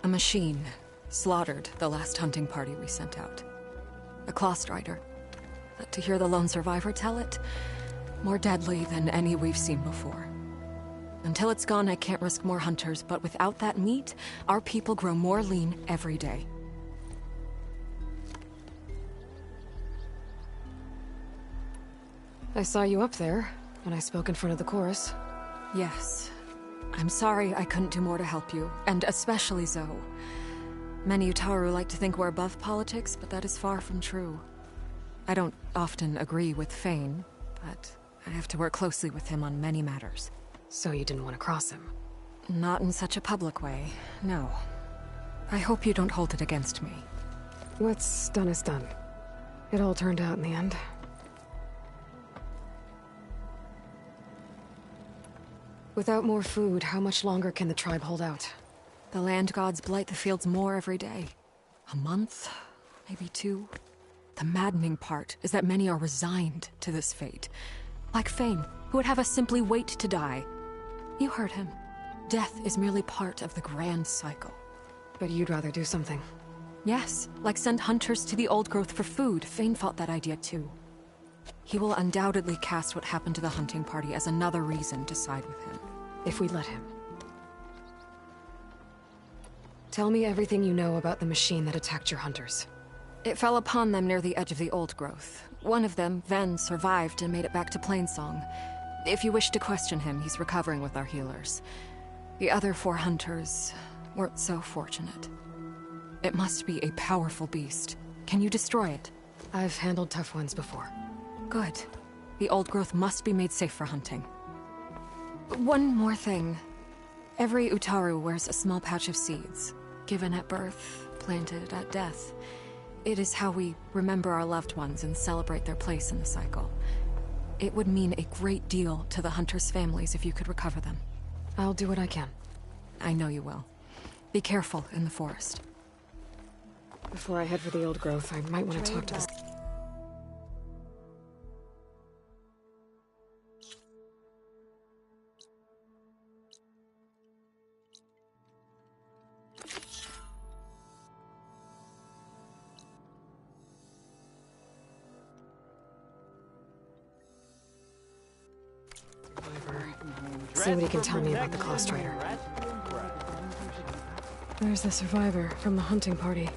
A machine slaughtered the last hunting party we sent out. A claw strider. But to hear the lone survivor tell it, more deadly than any we've seen before. Until it's gone, I can't risk more hunters, but without that meat, our people grow more lean every day. I saw you up there when I spoke in front of the chorus. Yes. I'm sorry I couldn't do more to help you, and especially Zoe. Many Utaru like to think we're above politics, but that is far from true. I don't often agree with Fane, but I have to work closely with him on many matters. So you didn't want to cross him? Not in such a public way, no. I hope you don't hold it against me. What's done is done. It all turned out in the end. Without more food, how much longer can the tribe hold out? The land gods blight the fields more every day. A month, maybe 2. The maddening part is that many are resigned to this fate. Like Fane, who would have us simply wait to die. You heard him. Death is merely part of the grand cycle. But you'd rather do something? Yes, like send hunters to the Old Growth for food. Fane fought that idea too. He will undoubtedly cast what happened to the hunting party as another reason to side with him. If we let him. Tell me everything you know about the machine that attacked your hunters. It fell upon them near the edge of the Old Growth. One of them, Ven, survived and made it back to Plainsong. If you wish to question him, he's recovering with our healers. The other 4 hunters weren't so fortunate. It must be a powerful beast. Can you destroy it? I've handled tough ones before. Good. The Old Growth must be made safe for hunting. One more thing. Every Utaru wears a small pouch of seeds, given at birth, planted at death. It is how we remember our loved ones and celebrate their place in the cycle. It would mean a great deal to the hunters' families if you could recover them. I'll do what I can. I know you will. Be careful in the forest. Before I head for the Old Growth, I might want to talk to this. See what he can tell me about the Claw Strider. There's the survivor from the hunting party.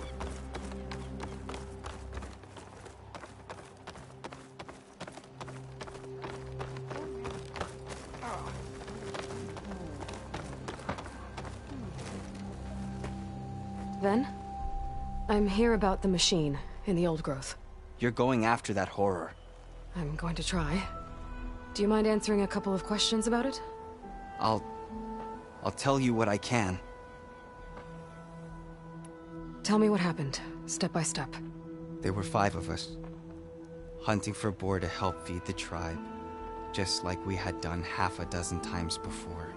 Ven? I'm here about the machine in the Old Growth. You're going after that horror. I'm going to try. Do you mind answering a couple of questions about it? I'll tell you what I can. Tell me what happened, step by step. There were 5 of us, hunting for boar to help feed the tribe, just like we had done half a dozen times before.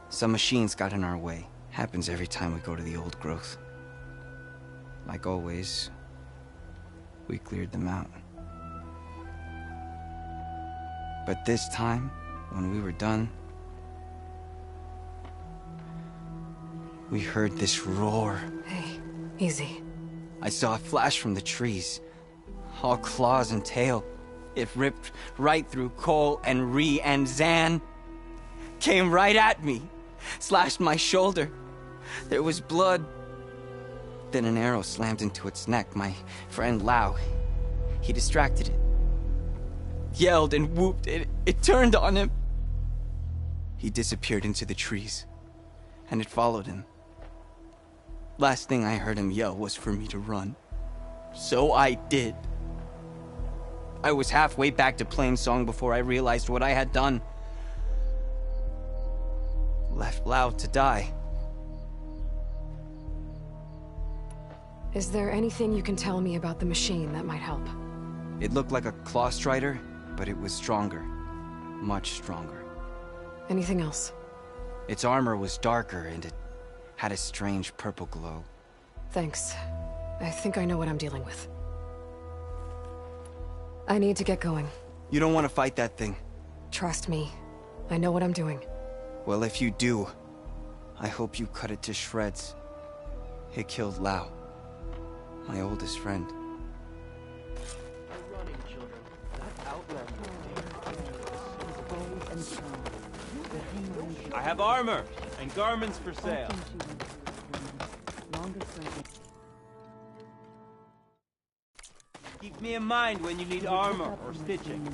Some machines got in our way. Happens every time we go to the Old Growth. Like always, we cleared them out. But this time, when we were done, we heard this roar. Hey, easy. I saw a flash from the trees, all claws and tail. It ripped right through Cole and Ree, and Zan came right at me, slashed my shoulder, There was blood. Then an arrow slammed into its neck. My friend Lau, he distracted it. Yelled and whooped. It turned on him. He disappeared into the trees, and it followed him. Last thing I heard him yell was for me to run. So I did. I was halfway back to Plainsong before I realized what I had done. Left Lau to die. Is there anything you can tell me about the machine that might help? It looked like a claw strider, but it was stronger. Much stronger. Anything else? Its armor was darker, and it had a strange purple glow. Thanks. I think I know what I'm dealing with. I need to get going. You don't want to fight that thing. Trust me. I know what I'm doing. Well, if you do, I hope you cut it to shreds. It killed Lau, my oldest friend. I have armor and garments for sale. Keep me in mind when you need armor or stitching.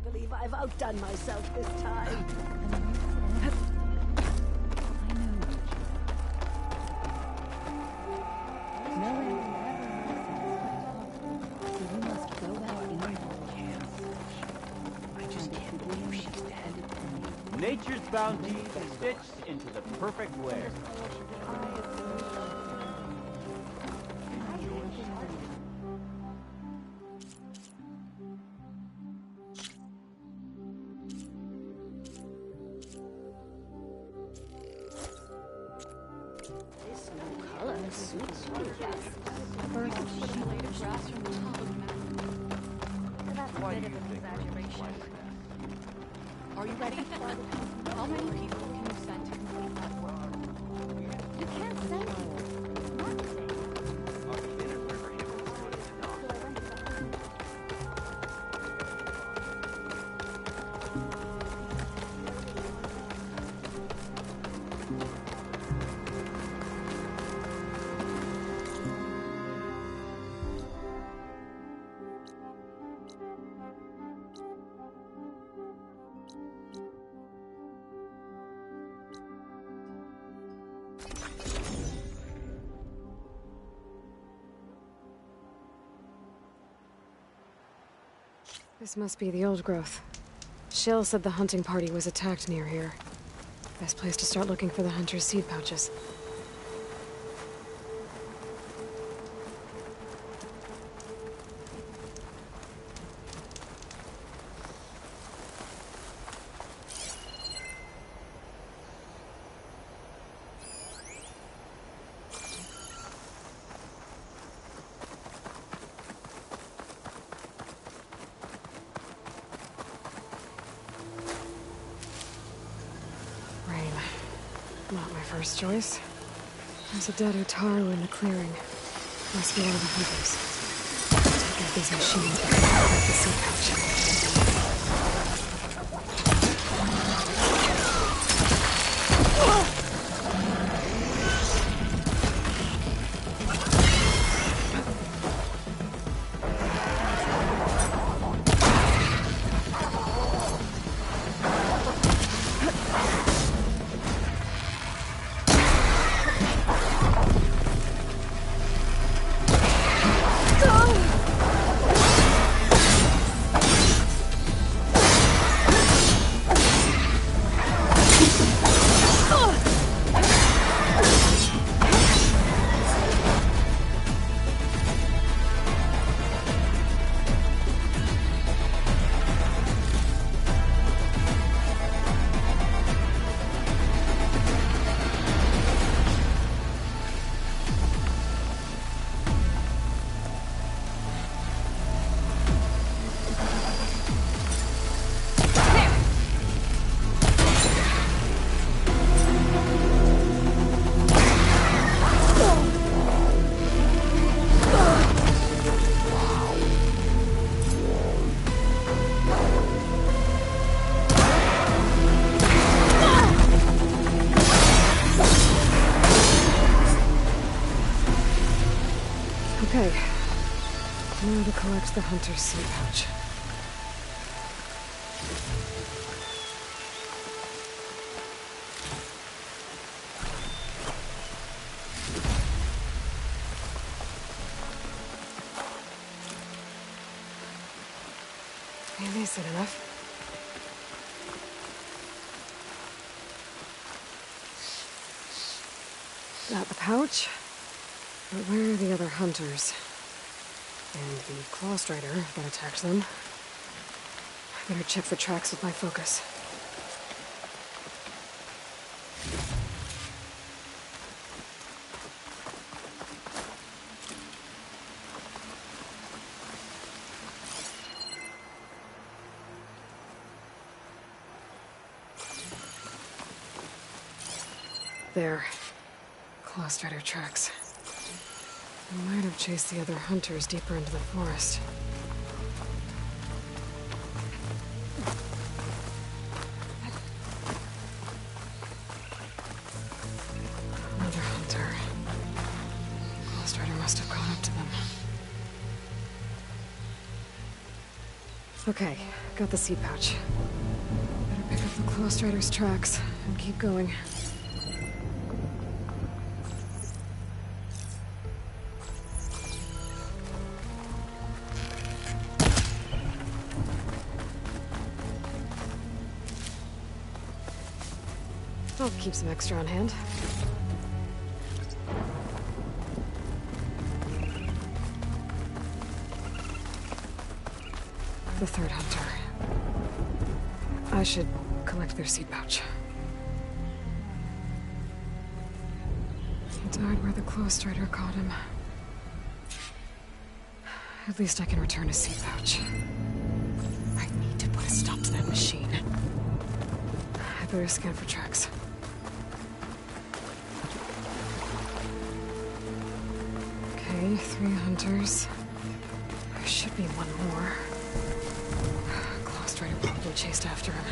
I believe I've outdone myself this time. Nature's bounty is stitched into the perfect wear. This new color suits me best. Why do you think Are you ready? How many people can you send to complete that work? You can't send This must be the old growth. Shill said the hunting party was attacked near here. Best place to start looking for the hunter's seed pouches. Not my first choice. There's a dead Utaru in the clearing. Must be one of the hunters. Take out these machines before I break the seed pouch. Now to collect the hunter's seed pouch. Maybe is it enough? Got the pouch. But where are the other hunters? And the claw strider that attacked them. I better check for tracks with my focus. There. Claw strider tracks. I might have chased the other hunters deeper into the forest. Another hunter. Claw strider must have caught up to them. Okay, got the seed pouch. Better pick up the claw strider's tracks and keep going. I'll keep some extra on hand. The third hunter. I should collect their seed pouch. He died where the claw strider caught him. At least I can return his seed pouch. I need to put a stop to that machine. I better scan for tracks. Okay, 3 hunters. There should be one more. Claw strider probably chased after him.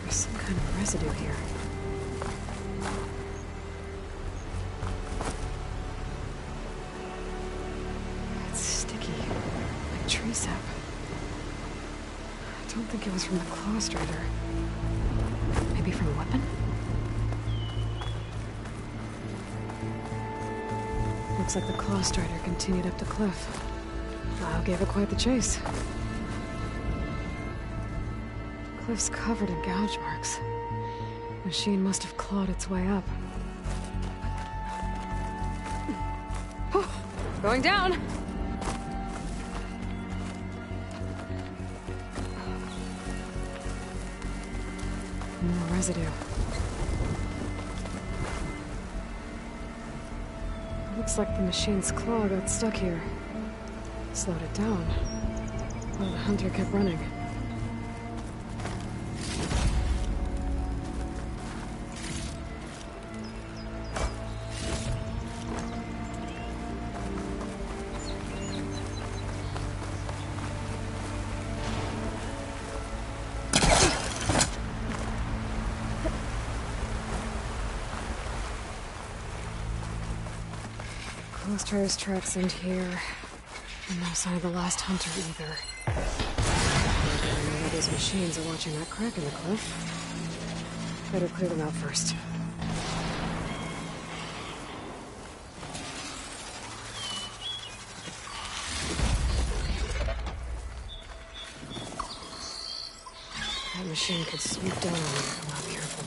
There's some kind of residue here. It's sticky, like tree sap. I don't think it was from the claw strider. Maybe from a weapon? Looks like the claw strider continued up the cliff. Lau gave it quite the chase. The cliff's covered in gouge marks. The machine must have clawed its way up. Going down! More residue. Looks like the machine's claw got stuck here. Slowed it down. While the hunter kept running. Strider's tracks end here. And no sign of the last hunter either. I know why those machines are watching that crack in the cliff. Better clear them out first. That machine could swoop down on me if I'm not careful.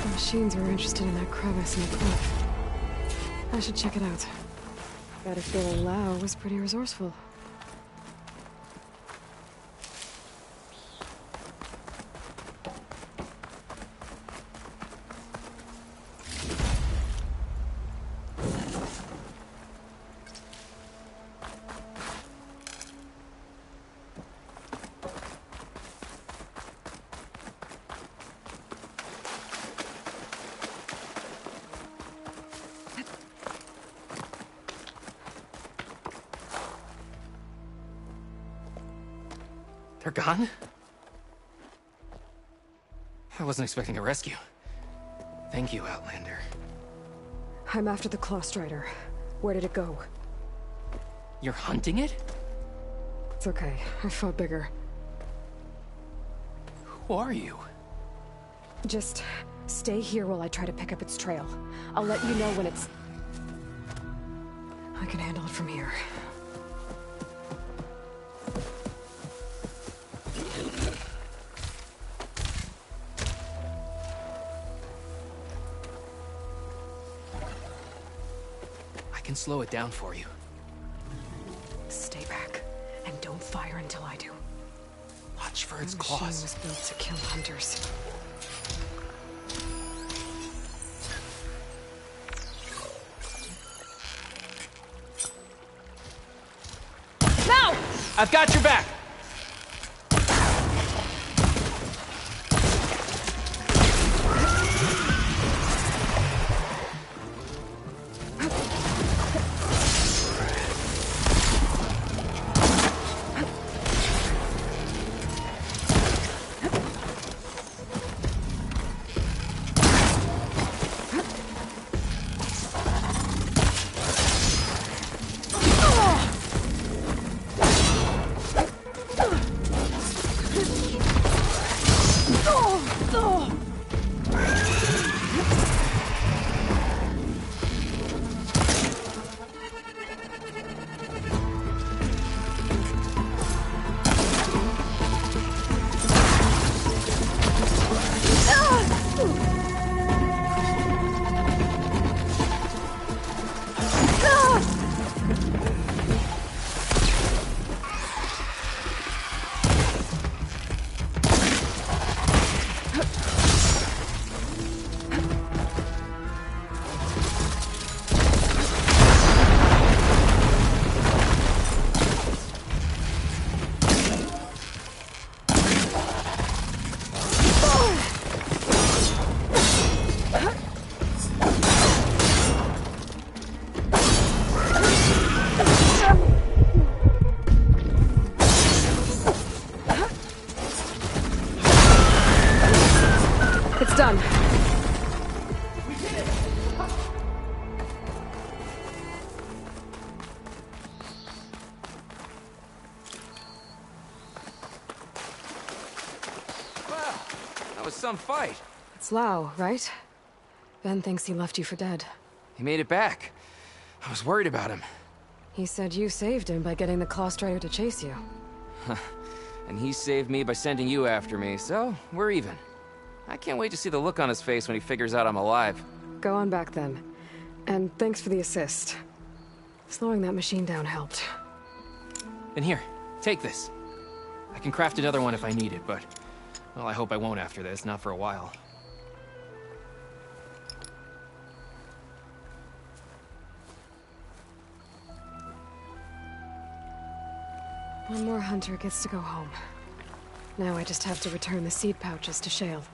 The machines were interested in that crevice in the cliff. I should check it out. Got a feeling Lau was pretty resourceful. They're gone? I wasn't expecting a rescue. Thank you, Outlander. I'm after the Claw Strider. Where did it go? You're hunting it? It's okay. I fought bigger. Who are you? Just stay here while I try to pick up its trail. I'll let you know when it's... I can handle it from here. I can slow it down for you. Stay back, and don't fire until I do. Watch for its The claws. machine was built to kill hunters. No! I've got your back! It's done. Wow, that was some fight. It's Lau, right? Ben thinks he left you for dead. He made it back. I was worried about him. He said you saved him by getting the Claw Strider to chase you. And he saved me by sending you after me, so we're even. I can't wait to see the look on his face when he figures out I'm alive. Go on back then. And thanks for the assist. Slowing that machine down helped. And here, take this. I can craft another one if I need it, but... well, I hope I won't after this, not for a while. One more hunter gets to go home. Now I just have to return the seed pouches to Shale.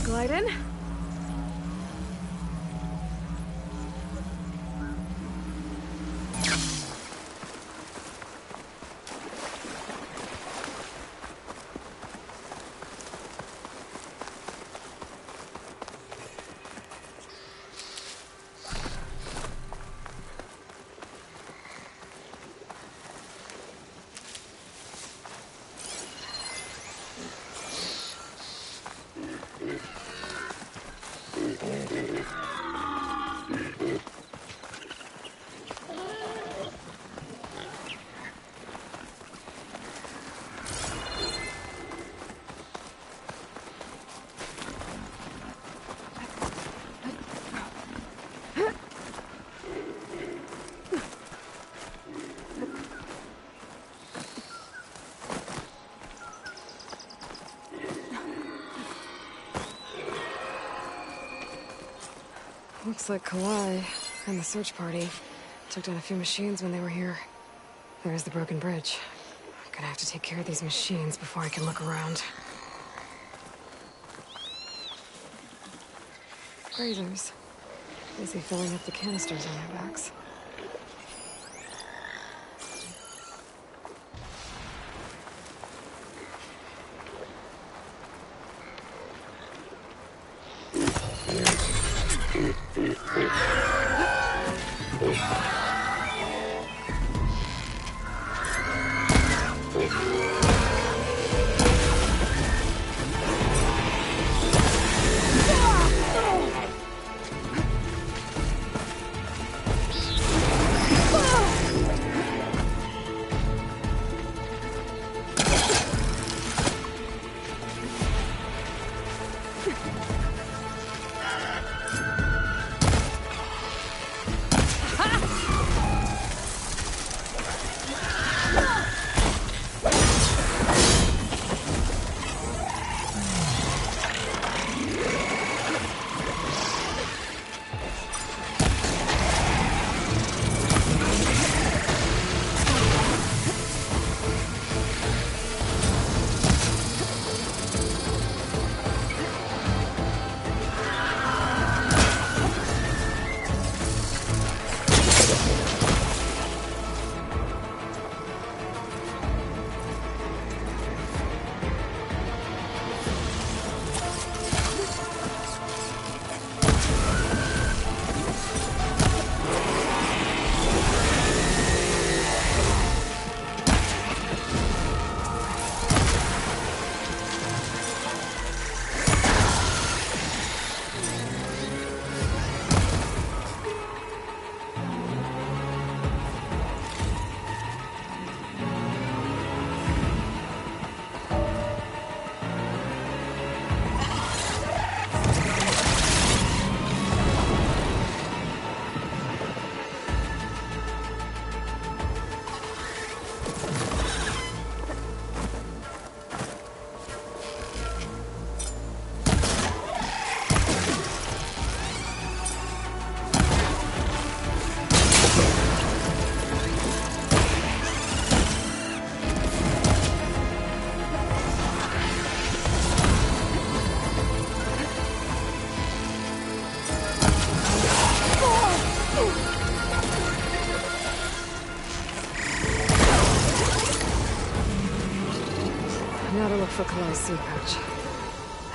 Glide in. Looks like Kalai and the search party took down a few machines when they were here. There's the broken bridge. I'm gonna have to take care of these machines before I can look around. Grazers. Busy filling up the canisters on their backs. Now to look for Kalai's seed pouch.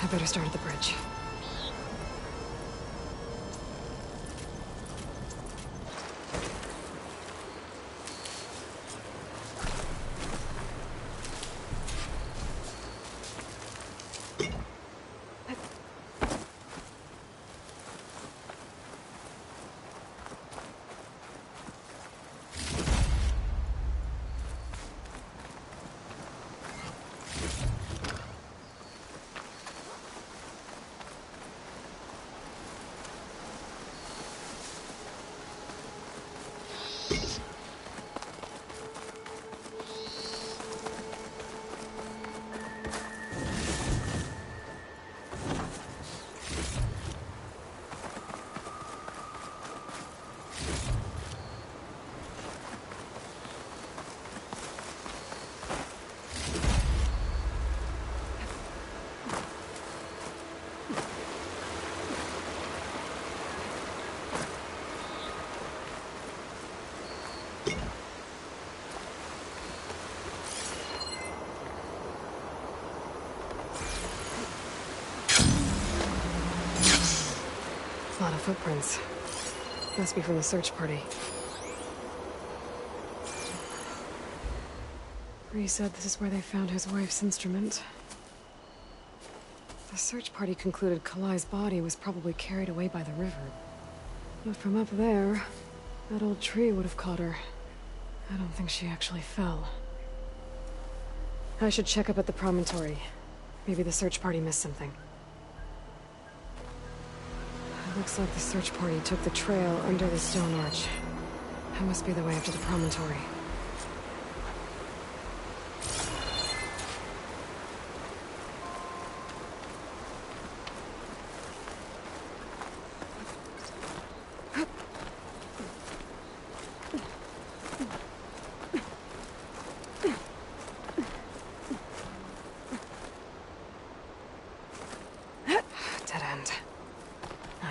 I better start at the bridge. A lot of footprints. Must be from the search party. Bree said this is where they found his wife's instrument. The search party concluded Kalai's body was probably carried away by the river. But from up there, that old tree would have caught her. I don't think she actually fell. I should check up at the promontory. Maybe the search party missed something. It looks like the search party took the trail under the stone arch. That must be the way up to the promontory.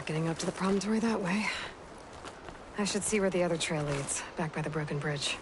Not getting up to the promontory that way. I should see where the other trail leads, back by the broken bridge.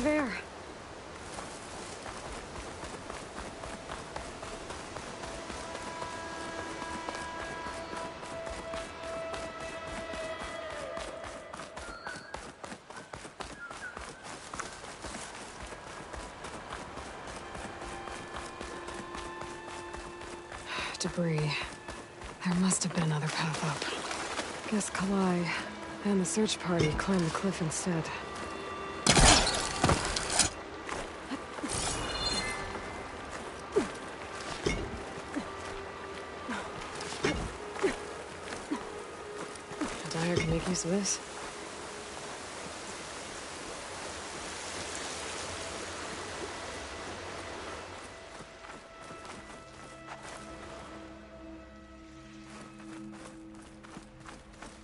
There. Debris. There must have been another path up. Guess Kalai and the search party climbed the cliff instead. Make use of this.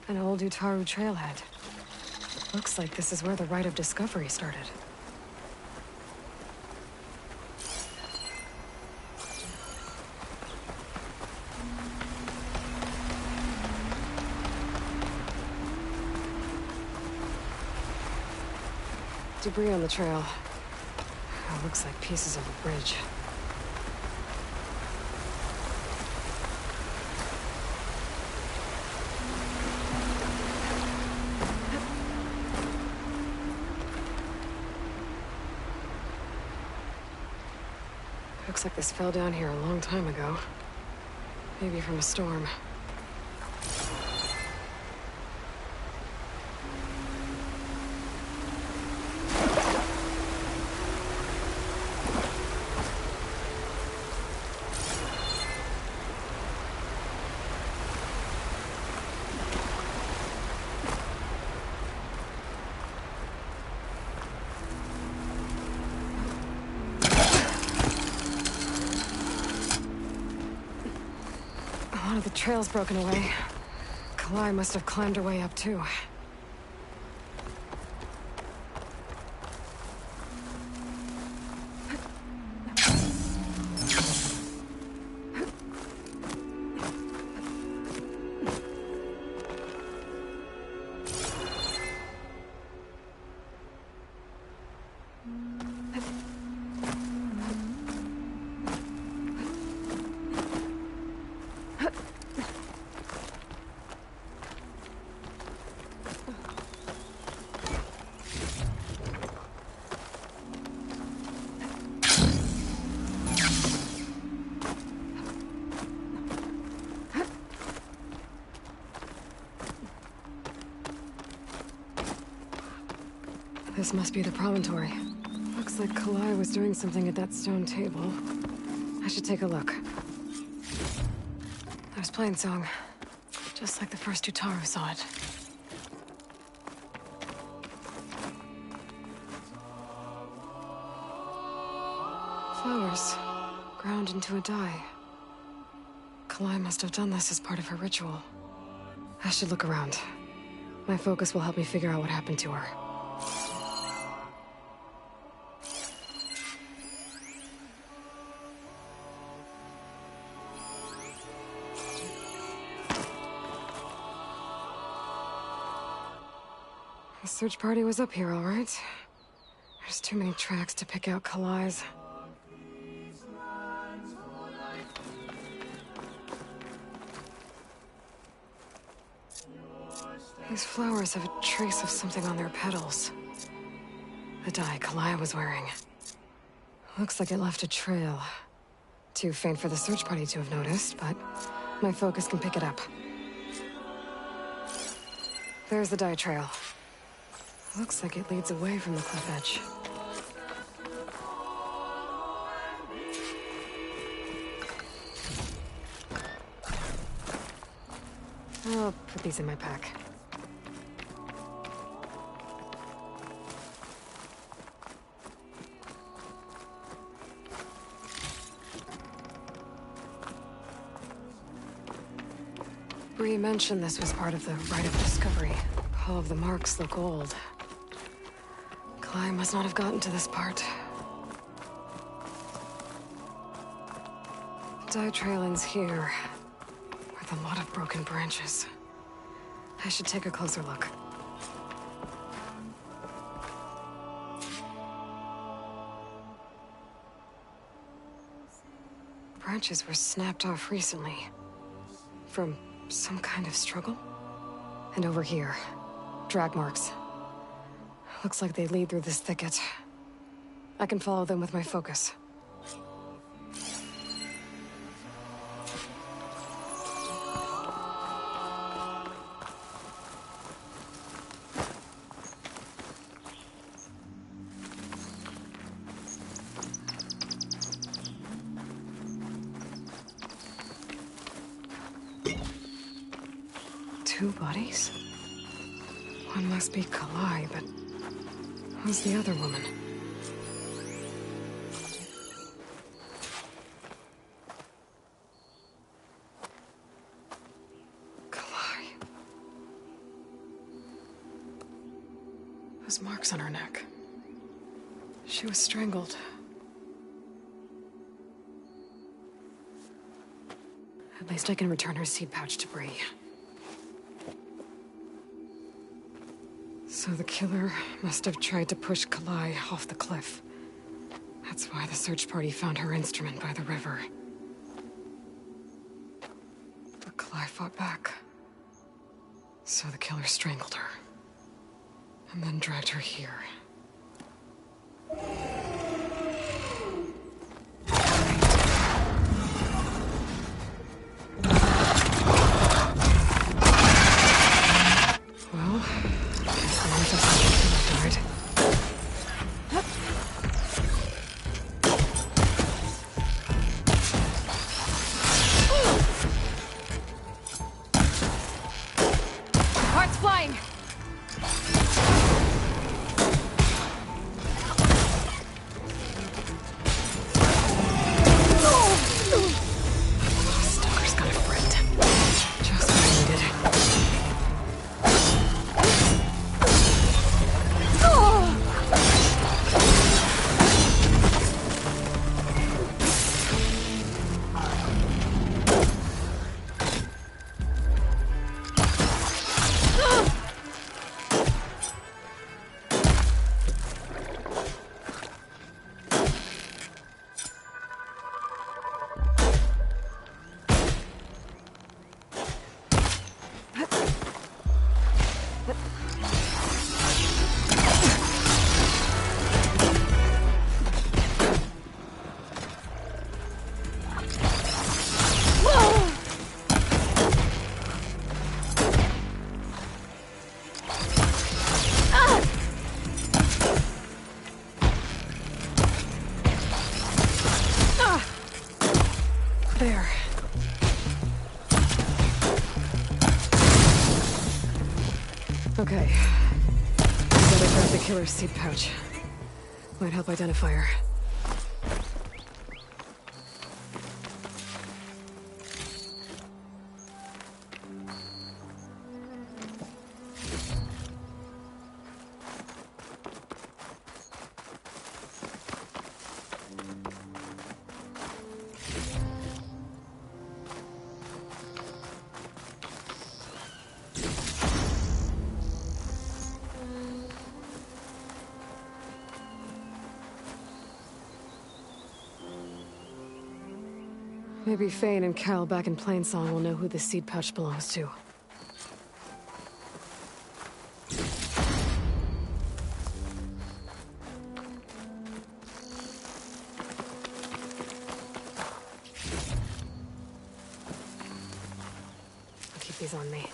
An old Utaru trailhead. Looks like this is where the Rite of Discovery started. Debris on the trail. It looks like pieces of a bridge. Looks like this fell down here a long time ago. Maybe from a storm. One of the trail's broken away. Kalai must have climbed her way up too. This must be the promontory. Looks like Kalai was doing something at that stone table. I should take a look. There's Plainsong. Just like the first Utaru saw it. Flowers. Ground into a dye. Kalai must have done this as part of her ritual. I should look around. My focus will help me figure out what happened to her. The search party was up here, all right. There's too many tracks to pick out Kalai's. These flowers have a trace of something on their petals. The dye Kalai was wearing. Looks like it left a trail. Too faint for the search party to have noticed, but my focus can pick it up. There's the dye trail. Looks like it leads away from the cliff edge. I'll put these in my pack. Bree mentioned this was part of the rite of discovery. All of the marks look old. Kalai must not have gotten to this part. Dye trail ends here, with a lot of broken branches. I should take a closer look. Branches were snapped off recently. From some kind of struggle? And over here, drag marks. Looks like they lead through this thicket. I can follow them with my focus. Two bodies? One must be Kalai, but who's the other woman? Kalai. Those marks on her neck. She was strangled. At least I can return her seed pouch to Bree. So the killer must have tried to push Kalai off the cliff. That's why the search party found her instrument by the river. But Kalai fought back. So the killer strangled her. And then dragged her here. There. Okay. Better grab the killer's seed pouch. Might help identify her. Maybe Fane and Cal back in Plainsong will know who the seed pouch belongs to. I'll keep these on me.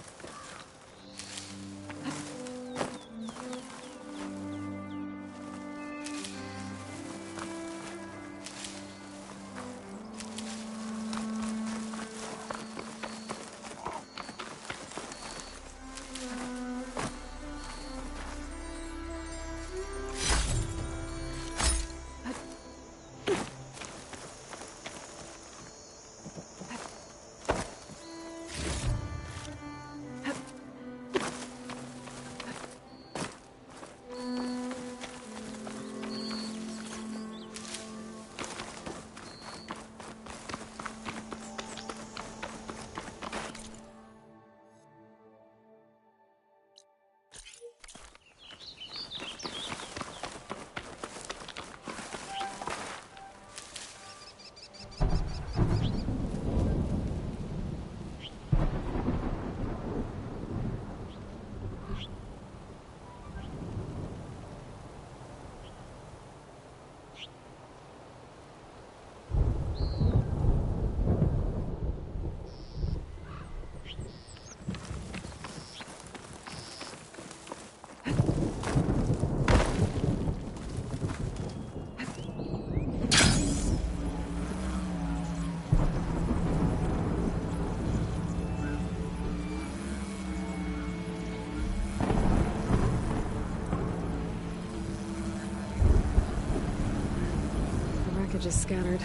packages scattered.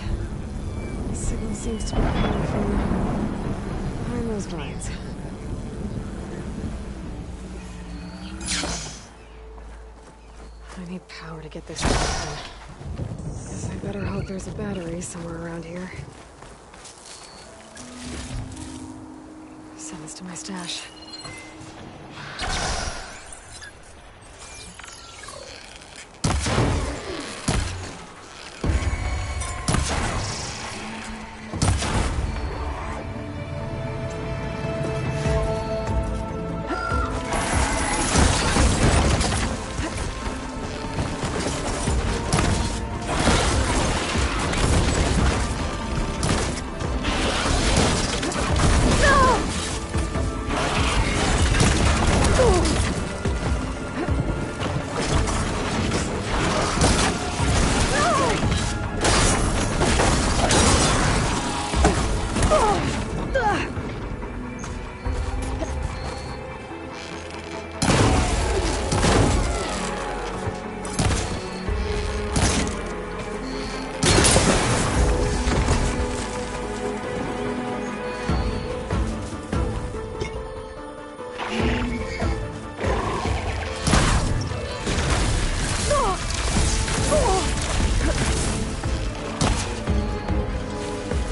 The signal seems to be coming from behind those vines. I need power to get this open. Guess I better hope there's a battery somewhere around here. Send this to my stash.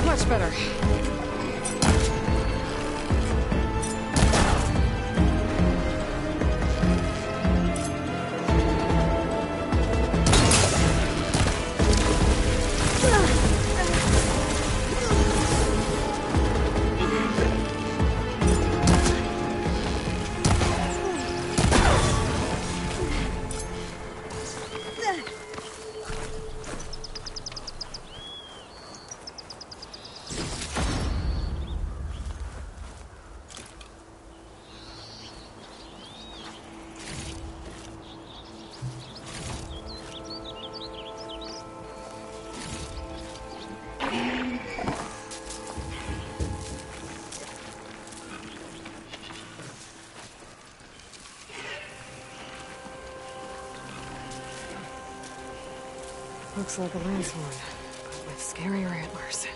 Much better. Looks like a lance horn, but with scarier antlers.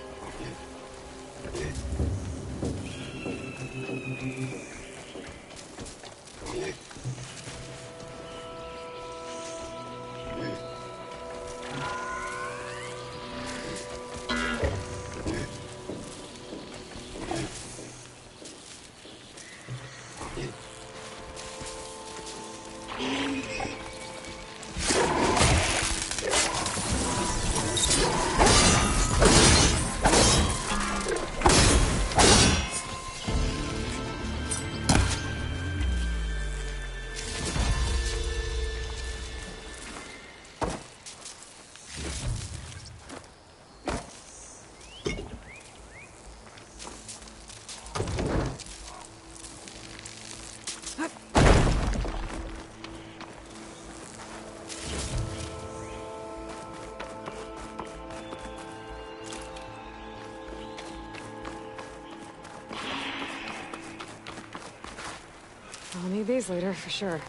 I'll need these later, for sure.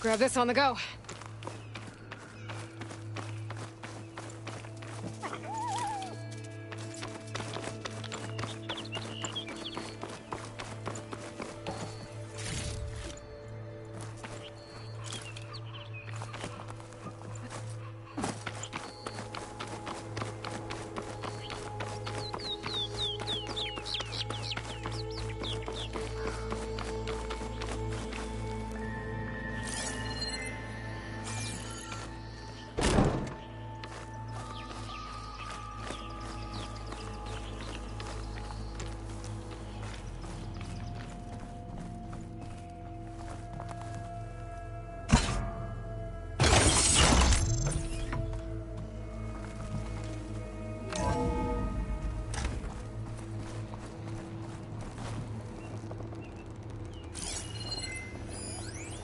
Grab this on the go.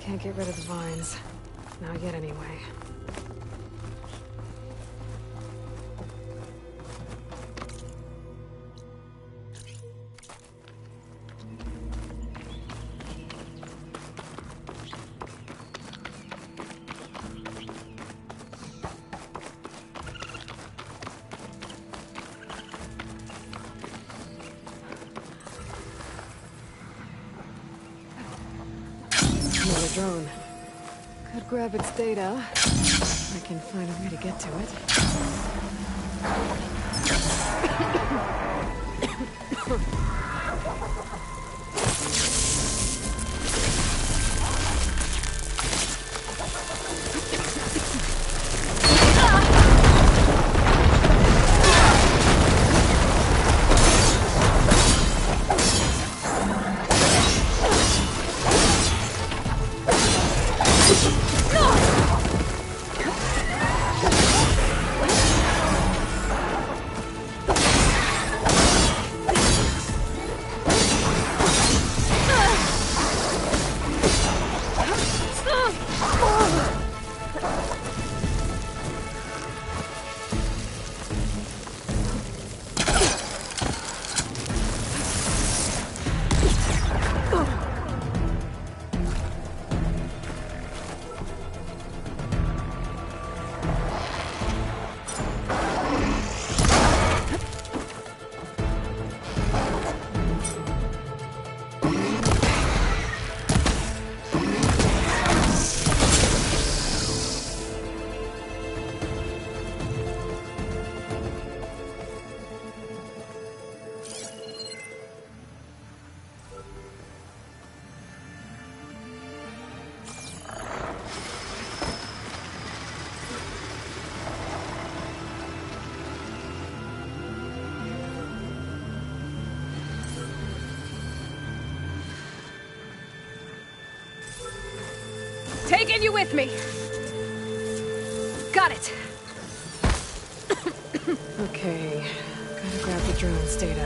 Can't get rid of the vines. Not yet, anyway. Another drone. Could grab its data. I can find a way to get to it. Taking you with me. Got it. Okay. Gotta grab the drone's data.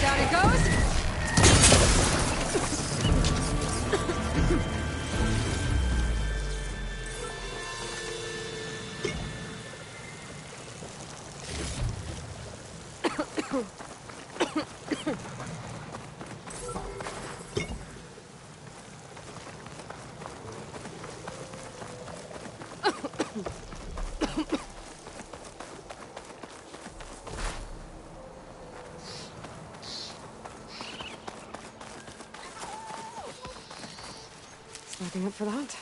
Down it goes! Slacking up for the hunt.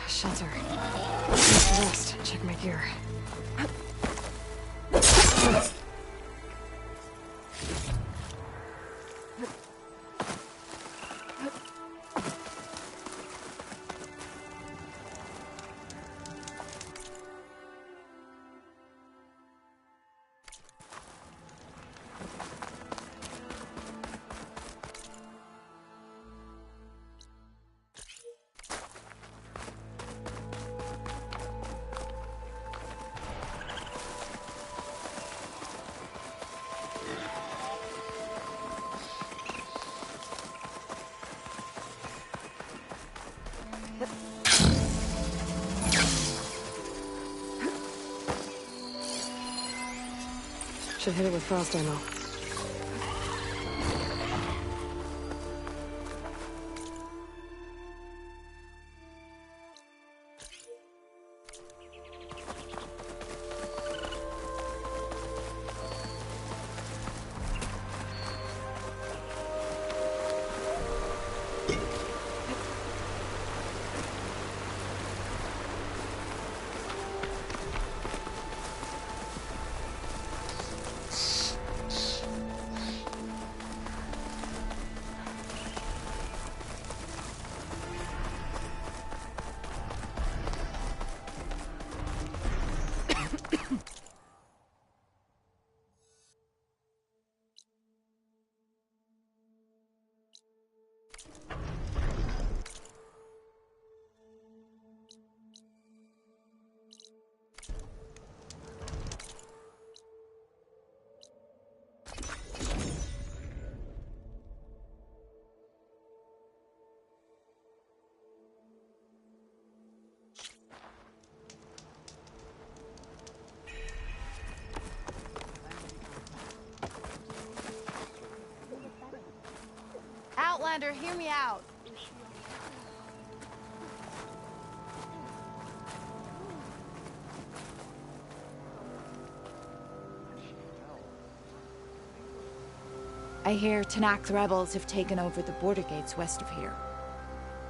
Shelter. Rest. Check my gear. Should hit it with frost ammo. Outlander, hear me out. I hear Tanakh rebels have taken over the border gates west of here.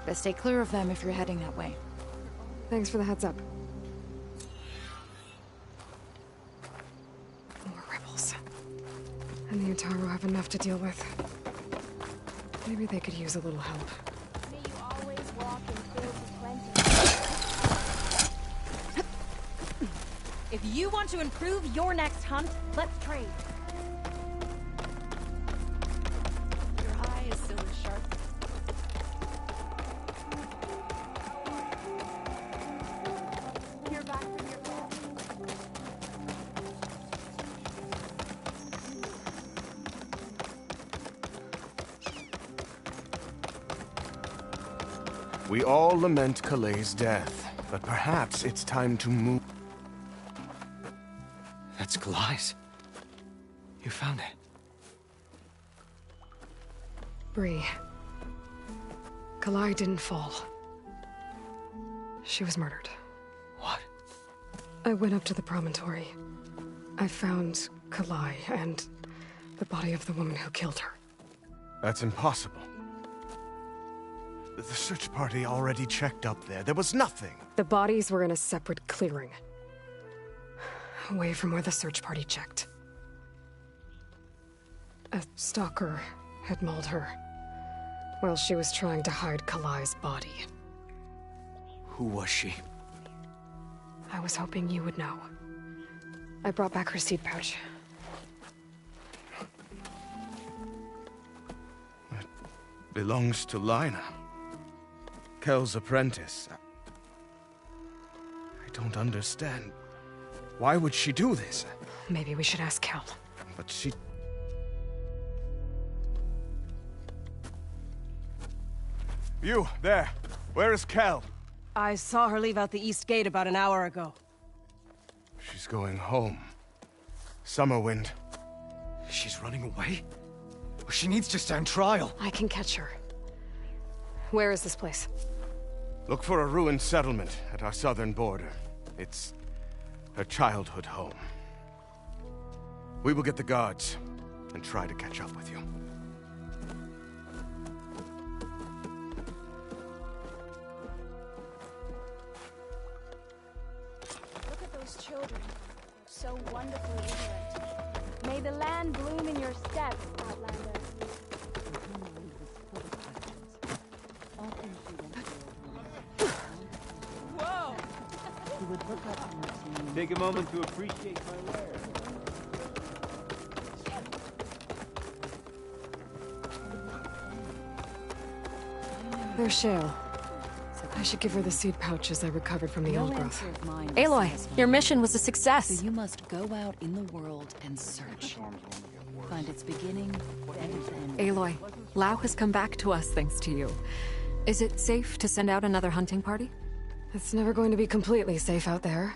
Best stay clear of them if you're heading that way. Thanks for the heads up. More rebels. And the Utaru have enough to deal with. Maybe they could use a little help. May you always walk in fields of plenty. If you want to improve your next hunt, let's trade. Your eye is still as sharp. Hear back from your call. We all lament Kalei's death, but perhaps it's time to move. That's Kalai's. You found it. Bree. Kalai didn't fall. She was murdered. What? I went up to the promontory. I found Kalai and the body of the woman who killed her. That's impossible. The search party already checked up there. There was nothing. The bodies were in a separate clearing. Away from where the search party checked. A stalker had mauled her while she was trying to hide Kalai's body. Who was she? I was hoping you would know. I brought back her seed pouch. It belongs to Lina. Kel's apprentice. I don't understand. Why would she do this? Maybe we should ask Kel. But she... You, there. Where is Kel? I saw her leave out the east gate about an hour ago. She's going home. Summerwind. She's running away? She needs to stand trial. I can catch her. Where is this place? Look for a ruined settlement at our southern border. It's her childhood home. We will get the guards and try to catch up with you. Look at those children. So wonderfully ignorant. May the land bloom in your steps, Outlander. Whoa! Take a moment to appreciate my wares. There's Shale. I should give her the seed pouches I recovered from the old growth. Aloy, your mission was a success. So you must go out in the world and search. Find its beginning and its end. Aloy, Lau has come back to us thanks to you. Is it safe to send out another hunting party? It's never going to be completely safe out there,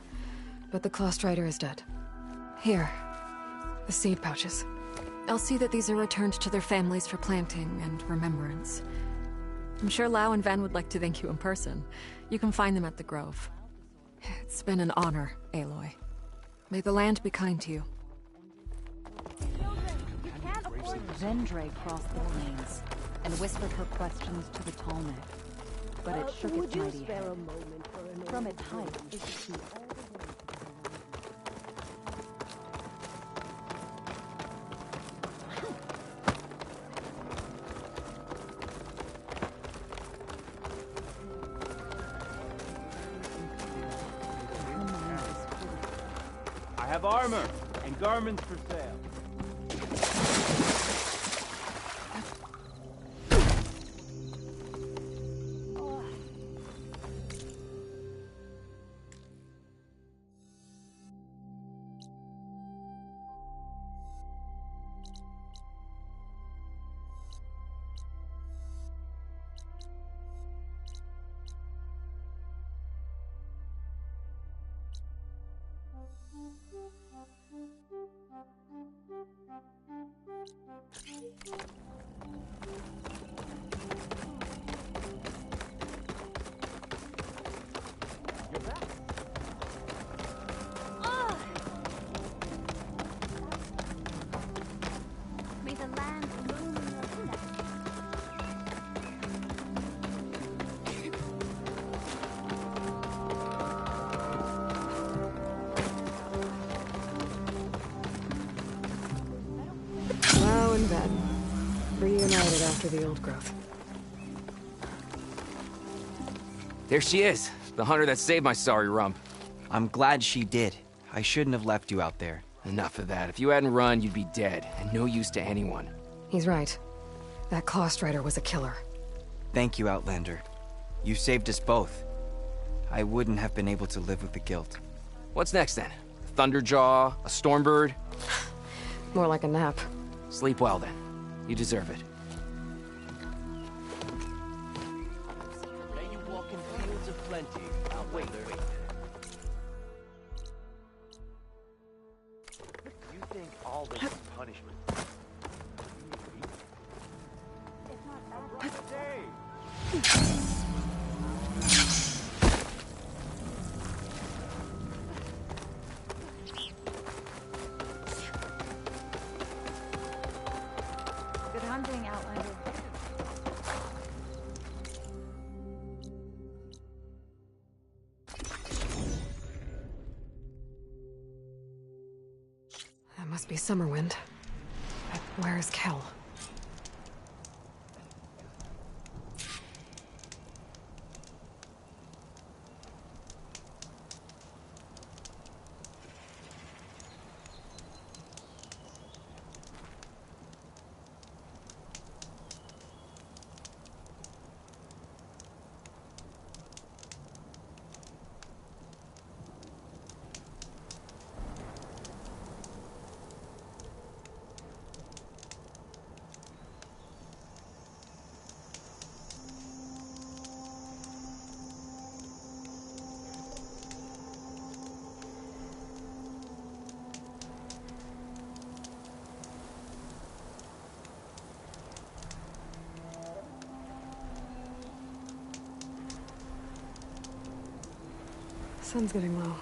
but the Clost Rider is dead. Here, the seed pouches. I'll see that these are returned to their families for planting and remembrance. I'm sure Lau and Ven would like to thank you in person. You can find them at the Grove. It's been an honor, Aloy. May the land be kind to you. Vendre crossed the plains and whispered her questions to the tall neck, but it shook its mighty head. From its height, it could see all the I have armor and garments for sale. May the land bloom in your steps. Lau and Ven, reunited after the old growth. There she is, the hunter that saved my sorry rump. I'm glad she did. I shouldn't have left you out there. Enough of that. If you hadn't run, you'd be dead, and no use to anyone. He's right. That Clost Rider was a killer. Thank you, Outlander. You saved us both. I wouldn't have been able to live with the guilt. What's next, then? Thunderjaw? A Stormbird? More like a nap. Sleep well, then. You deserve it. May you walk in fields of plenty, Outlander. You think all this is punishment? It's not hunting, Outlander. That must be Summerwind. But where is Kel? Sun's getting low.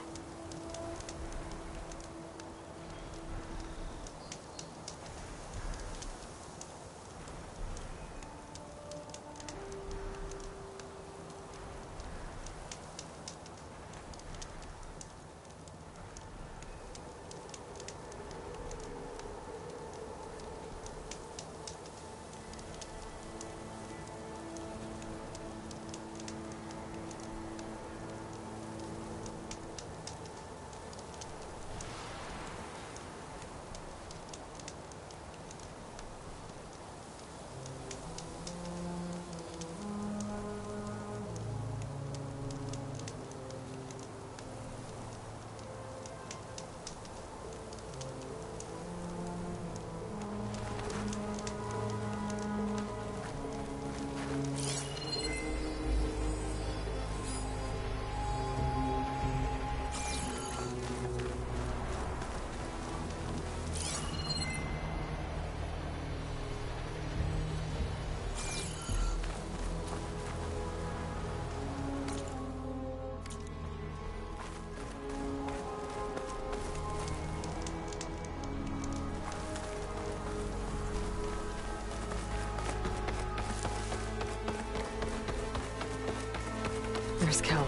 There's Kel.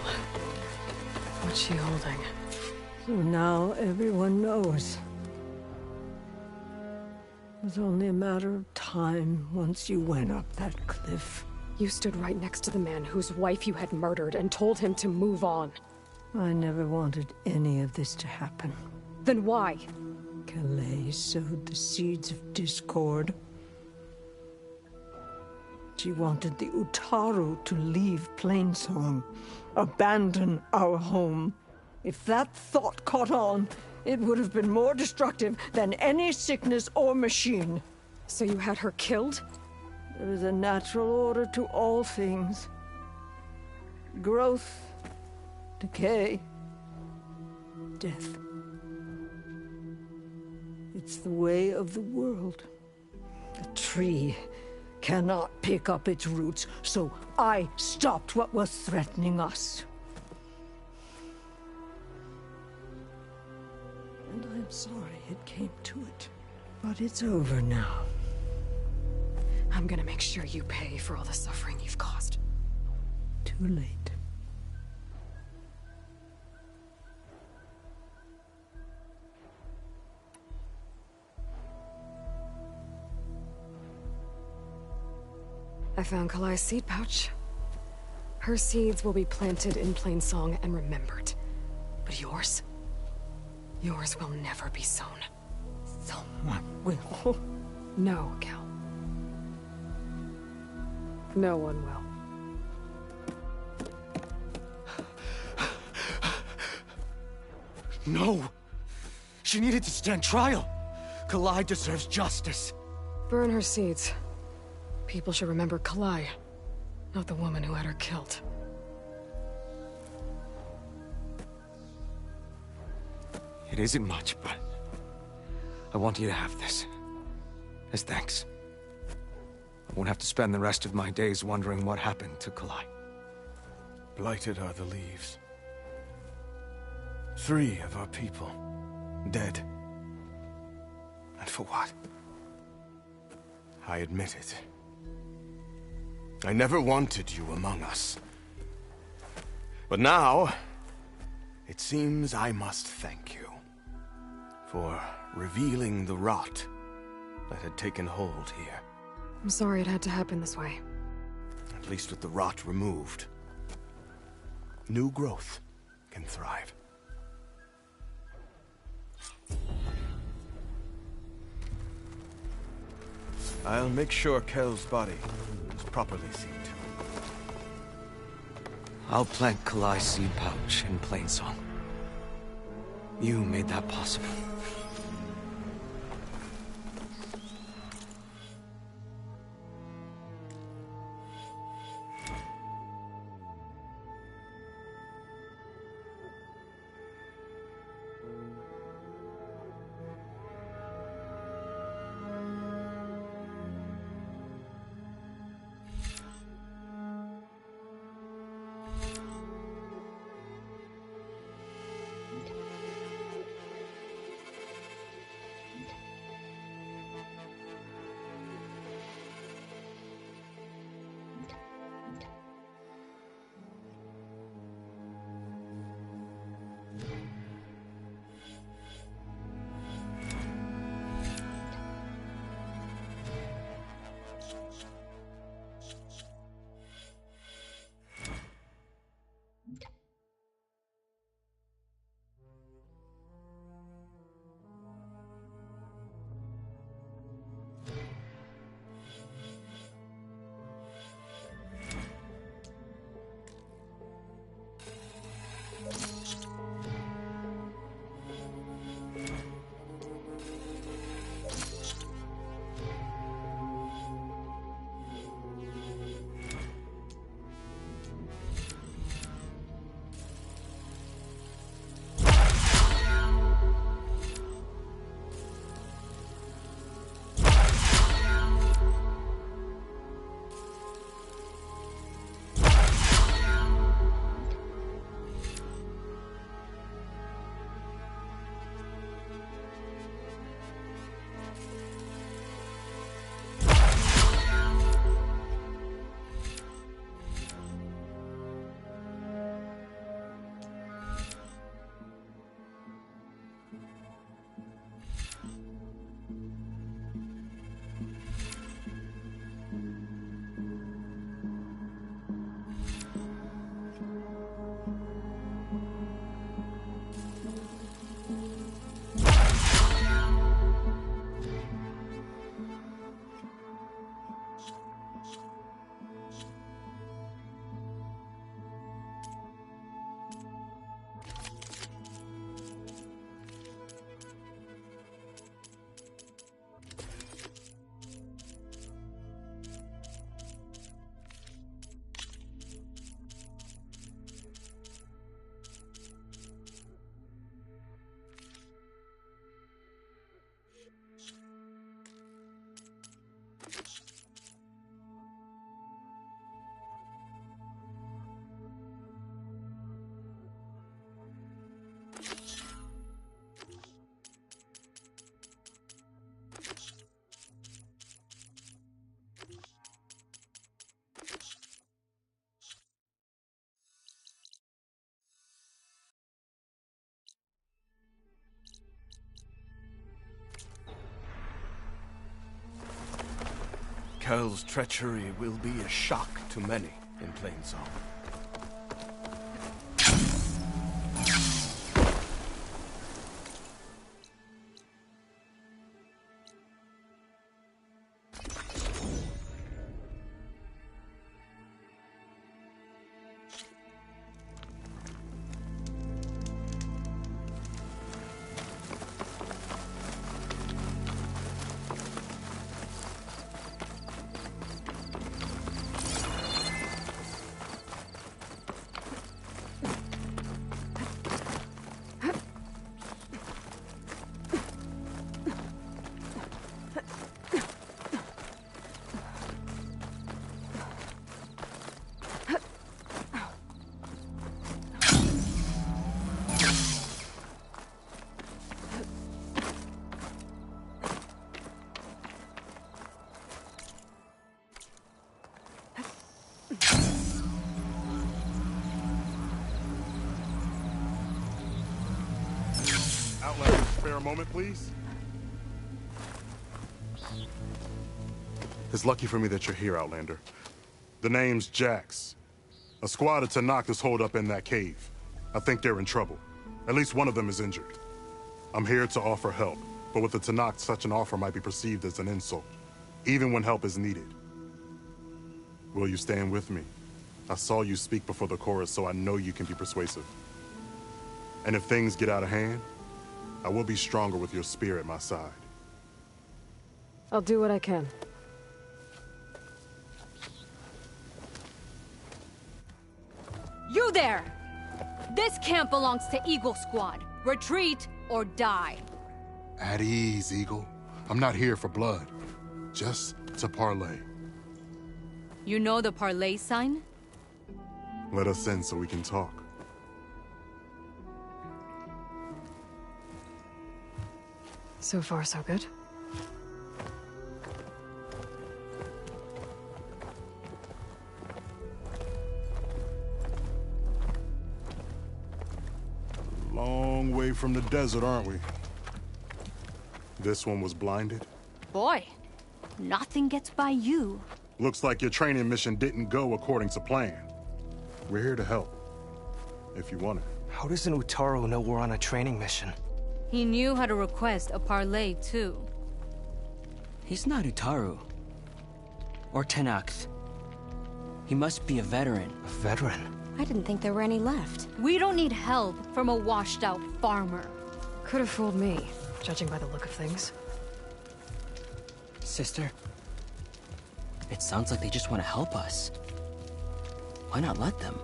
What's she holding? So now everyone knows. It was only a matter of time once you went up that cliff. You stood right next to the man whose wife you had murdered and told him to move on. I never wanted any of this to happen. Then why? Calais sowed the seeds of discord. She wanted the Utaru to leave Plainsong, abandon our home. If that thought caught on, it would have been more destructive than any sickness or machine. So you had her killed? There is a natural order to all things. Growth, decay, death. It's the way of the world. A tree cannot pick up its roots, so I stopped what was threatening us. And I'm sorry it came to it. But it's over now. I'm gonna make sure you pay for all the suffering you've caused. Too late. I found Kalai's seed pouch. Her seeds will be planted in Plainsong and remembered. But yours? Yours will never be sown. Someone will. No, Kel. No one will. No! She needed to stand trial! Kalai deserves justice. Burn her seeds. People should remember Kalai, not the woman who had her killed. It isn't much, but I want you to have this. As thanks. I won't have to spend the rest of my days wondering what happened to Kalai. Blighted are the leaves. 3 of our people, dead. And for what? I admit it. I never wanted you among us. But now, it seems I must thank you for revealing the rot that had taken hold here. I'm sorry it had to happen this way. At least with the rot removed, new growth can thrive. I'll make sure Kel's body is properly seen to. I'll plant Kalai's seed pouch in Plainsong. You made that possible. Kel's treachery will be a shock to many in Plainsong. a moment, please? It's lucky for me that you're here, Outlander. The name's Jax. A squad of Tanakh is holed up in that cave. I think they're in trouble. At least one of them is injured. I'm here to offer help, but with the Tanakh, such an offer might be perceived as an insult, even when help is needed. Will you stand with me? I saw you speak before the chorus, so I know you can be persuasive. And if things get out of hand, I will be stronger with your spear at my side. I'll do what I can. You there! This camp belongs to Eagle Squad. Retreat or die. At ease, Eagle. I'm not here for blood. Just to parlay. You know the parlay sign? Let us in so we can talk. So far, so good. Long way from the desert, aren't we? This one was blinded? Boy, nothing gets by you. Looks like your training mission didn't go according to plan. We're here to help, if you want it. How does an Utaru know we're on a training mission? He knew how to request a parlay, too. He's not Utaru. Or Tenakth. He must be a veteran. A veteran? I didn't think there were any left. We don't need help from a washed-out farmer. Could have fooled me, judging by the look of things. Sister, it sounds like they just want to help us. Why not let them?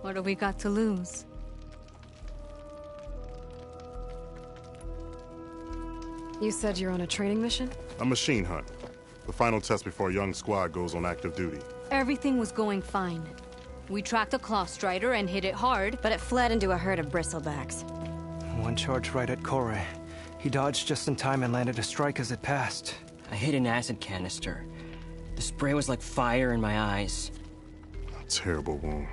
What do we got to lose? You said you're on a training mission? A machine hunt. The final test before a young squad goes on active duty. Everything was going fine. We tracked a claw strider and hit it hard, but it fled into a herd of bristlebacks. One charge right at Kore. He dodged just in time and landed a strike as it passed. I hit an acid canister. The spray was like fire in my eyes. A terrible wound.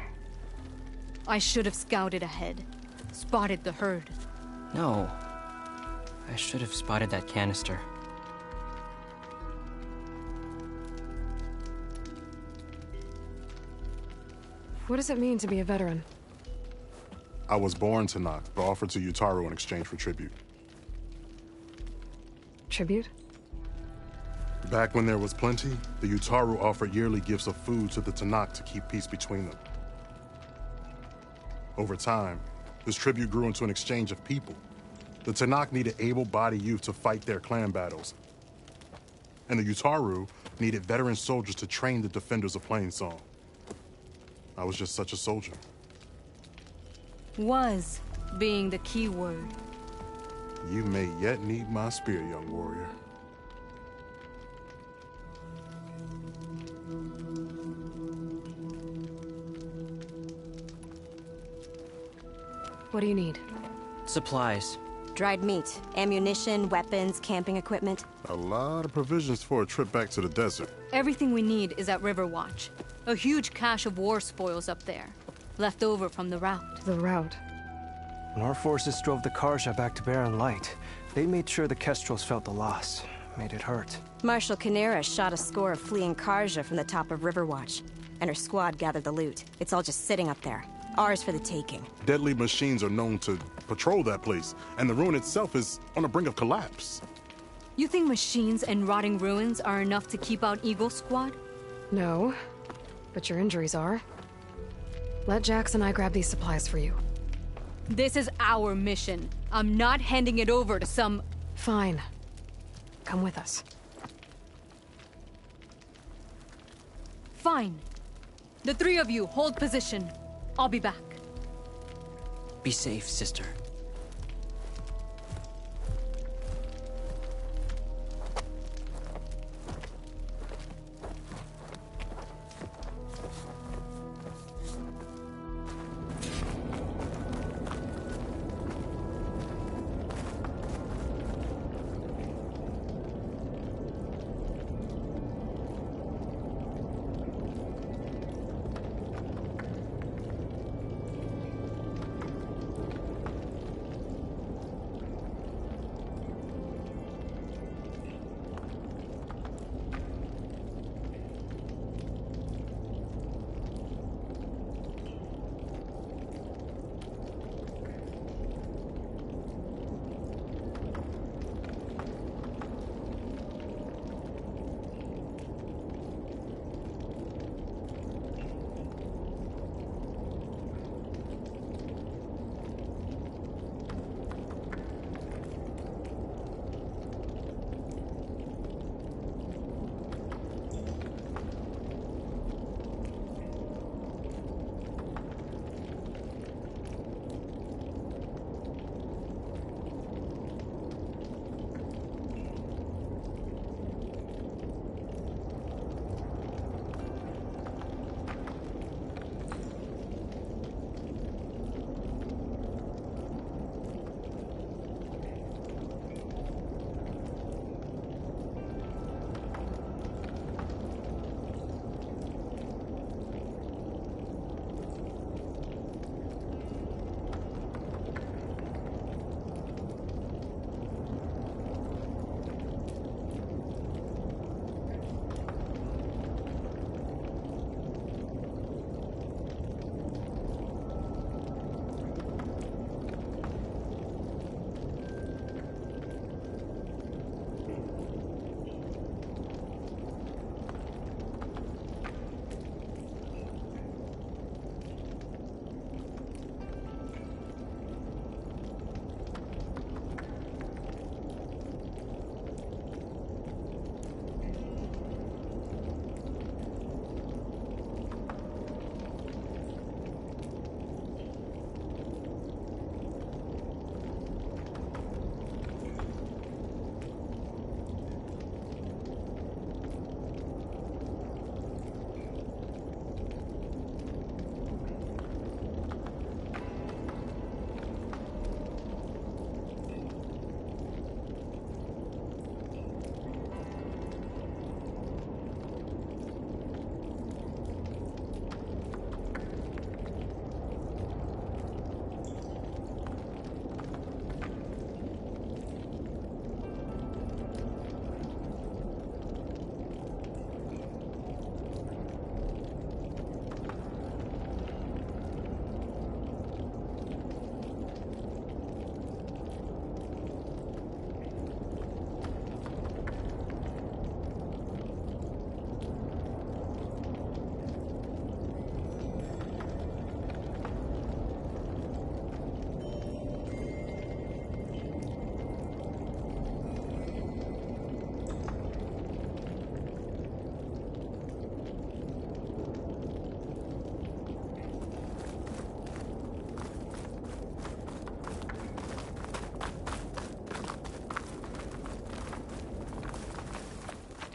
I should have scouted ahead. Spotted the herd. No. I should have spotted that canister. What does it mean to be a veteran? I was born Tanakh, but offered to Utaru in exchange for tribute. Tribute? Back when there was plenty, the Utaru offered yearly gifts of food to the Tanakh to keep peace between them. Over time, this tribute grew into an exchange of people. The Tanakh needed able-bodied youth to fight their clan battles. And the Utaru needed veteran soldiers to train the defenders of Plainsong. I was just such a soldier. Was being the key word. You may yet need my spear, young warrior. What do you need? Supplies. Dried meat, ammunition, weapons, camping equipment. A lot of provisions for a trip back to the desert. Everything we need is at Riverwatch. A huge cache of war spoils up there. Left over from the rout. The rout? When our forces drove the Karja back to Barren Light, they made sure the Kestrels felt the loss. Made it hurt. Marshal Kinera shot a score of fleeing Karja from the top of Riverwatch, and her squad gathered the loot. It's all just sitting up there. Ours for the taking. Deadly machines are known to patrol that place, and the ruin itself is on the brink of collapse. You think machines and rotting ruins are enough to keep out Eagle Squad? No, but your injuries are. Let Jax and I grab these supplies for you. This is our mission. I'm not handing it over to some... Fine. Come with us. Fine. The three of you hold position. I'll be back. Be safe, sister.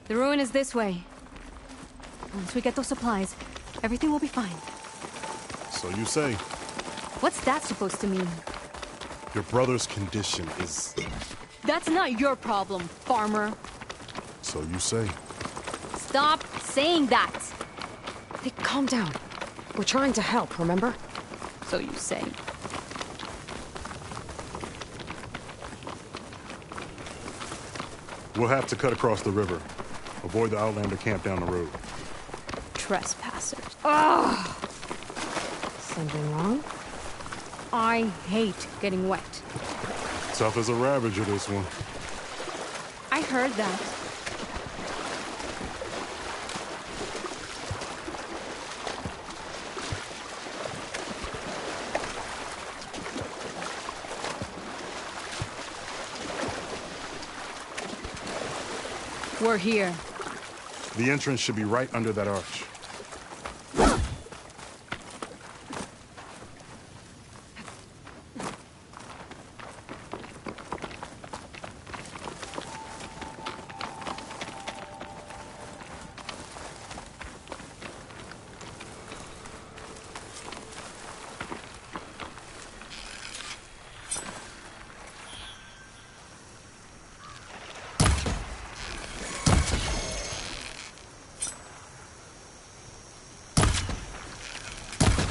The ruin is this way. Once we get those supplies, everything will be fine. So you say. What's that supposed to mean? Your brother's condition is... That's not your problem, farmer. So you say. Stop saying that! Hey, calm down. We're trying to help, remember? So you say. We'll have to cut across the river. Avoid the Outlander camp down the road. Trespassers. Ugh! Something wrong? I hate getting wet. Tough as a ravager, this one. I heard that. We're here. The entrance should be right under that arch.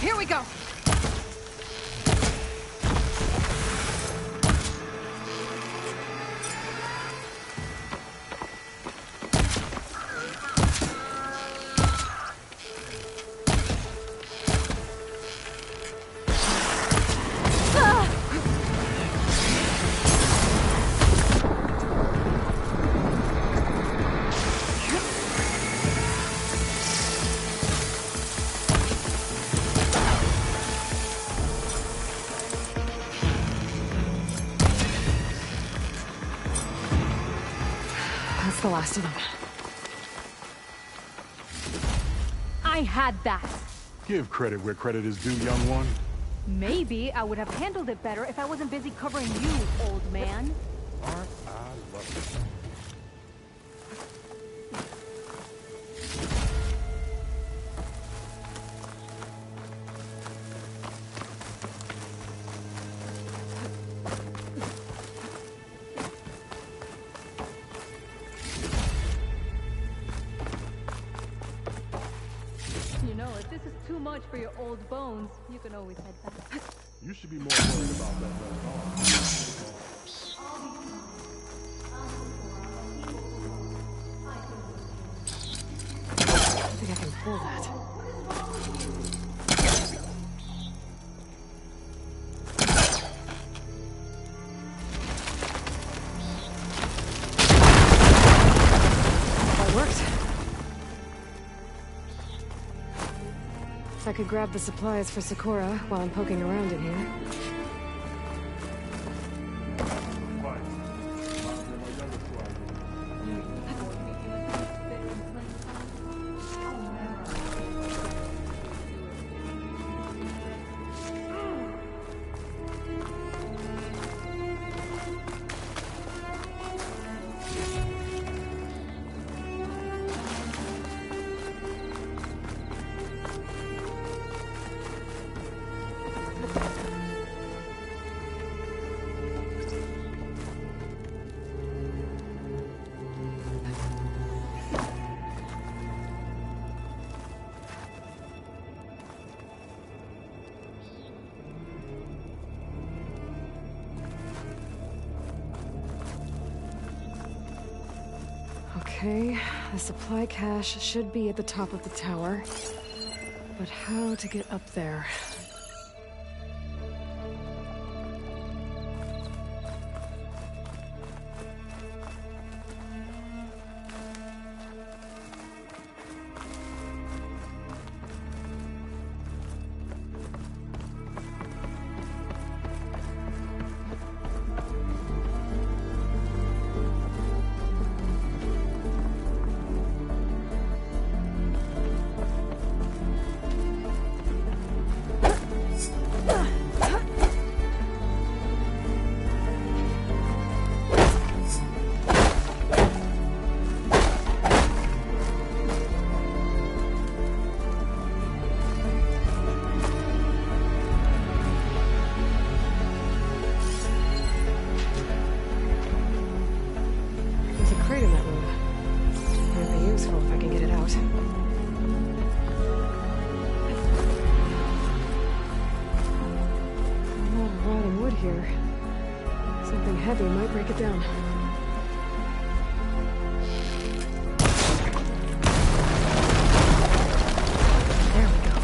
Here we go! That's the last of them. I had that. Give credit where credit is due, young one. Maybe I would have handled it better if I wasn't busy covering you, old man. Aren't I lucky? You know, if this is too much for your old bones, you can always head back. You should be more worried about that left arm. I think I can pull that. That worked. I could grab the supplies for Sakura while I'm poking around in here. Okay, the supply cache should be at the top of the tower. But how to get up there? crate in that room. Might be useful if I can get it out. A lot of rotting wood here. Something heavy might break it down. There we go.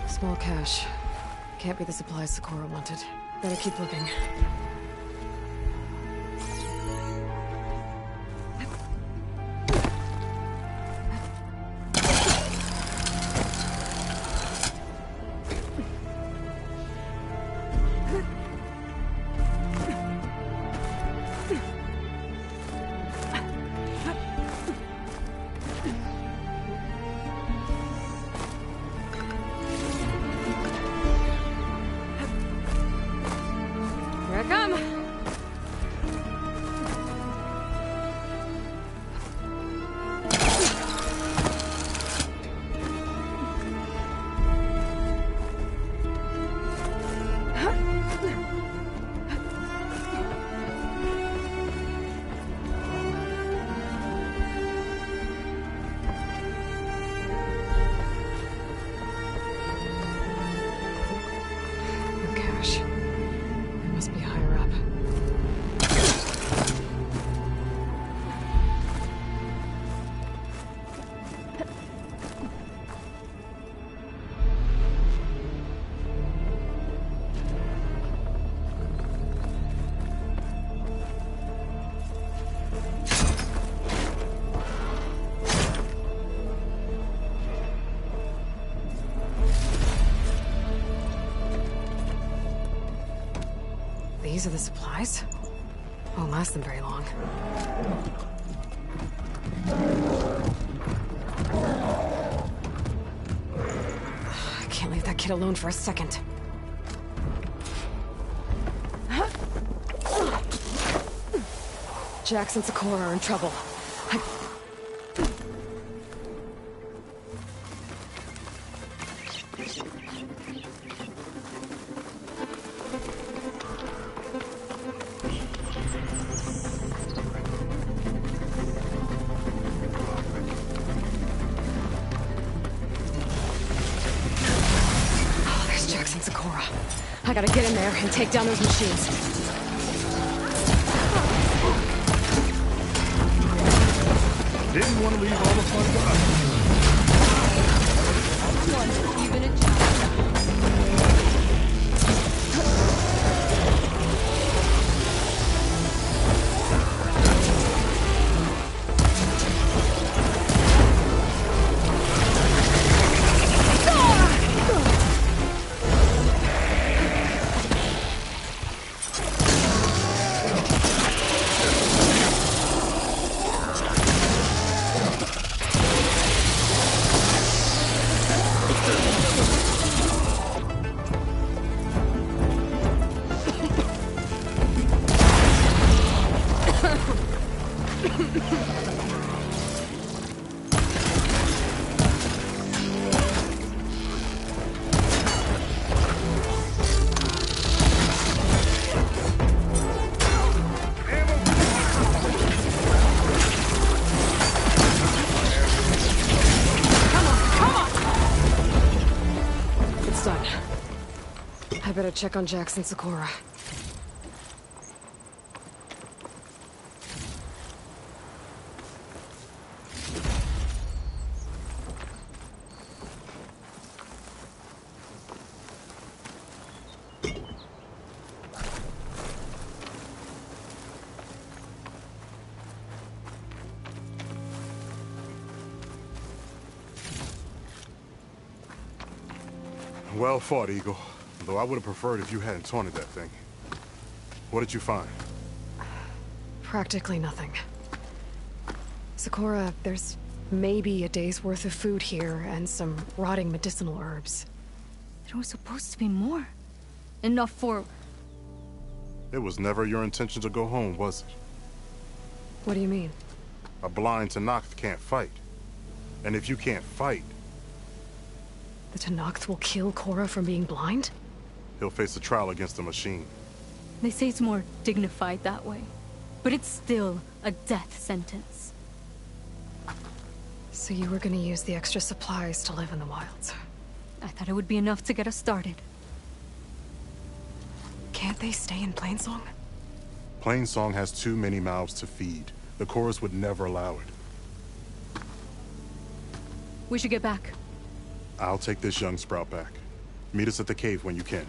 Small cache. Can't be the supplies Sakura wanted. Better keep looking. Here I come! No cache. It must be higher up. These are the supplies? Won't last them very long. I can't leave that kid alone for a second. Jax and Sakura are in trouble. Oh, there's Jax and Sakura. I gotta get in there and take down those machines. Didn't want to leave all the fun behind. Even a child. It's done. I better check on Jax and Sakura. Well fought, Eagle. Though I would have preferred if you hadn't taunted that thing. What did you find? Practically nothing. Sakura, there's maybe a day's worth of food here and some rotting medicinal herbs. There was supposed to be more. Enough for... It was never your intention to go home, was it? What do you mean? A blind Tenakth can't fight. And if you can't fight... The Tenakth will kill Korra from being blind? He'll face a trial against the machine. They say it's more dignified that way. But it's still a death sentence. So you were gonna use the extra supplies to live in the wilds? I thought it would be enough to get us started. Can't they stay in Plainsong? Plainsong has too many mouths to feed. The chorus would never allow it. We should get back. I'll take this young sprout back. Meet us at the cave when you can.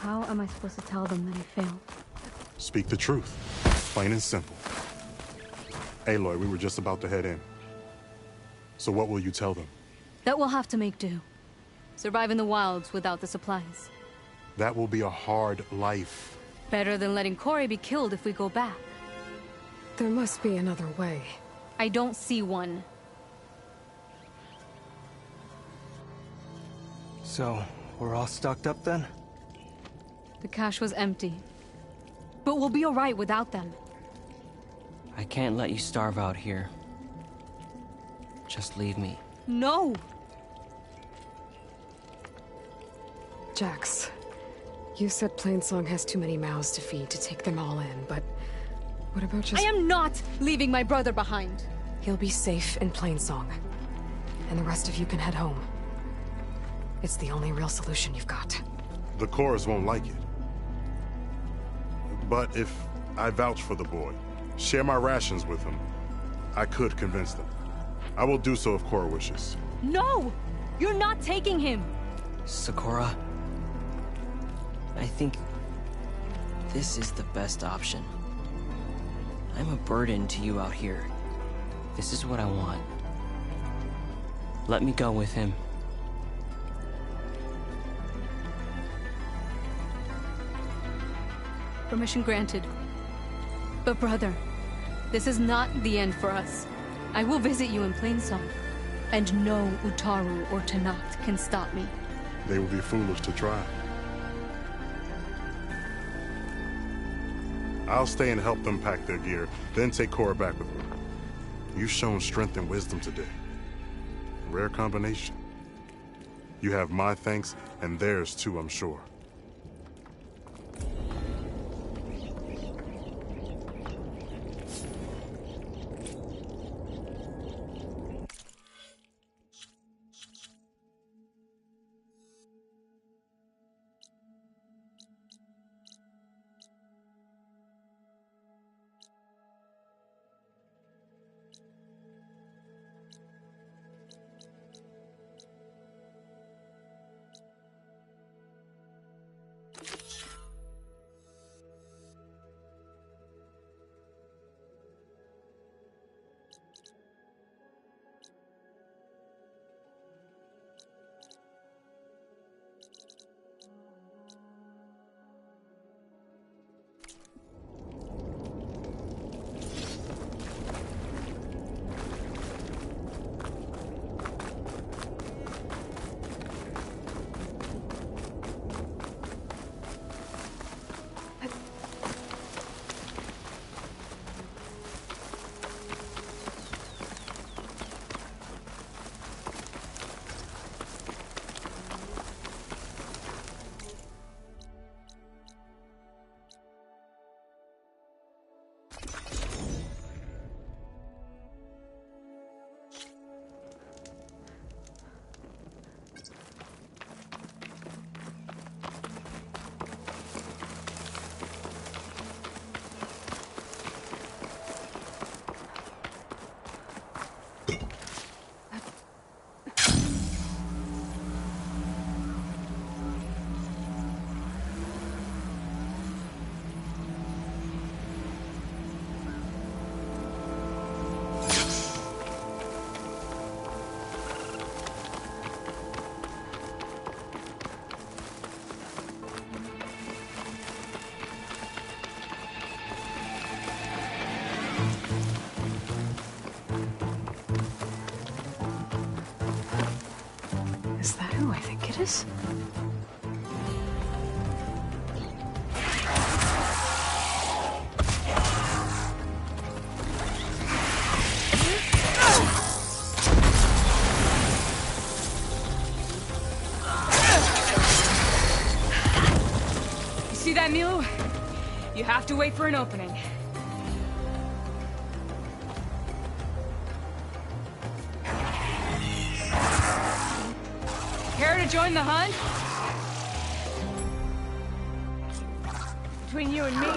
How am I supposed to tell them that I failed? Speak the truth. Plain and simple. Aloy, we were just about to head in. So what will you tell them? That we'll have to make do. Survive in the wilds without the supplies. That will be a hard life. Better than letting Corey be killed if we go back. There must be another way. I don't see one. So, we're all stocked up then? The cache was empty. But we'll be alright without them. I can't let you starve out here. Just leave me. No! Jax, you said Plainsong has too many mouths to feed to take them all in, but what about just... I am not leaving my brother behind! He'll be safe in Plainsong, and the rest of you can head home. It's the only real solution you've got. The chorus won't like it. But if I vouch for the boy, share my rations with him, I could convince them. I will do so if Korra wishes. No! You're not taking him! Sakura, I think this is the best option. I'm a burden to you out here. This is what I want. Let me go with him. Permission granted. But brother, this is not the end for us. I will visit you in Plainsong, and no Utaru or Tenakth can stop me. They would be foolish to try. I'll stay and help them pack their gear, then take Korra back with me. You've shown strength and wisdom today. Rare combination. You have my thanks, and theirs too, I'm sure. Is that who I think it is? You see that, Milo? You have to wait for an opening. Care to join the hunt? Between you and me.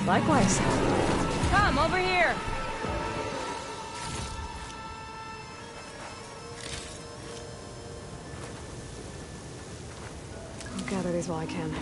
Likewise. Come, over here! I'll gather these while I can.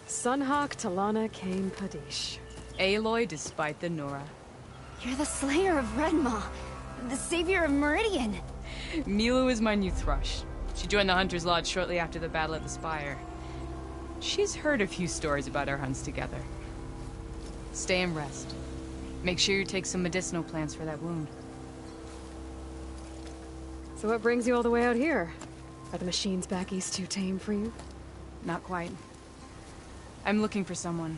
Sunhawk Talana Kane Padish. Aloy despite the Nora. You're the slayer of Redmaw. the savior of Meridian. Milu is my new thrush. She joined the Hunter's Lodge shortly after the Battle of the Spire. She's heard a few stories about our hunts together. Stay and rest. Make sure you take some medicinal plants for that wound. So what brings you all the way out here? Are the machines back east too tame for you? Not quite. I'm looking for someone.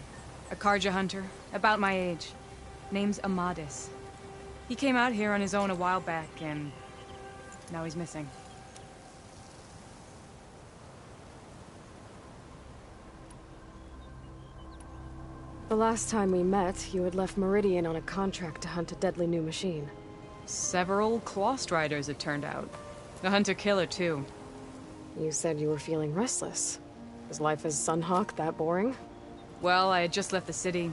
A Karja hunter, about my age. Name's Amadis. He came out here on his own a while back, and now he's missing. The last time we met, you had left Meridian on a contract to hunt a deadly new machine. Several Claw Striders, it turned out. A hunter-killer, too. You said you were feeling restless. Was life as Sunhawk that boring? Well, I had just left the city.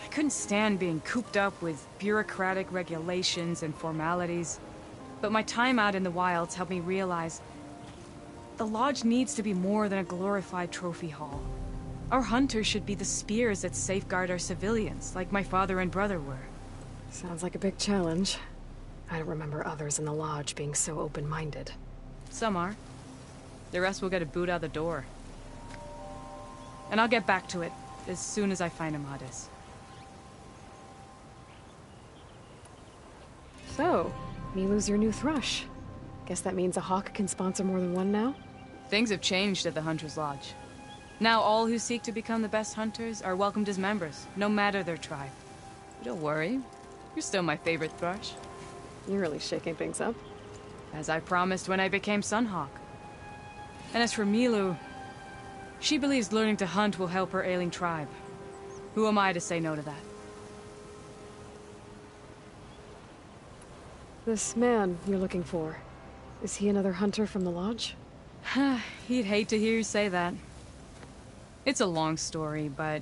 I couldn't stand being cooped up with bureaucratic regulations and formalities. But my time out in the wilds helped me realize the Lodge needs to be more than a glorified trophy hall. Our hunters should be the spears that safeguard our civilians, like my father and brother were. Sounds like a big challenge. I don't remember others in the Lodge being so open-minded. Some are. The rest will get a boot out the door. And I'll get back to it as soon as I find Amadis. So, Milu's your new thrush. Guess that means a hawk can sponsor more than one now? Things have changed at the Hunter's Lodge. Now all who seek to become the best hunters are welcomed as members, no matter their tribe. But don't worry, you're still my favorite thrush. You're really shaking things up. As I promised when I became Sunhawk. And as for Milu, she believes learning to hunt will help her ailing tribe. Who am I to say no to that? This man you're looking for, is he another hunter from the Lodge? He'd hate to hear you say that. It's a long story, but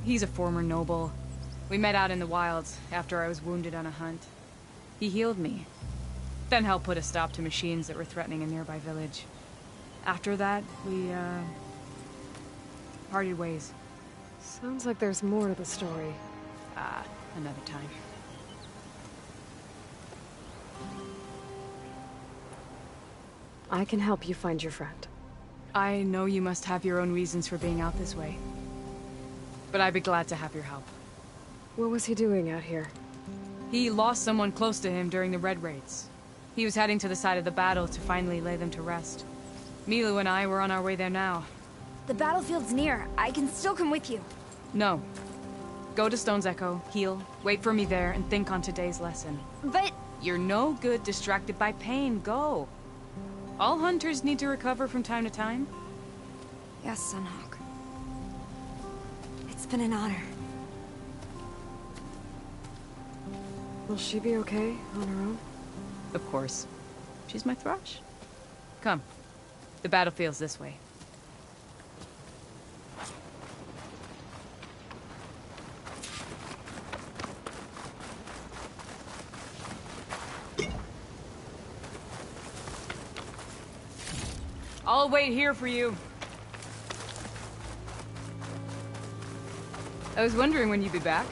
he's a former noble. We met out in the wilds after I was wounded on a hunt. He healed me, then helped put a stop to machines that were threatening a nearby village. After that, we, parted ways. Sounds like there's more to the story. Another time. I can help you find your friend. I know you must have your own reasons for being out this way. But I'd be glad to have your help. What was he doing out here? He lost someone close to him during the Red Raids. He was heading to the side of the battle to finally lay them to rest. Milu and I were on our way there now. The battlefield's near. I can still come with you. No. Go to Stone's Echo, heal, wait for me there, and think on today's lesson. But... You're no good distracted by pain. Go. All hunters need to recover from time to time. Yes, Sunhawk. It's been an honor. Will she be okay on her own? Of course. She's my thrush. Come. The battlefield's this way. I'll wait here for you. I was wondering when you'd be back.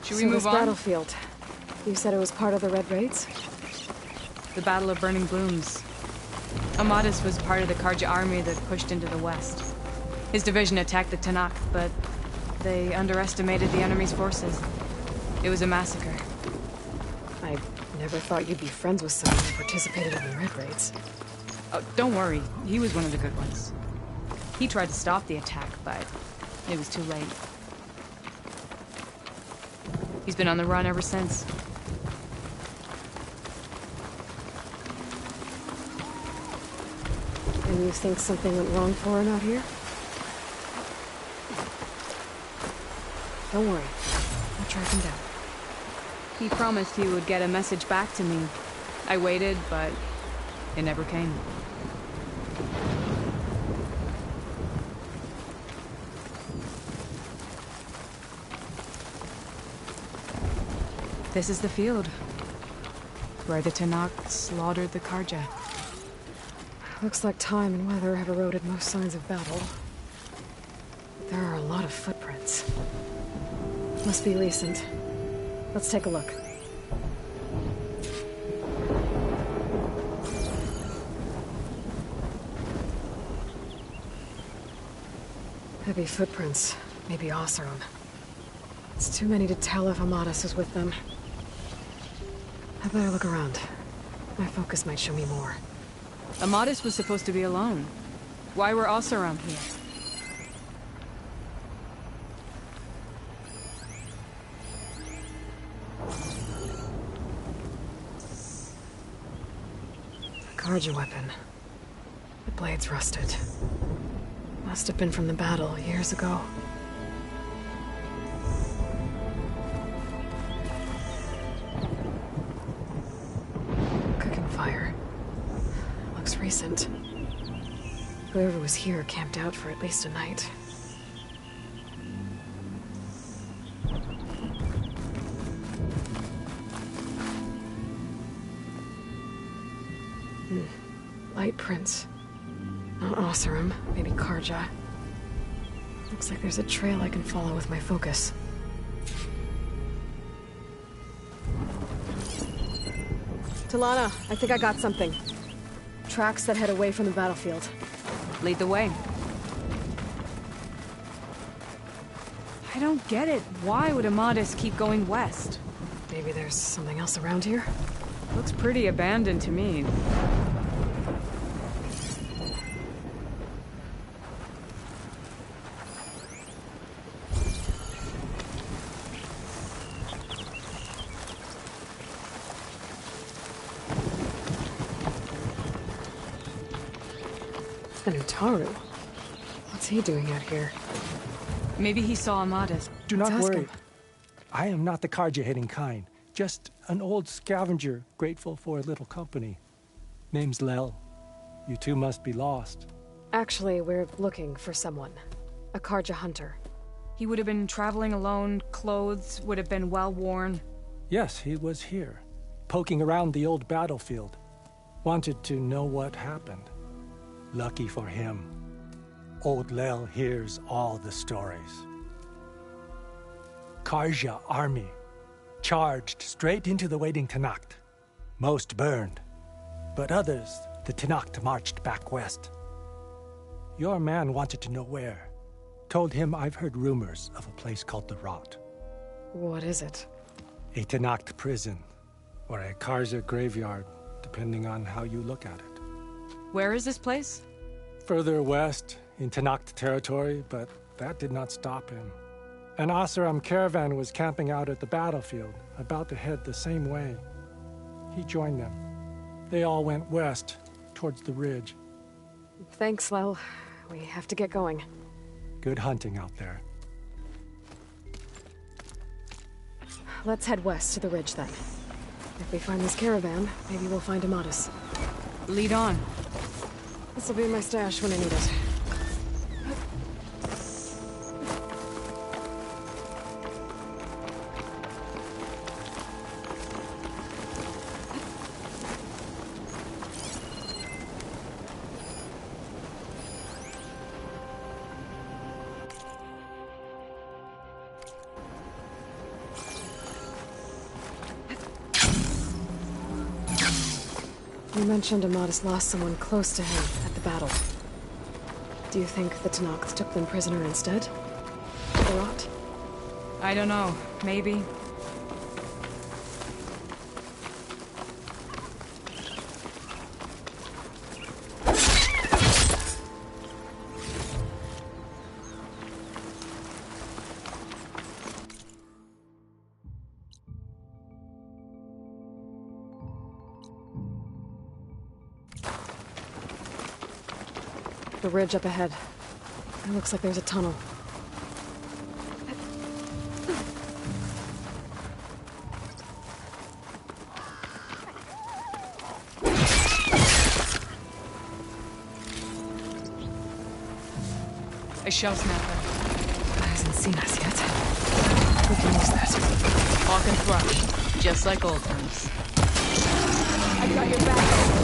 Should we move on? Battlefield. You said it was part of the Red Raids? The Battle of Burning Blooms. Amadis was part of the Karja army that pushed into the west. His division attacked the Tanakh, but they underestimated the enemy's forces. It was a massacre. I never thought you'd be friends with someone who participated in the Red Raids. Oh, don't worry. He was one of the good ones. He tried to stop the attack, but it was too late. He's been on the run ever since. And you think something went wrong for him out here? Don't worry. I'll track him down. He promised he would get a message back to me. I waited, but it never came. This is the field, where the Tanakh slaughtered the Karja. Looks like time and weather have eroded most signs of battle. But there are a lot of footprints. Must be recent. Let's take a look. Heavy footprints. Maybe Oseram. It's too many to tell if Amadis is with them. I better look around. My focus might show me more. Amadis was supposed to be alone. Why were Oseram here? A Karja weapon. The blade's rusted. Must have been from the battle years ago. Cooking fire. Looks recent. Whoever was here camped out for at least a night. Light prints. Not Oseram, maybe Karja. Looks like there's a trail I can follow with my focus. Talana, I think I got something. Tracks that head away from the battlefield. Lead the way. I don't get it. Why would Amadis keep going west? Maybe there's something else around here? Looks pretty abandoned to me. An Utaru? What's he doing out here? Maybe he saw Amadis. Do not Let's ask worry. him. I am not the Karja-hating kind. Just an old scavenger grateful for a little company. Name's Lel. You two must be lost. Actually, we're looking for someone. A Karja hunter. He would have been traveling alone, clothes would have been well worn. Yes, he was here, poking around the old battlefield. Wanted to know what happened. Lucky for him, old Lel hears all the stories. Karja army charged straight into the waiting Tenakth. Most burned, but others, the Tenakth marched back west. Your man wanted to know where. Told him I've heard rumors of a place called the Rot. What is it? A Tenakth prison, or a Karja graveyard, depending on how you look at it. Where is this place? Further west, in Tenakth territory, but that did not stop him. An Oseram caravan was camping out at the battlefield, about to head the same way. He joined them. They all went west, towards the ridge. Thanks, Lel. We have to get going. Good hunting out there. Let's head west to the ridge, then. If we find this caravan, maybe we'll find Amadis. Lead on. This'll be in my stash when I need it. You mentioned Amadis lost someone close to him at the battle. Do you think the Tenakth took them prisoner instead? The Rot? I don't know. Maybe. The ridge up ahead. It looks like there's a tunnel. A shell snapper. Hasn't seen us yet. We can use that. Hawk and thrust, just like old times. I got your back.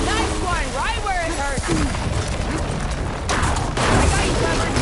Nice one, right where it hurts. I got you covered.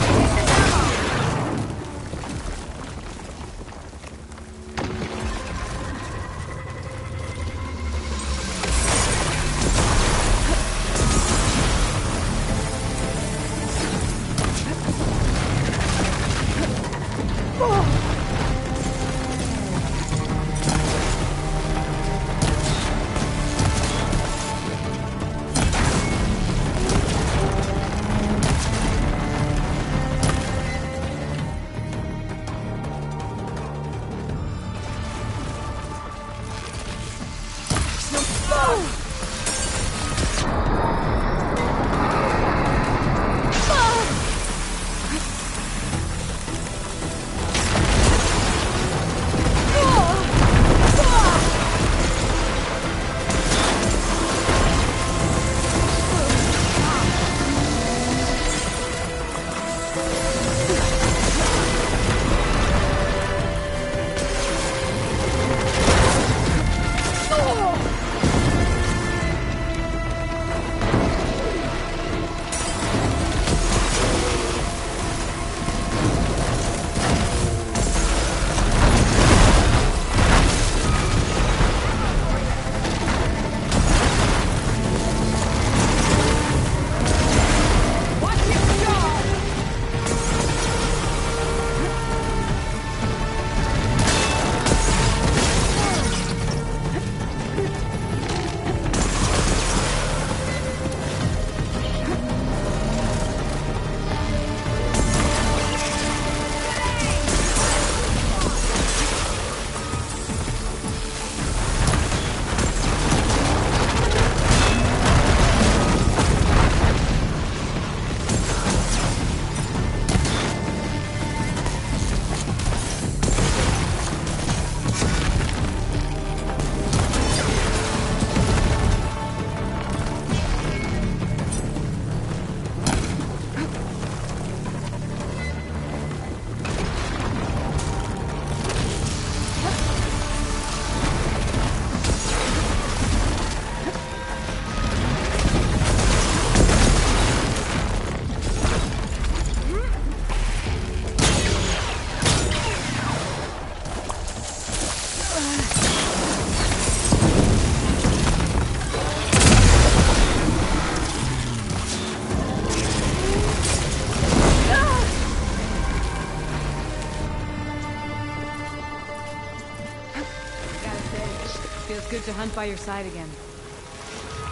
Good to hunt by your side again.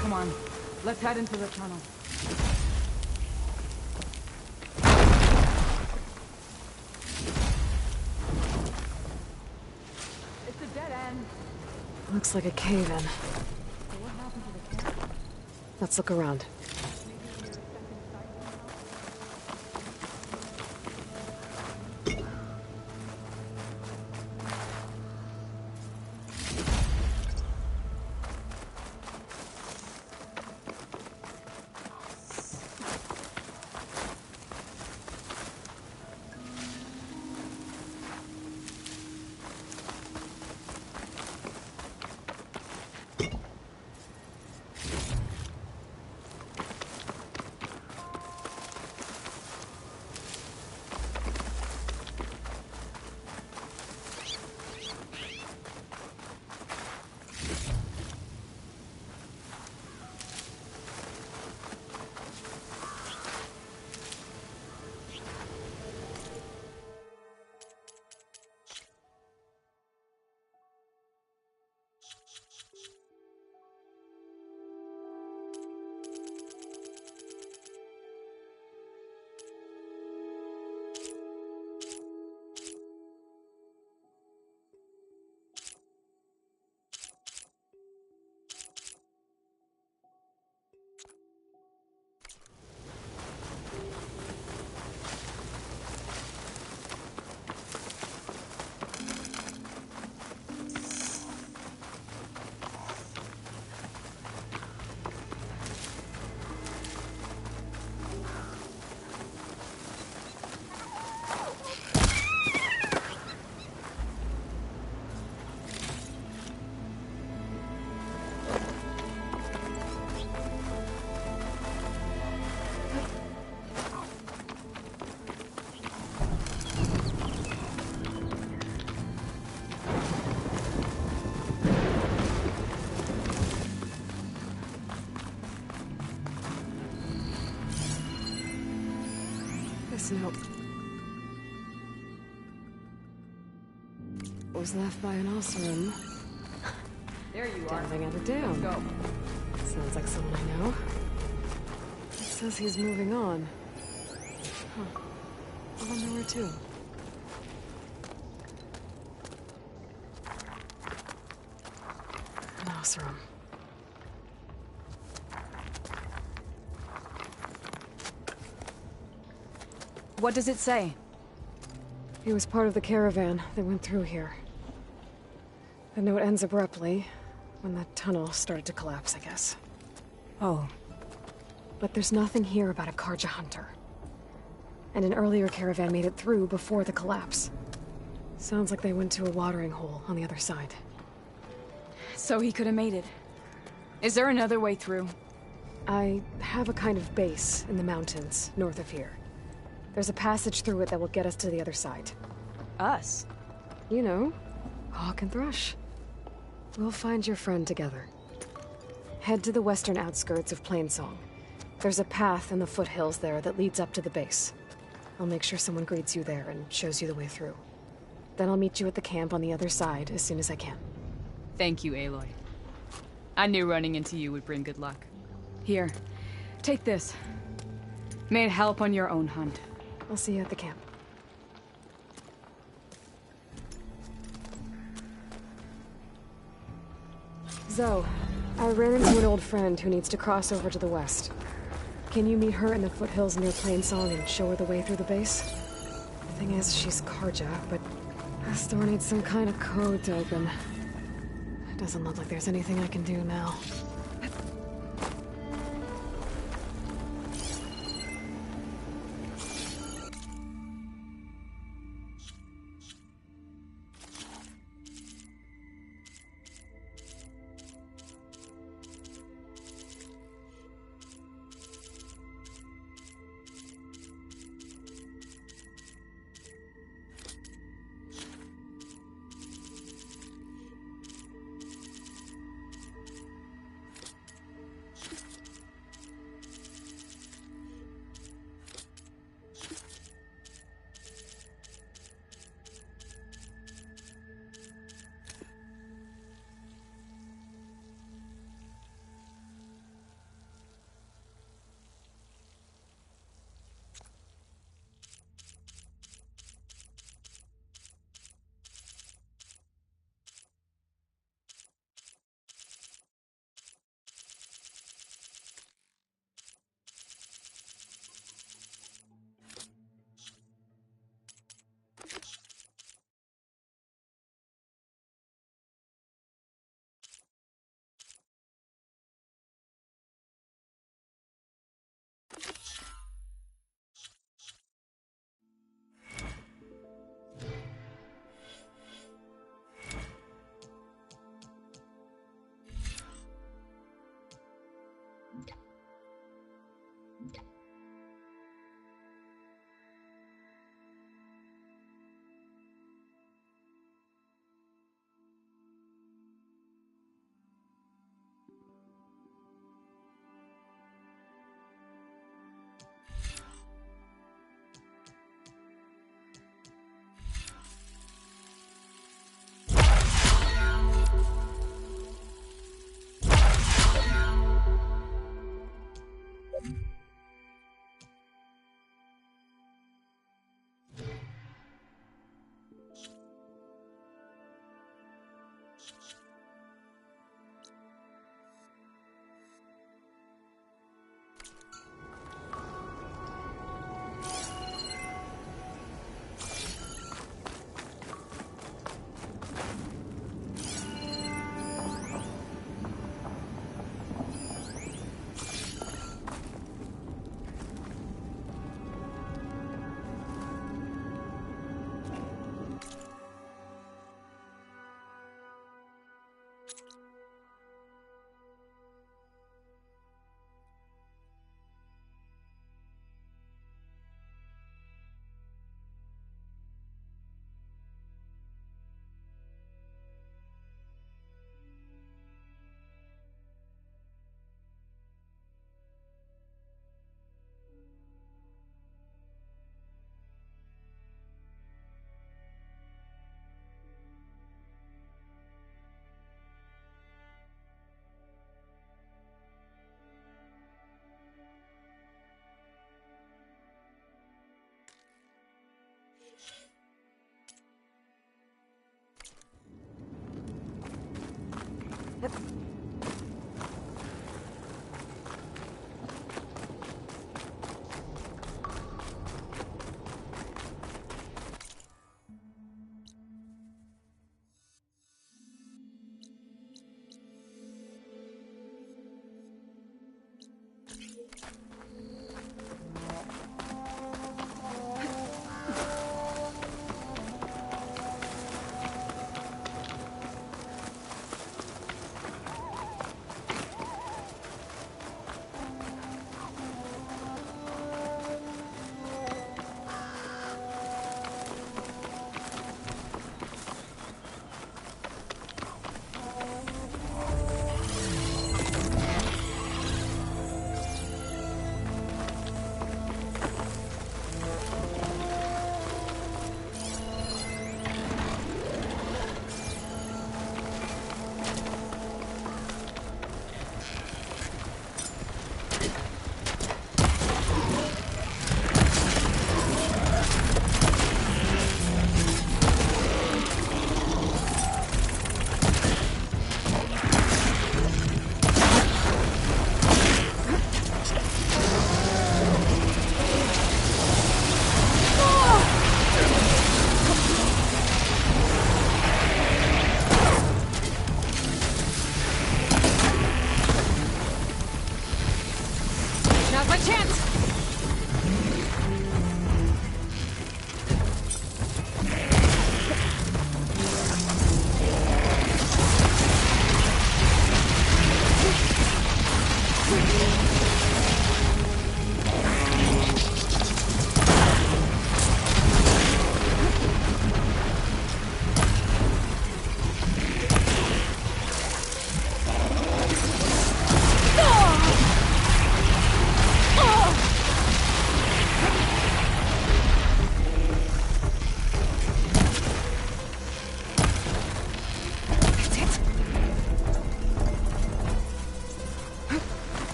Come on, let's head into the tunnel. It's a dead end. Looks like a cave-in. What happened to the camp? Let's look around. Nope. Was left by an Osram. There you are. Diving at a dam. Let's go. Sounds like someone I know. It says he's moving on. Huh. I wonder where to. An Osram. What does it say? He was part of the caravan that went through here. The note ends abruptly, when the tunnel started to collapse, I guess. Oh. But there's nothing here about a Karja hunter. And an earlier caravan made it through before the collapse. Sounds like they went to a watering hole on the other side. So he could have made it. Is there another way through? I have a kind of base in the mountains, north of here. There's a passage through it that will get us to the other side. Us? You know, Hawk and Thrush. We'll find your friend together. Head to the western outskirts of Plainsong. There's a path in the foothills there that leads up to the base. I'll make sure someone greets you there and shows you the way through. Then I'll meet you at the camp on the other side as soon as I can. Thank you, Aloy. I knew running into you would bring good luck. Here, take this. May it help on your own hunt. I'll see you at the camp. Zoe, I ran into an old friend who needs to cross over to the west. Can you meet her in the foothills near Plainsong and show her the way through the base? The thing is, she's Karja, but this door needs some kind of code to open. It doesn't look like there's anything I can do now.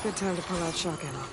Good time to pull out shock ammo.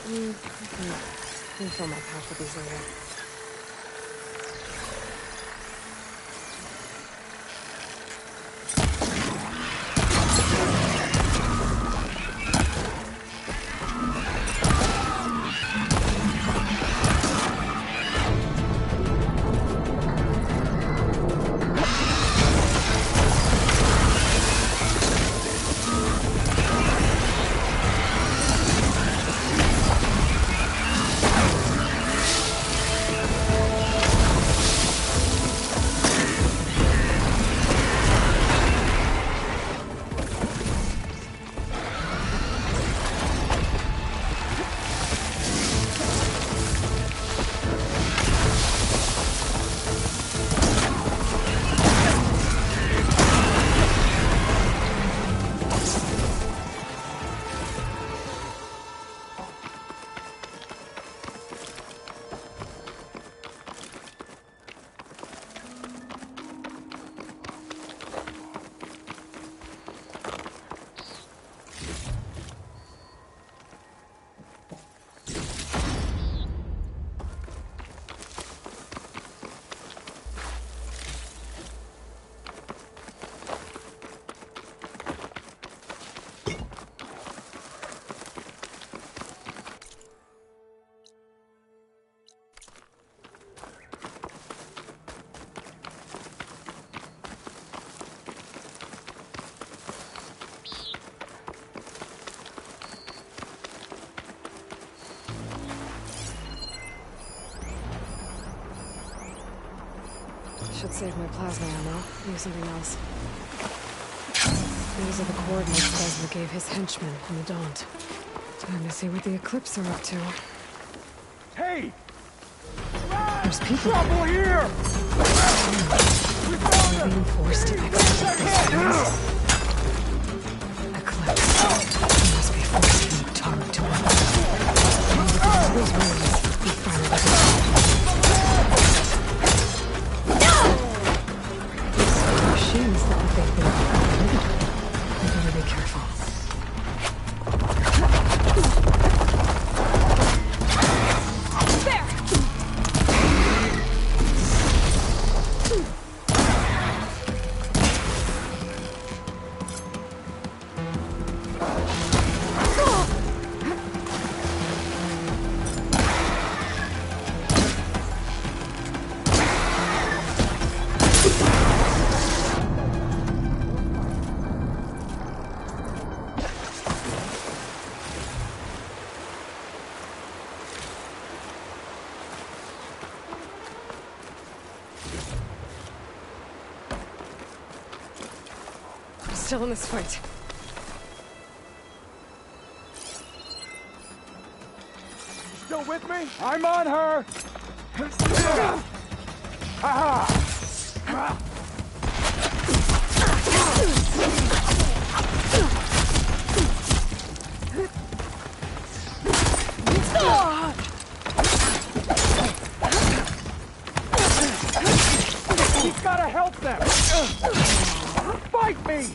I can fill my pouch with these later. Should save my plasma ammo. Use something else. These are the coordinates Desna gave his henchmen in the Daunt. Time to see what the Eclipse are up to. Hey! There's people. Trouble here! We're being forced to execute this place. Eclipse. We must be forcing Utaru to one. Those ruins, we finally machines look like they've been upgraded. We better be careful. still in this fight. Still with me? I'm on her! We've got to help them! Fight me!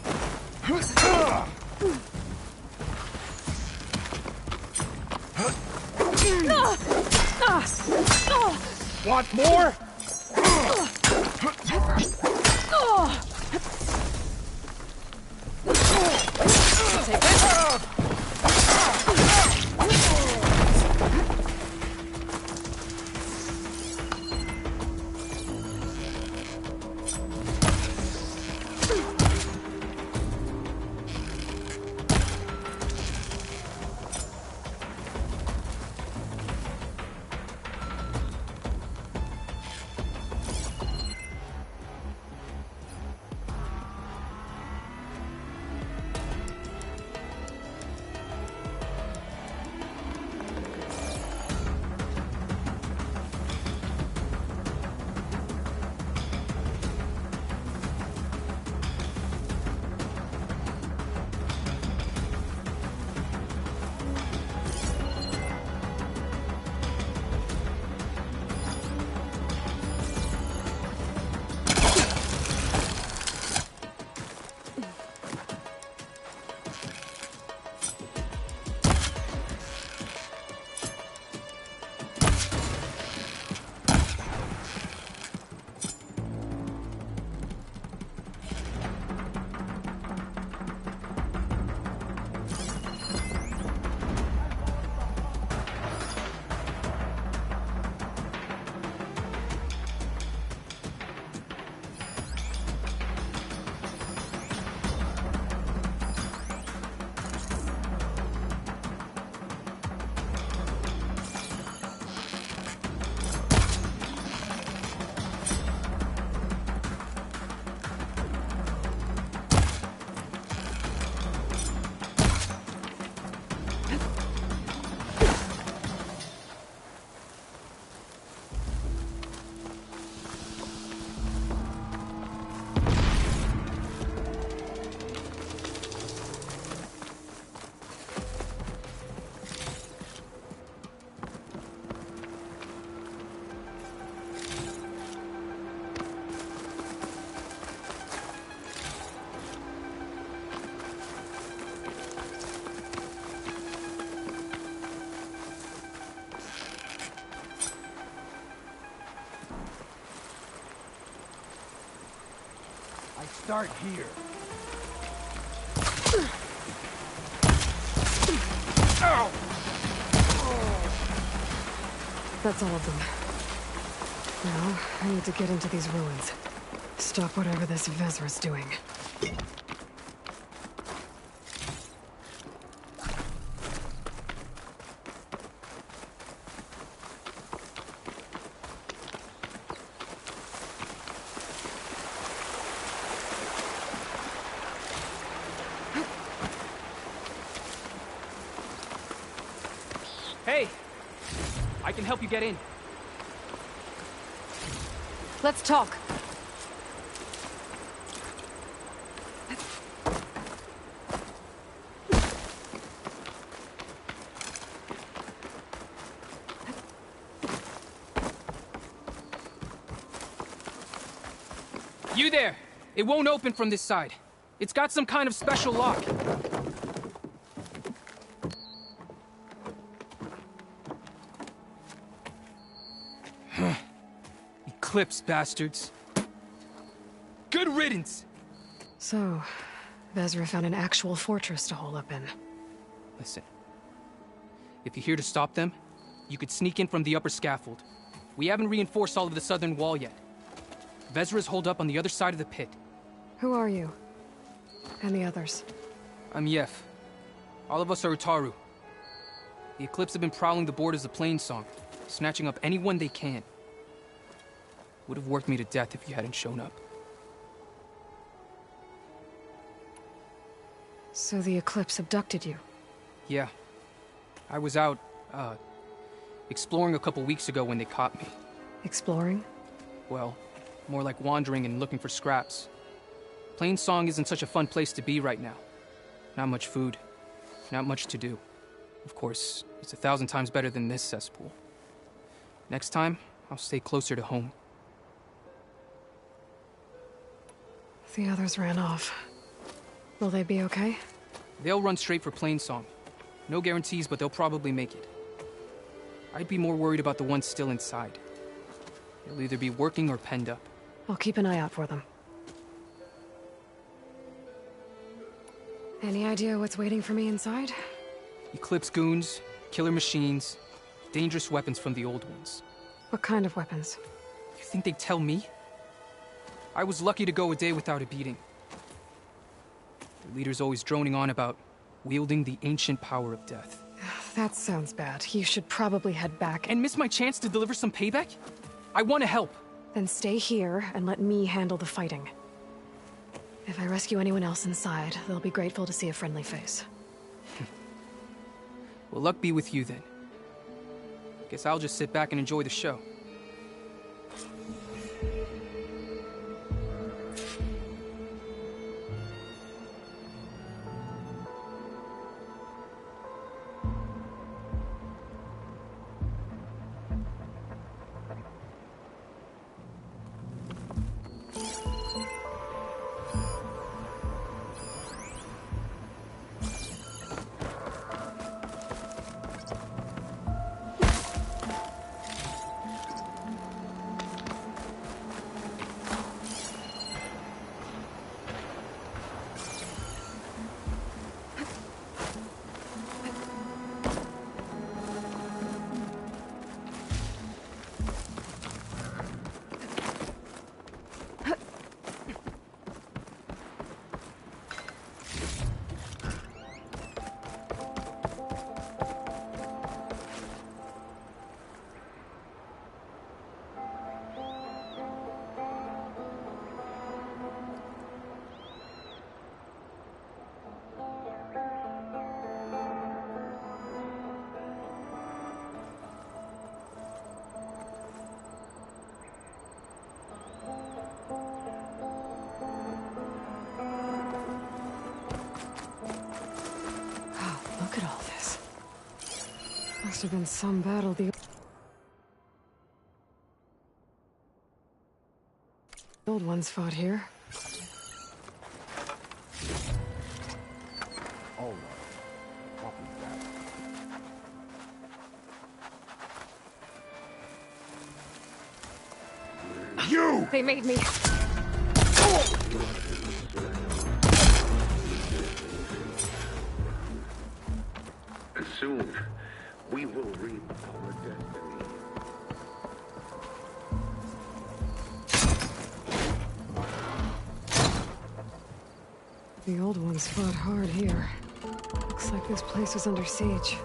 Want more? Start here. Ow! That's all of them. Now, I need to get into these ruins. Stop whatever this Vezra's doing. Hey! I can help you get in. Let's talk. You there! It won't open from this side. It's got some kind of special lock. Eclipse, bastards. Good riddance! So, Vezra found an actual fortress to hole up in. Listen. If you're here to stop them, you could sneak in from the upper scaffold. We haven't reinforced all of the southern wall yet. Vezra's holed up on the other side of the pit. Who are you? And the others? I'm Yef. All of us are Utaru. The Eclipse have been prowling the borders of Plainsong, snatching up anyone they can. Would have worked me to death if you hadn't shown up. So the Eclipse abducted you? Yeah. I was out, exploring a couple weeks ago when they caught me. Exploring? Well, more like wandering and looking for scraps. Plainsong isn't such a fun place to be right now. Not much food. Not much to do. Of course, it's 1,000 times better than this cesspool. Next time, I'll stay closer to home. The others ran off. Will they be okay? They'll run straight for Plainsong. No guarantees, but they'll probably make it. I'd be more worried about the ones still inside. They'll either be working or penned up. I'll keep an eye out for them. Any idea what's waiting for me inside? Eclipse goons, killer machines, dangerous weapons from the old ones. What kind of weapons? You think they'd tell me? I was lucky to go a day without a beating. The leader's always droning on about wielding the ancient power of death. That sounds bad. You should probably head back. And miss my chance to deliver some payback? I want to help. Then stay here and let me handle the fighting. If I rescue anyone else inside, they'll be grateful to see a friendly face. Well, luck be with you then. Guess I'll just sit back and enjoy the show. Look at all this. Must have been some battle the old ones fought here. All right. Copy that. You! They made me. Soon, we will reap our destiny. The old ones fought hard here. Looks like this place was under siege.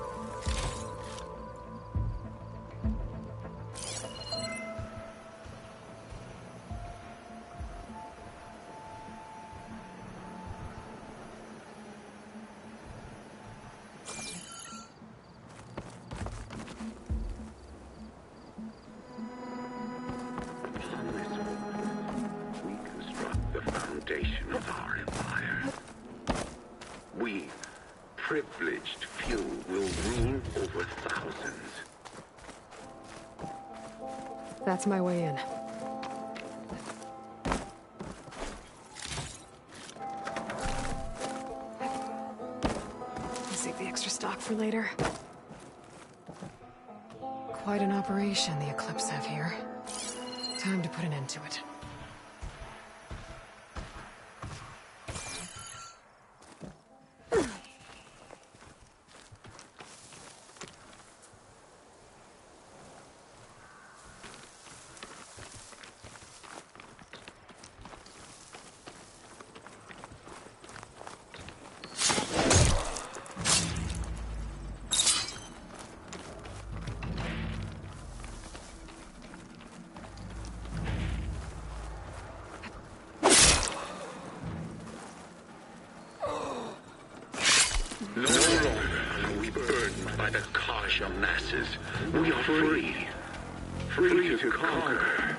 Of our empire. We, privileged few, will rule over thousands. That's my way in. I'll save the extra stock for later. Quite an operation the Eclipse have here. Time to put an end to it. free. Free to conquer.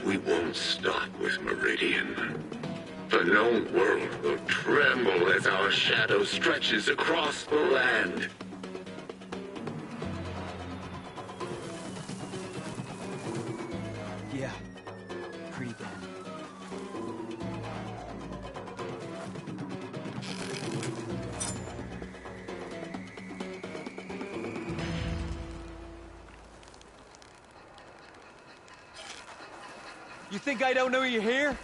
We won't stop with Meridian. The known world will tremble as our shadow stretches across the land. Yeah, pretty bad. You think I don't know you're here?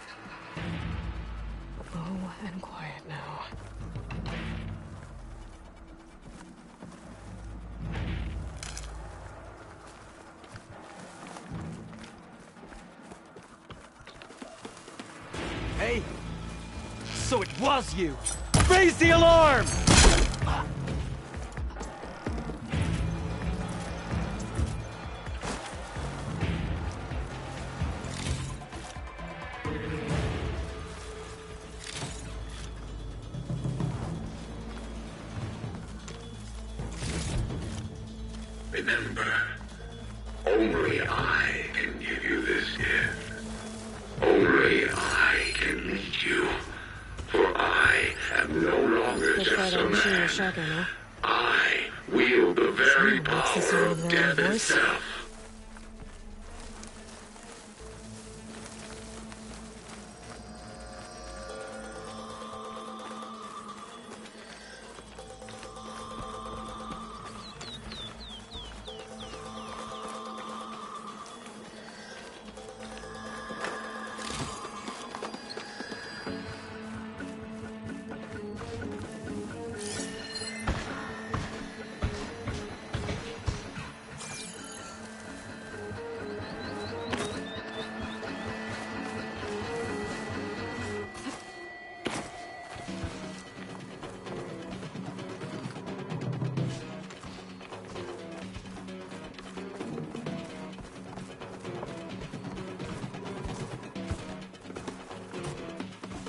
Low and quiet now. Hey! So it was you! Raise the alarm! Remember, only I can give you this gift. Only I can lead you. For I am no longer just a man. I wield the very power of death itself.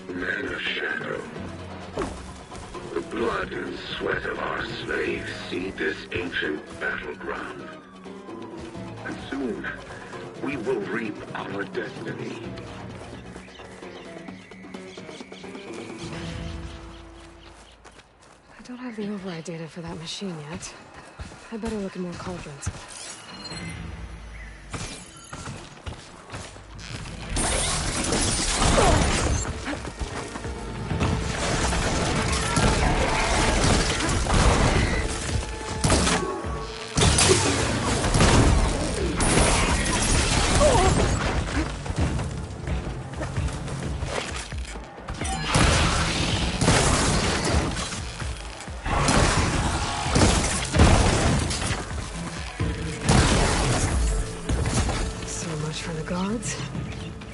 Men of shadow. The blood and sweat of our slaves seed this ancient battleground. And soon, we will reap our destiny. I don't have the override data for that machine yet. I better look at more cauldrons.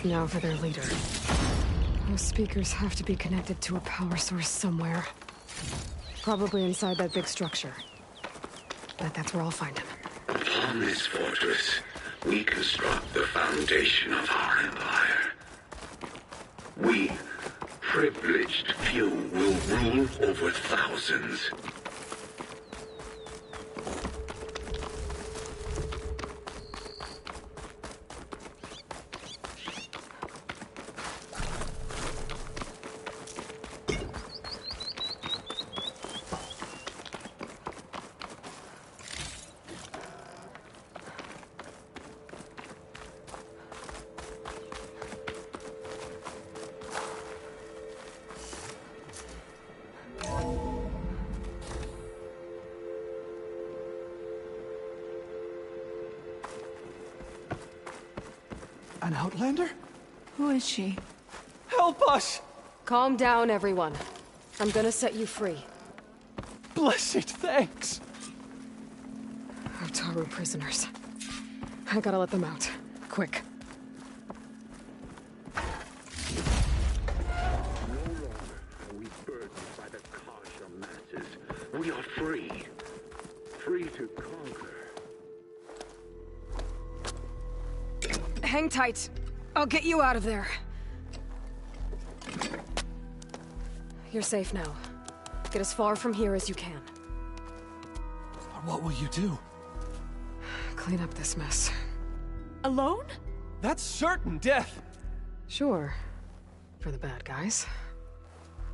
Now for their leader. Those speakers have to be connected to a power source somewhere. Probably inside that big structure. Bet that's where I'll find him. Upon this fortress, we construct the foundation of our empire. We, privileged few, will rule over thousands. An outlander? Who is she? Help us! Calm down, everyone. I'm gonna set you free. Blessed thanks! Utaru prisoners. I gotta let them out. Quick. No longer are we burdened by the Kasha masses. We are free. Free to conquer. Hang tight. I'll get you out of there. You're safe now. Get as far from here as you can. But what will you do? Clean up this mess. Alone? That's certain death! Sure. For the bad guys.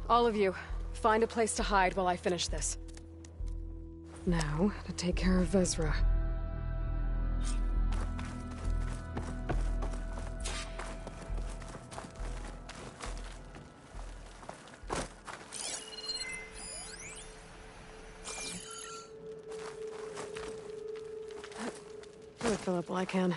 All of you, find a place to hide while I finish this. Now, to take care of Vezra. I'll fill up while I can.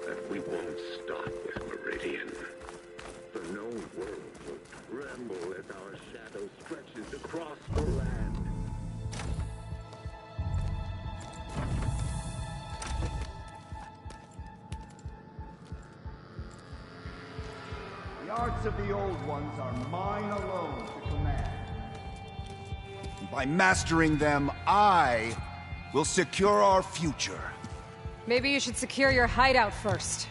That we won't stop with Meridian. The known world will tremble as our shadow stretches across the land. The arts of the old ones are mine alone to command. And by mastering them, I will secure our future. Maybe you should secure your hideout first.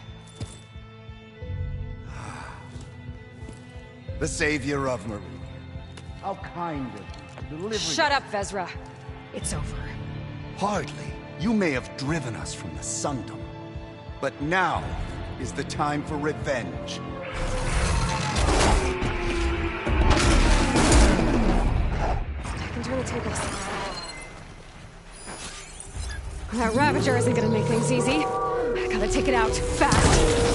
The savior of Meridian. How kind of you, delivering... Shut up, Vezra. It's over. Hardly. You may have driven us from the Sundom. But now is the time for revenge. I can turn the tables. That Ravager isn't gonna make things easy. I gotta take it out, fast.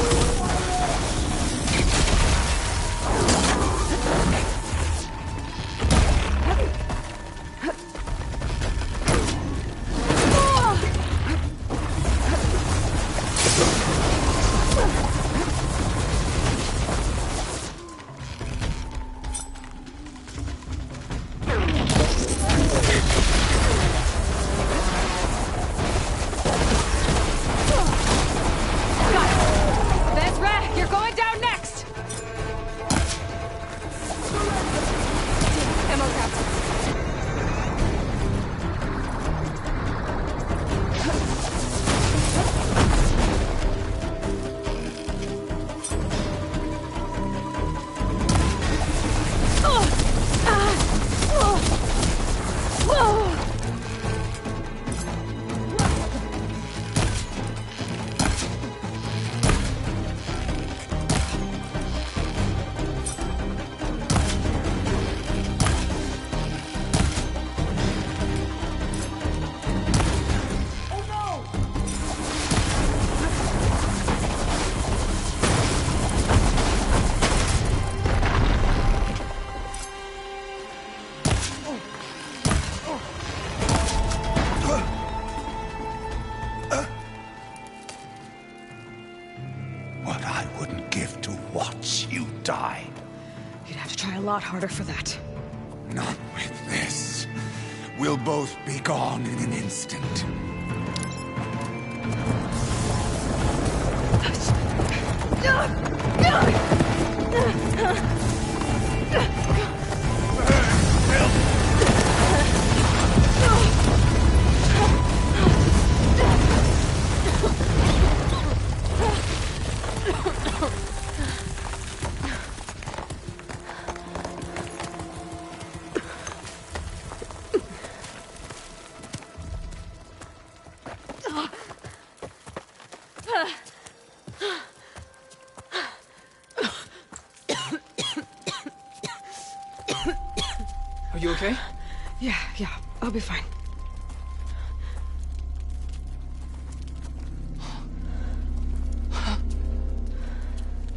What I wouldn't give to watch you die. You'd have to try a lot harder for that. Not with this. We'll both be gone in an instant. you okay? Yeah, I'll be fine.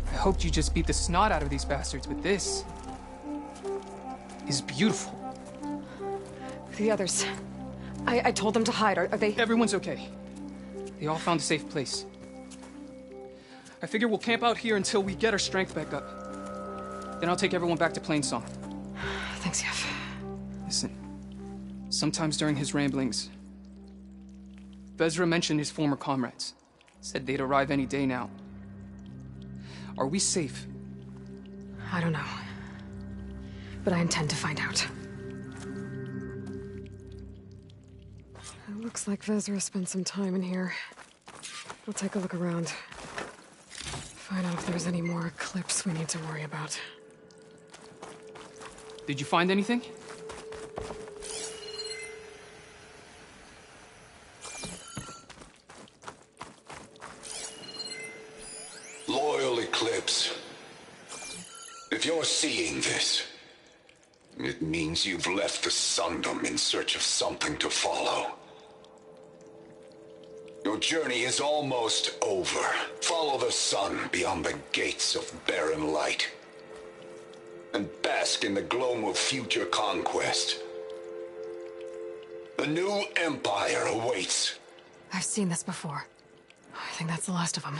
I hoped you just beat the snot out of these bastards, but this is beautiful. The others. I told them to hide. Are they... Everyone's okay. They all found a safe place. I figure we'll camp out here until we get our strength back up. Then I'll take everyone back to Plainsong. Thanks, Yef. Listen, sometimes during his ramblings, Vezra mentioned his former comrades. Said they'd arrive any day now. Are we safe? I don't know. But I intend to find out. It looks like Vezra spent some time in here. We'll take a look around. Find out if there's any more Eclipse we need to worry about. Did you find anything? Loyal Eclipse. If you're seeing this, it means you've left the Sundom in search of something to follow. Your journey is almost over. Follow the sun beyond the gates of barren light, and bask in the glow of future conquest. The new empire awaits. I've seen this before. I think that's the last of them.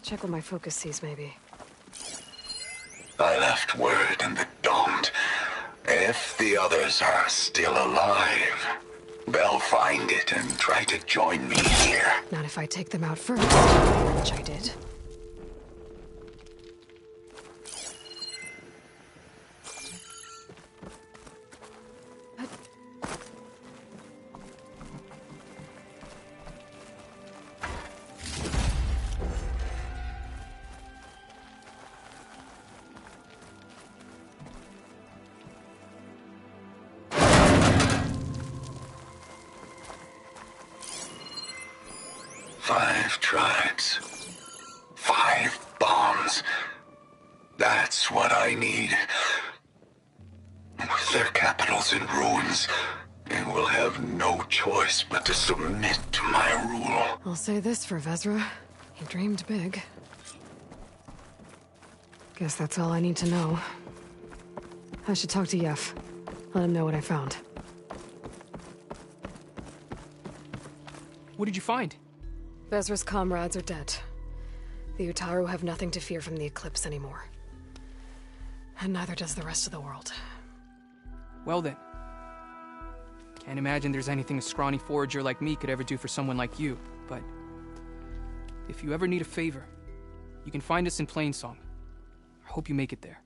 Check what my focus sees, maybe. I left word in the Domed. If the others are still alive, they'll find it and try to join me here. Not if I take them out first, which I did. Five tribes. 5 bombs. That's what I need. With their capitals in ruins, they will have no choice but to submit to my rule. I'll say this for Vezra. He dreamed big. Guess that's all I need to know. I should talk to Yef. Let him know what I found. What did you find? Vezra's comrades are dead. The Utaru have nothing to fear from the Eclipse anymore. And neither does the rest of the world. Well then. Can't imagine there's anything a scrawny forager like me could ever do for someone like you, but if you ever need a favor, you can find us in Plainsong. I hope you make it there.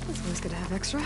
It's always good to have extra.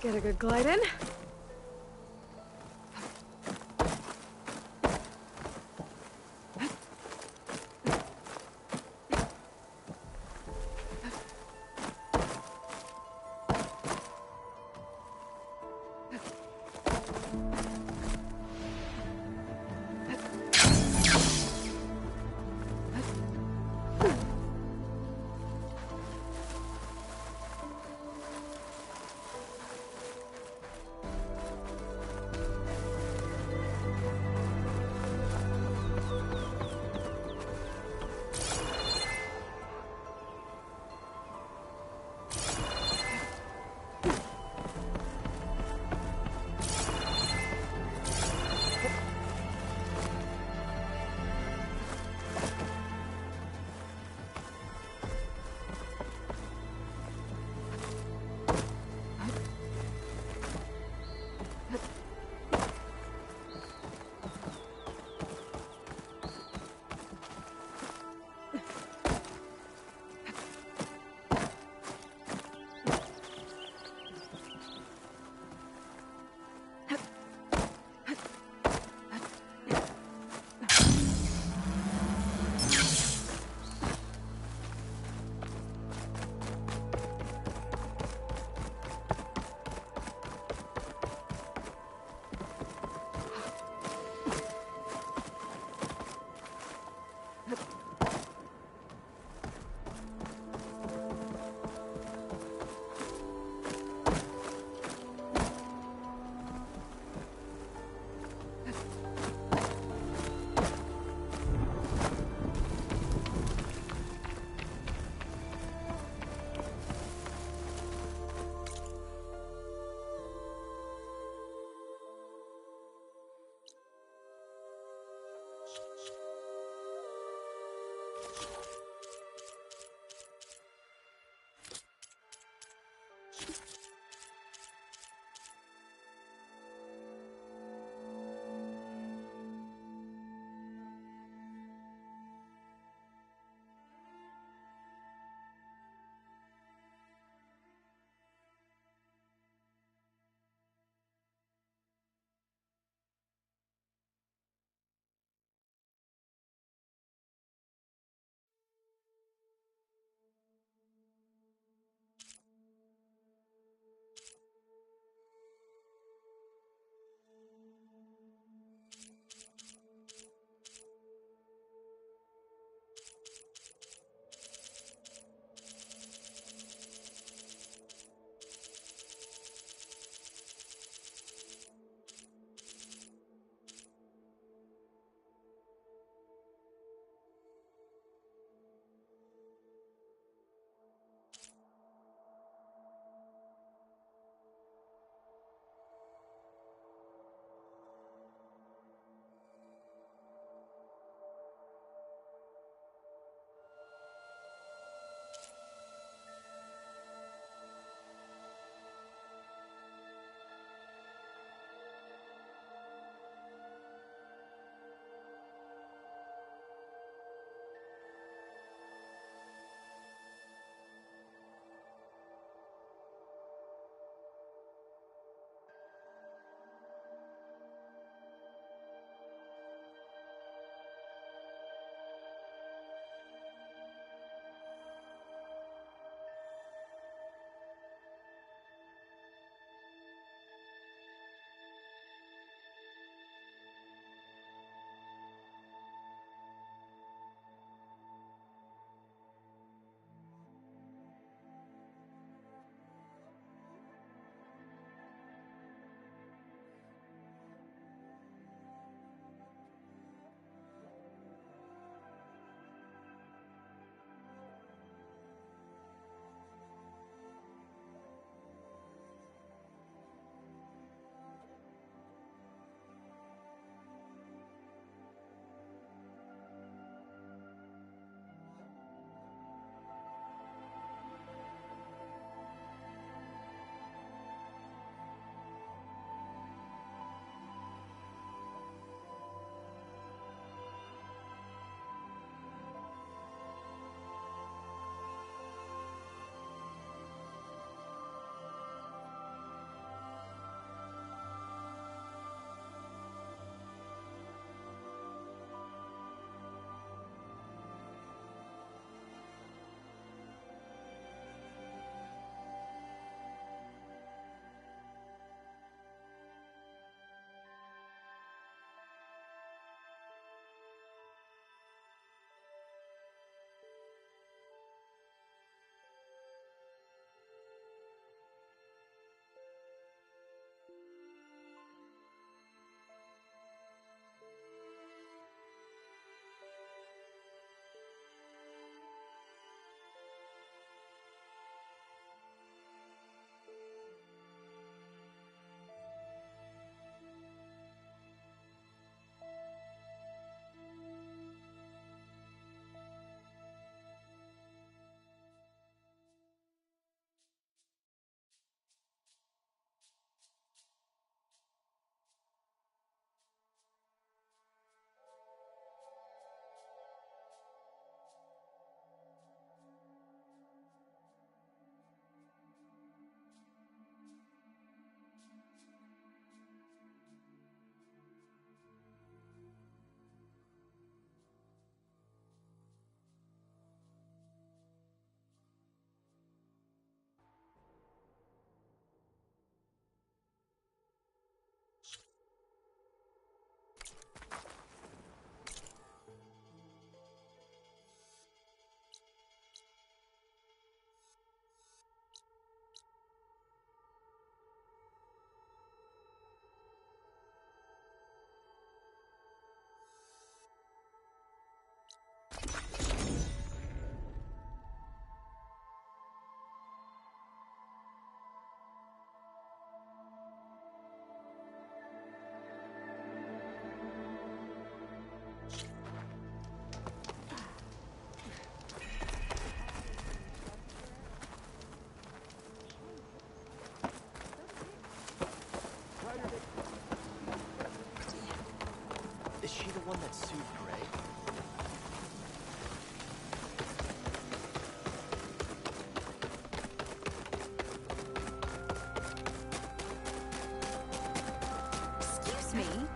Get a good glide in. that suit gray? Excuse me?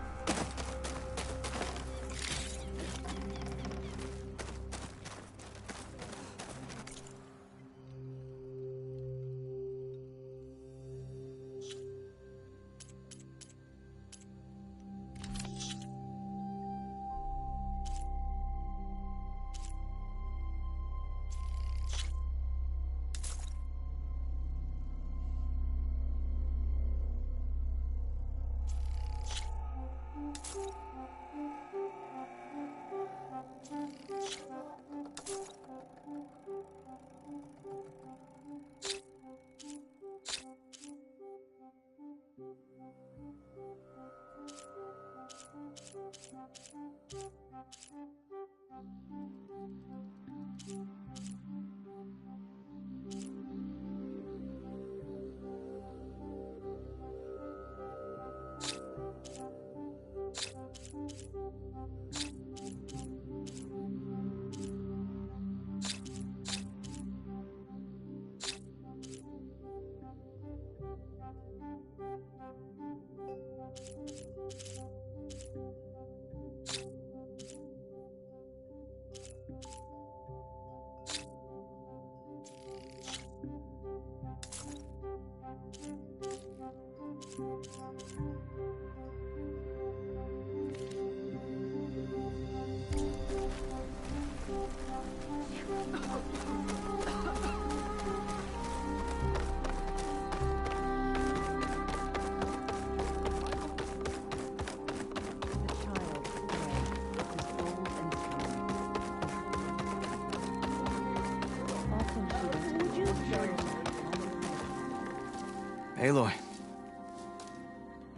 Aloy.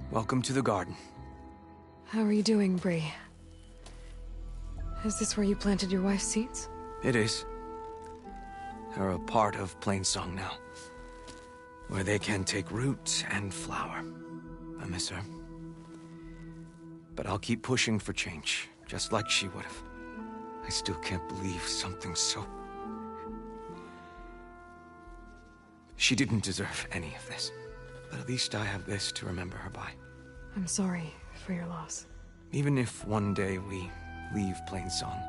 Welcome to the garden. How are you doing, Bree? Is this where you planted your wife's seeds? It is. They're a part of Plainsong now, where they can take root and flower. I miss her. But I'll keep pushing for change, just like she would have. I still can't believe something so... She didn't deserve any of this. But at least I have this to remember her by. I'm sorry for your loss. Even if one day we leave Plainsong,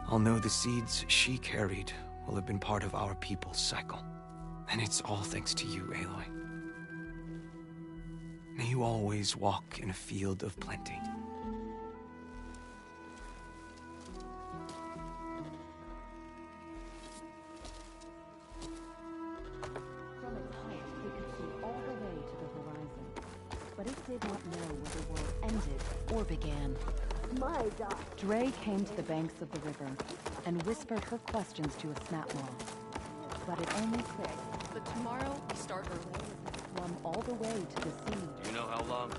I'll know the seeds she carried will have been part of our people's cycle. And it's all thanks to you, Aloy. May you always walk in a field of plenty. But it did not know where the world ended or began. My God. Dre came to the banks of the river and whispered her questions to a snapmaw. But it only clicked. But tomorrow we start early. Swum all the way to the sea. Do you know how long?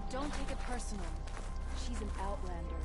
Don't take it personal. She's an outlander.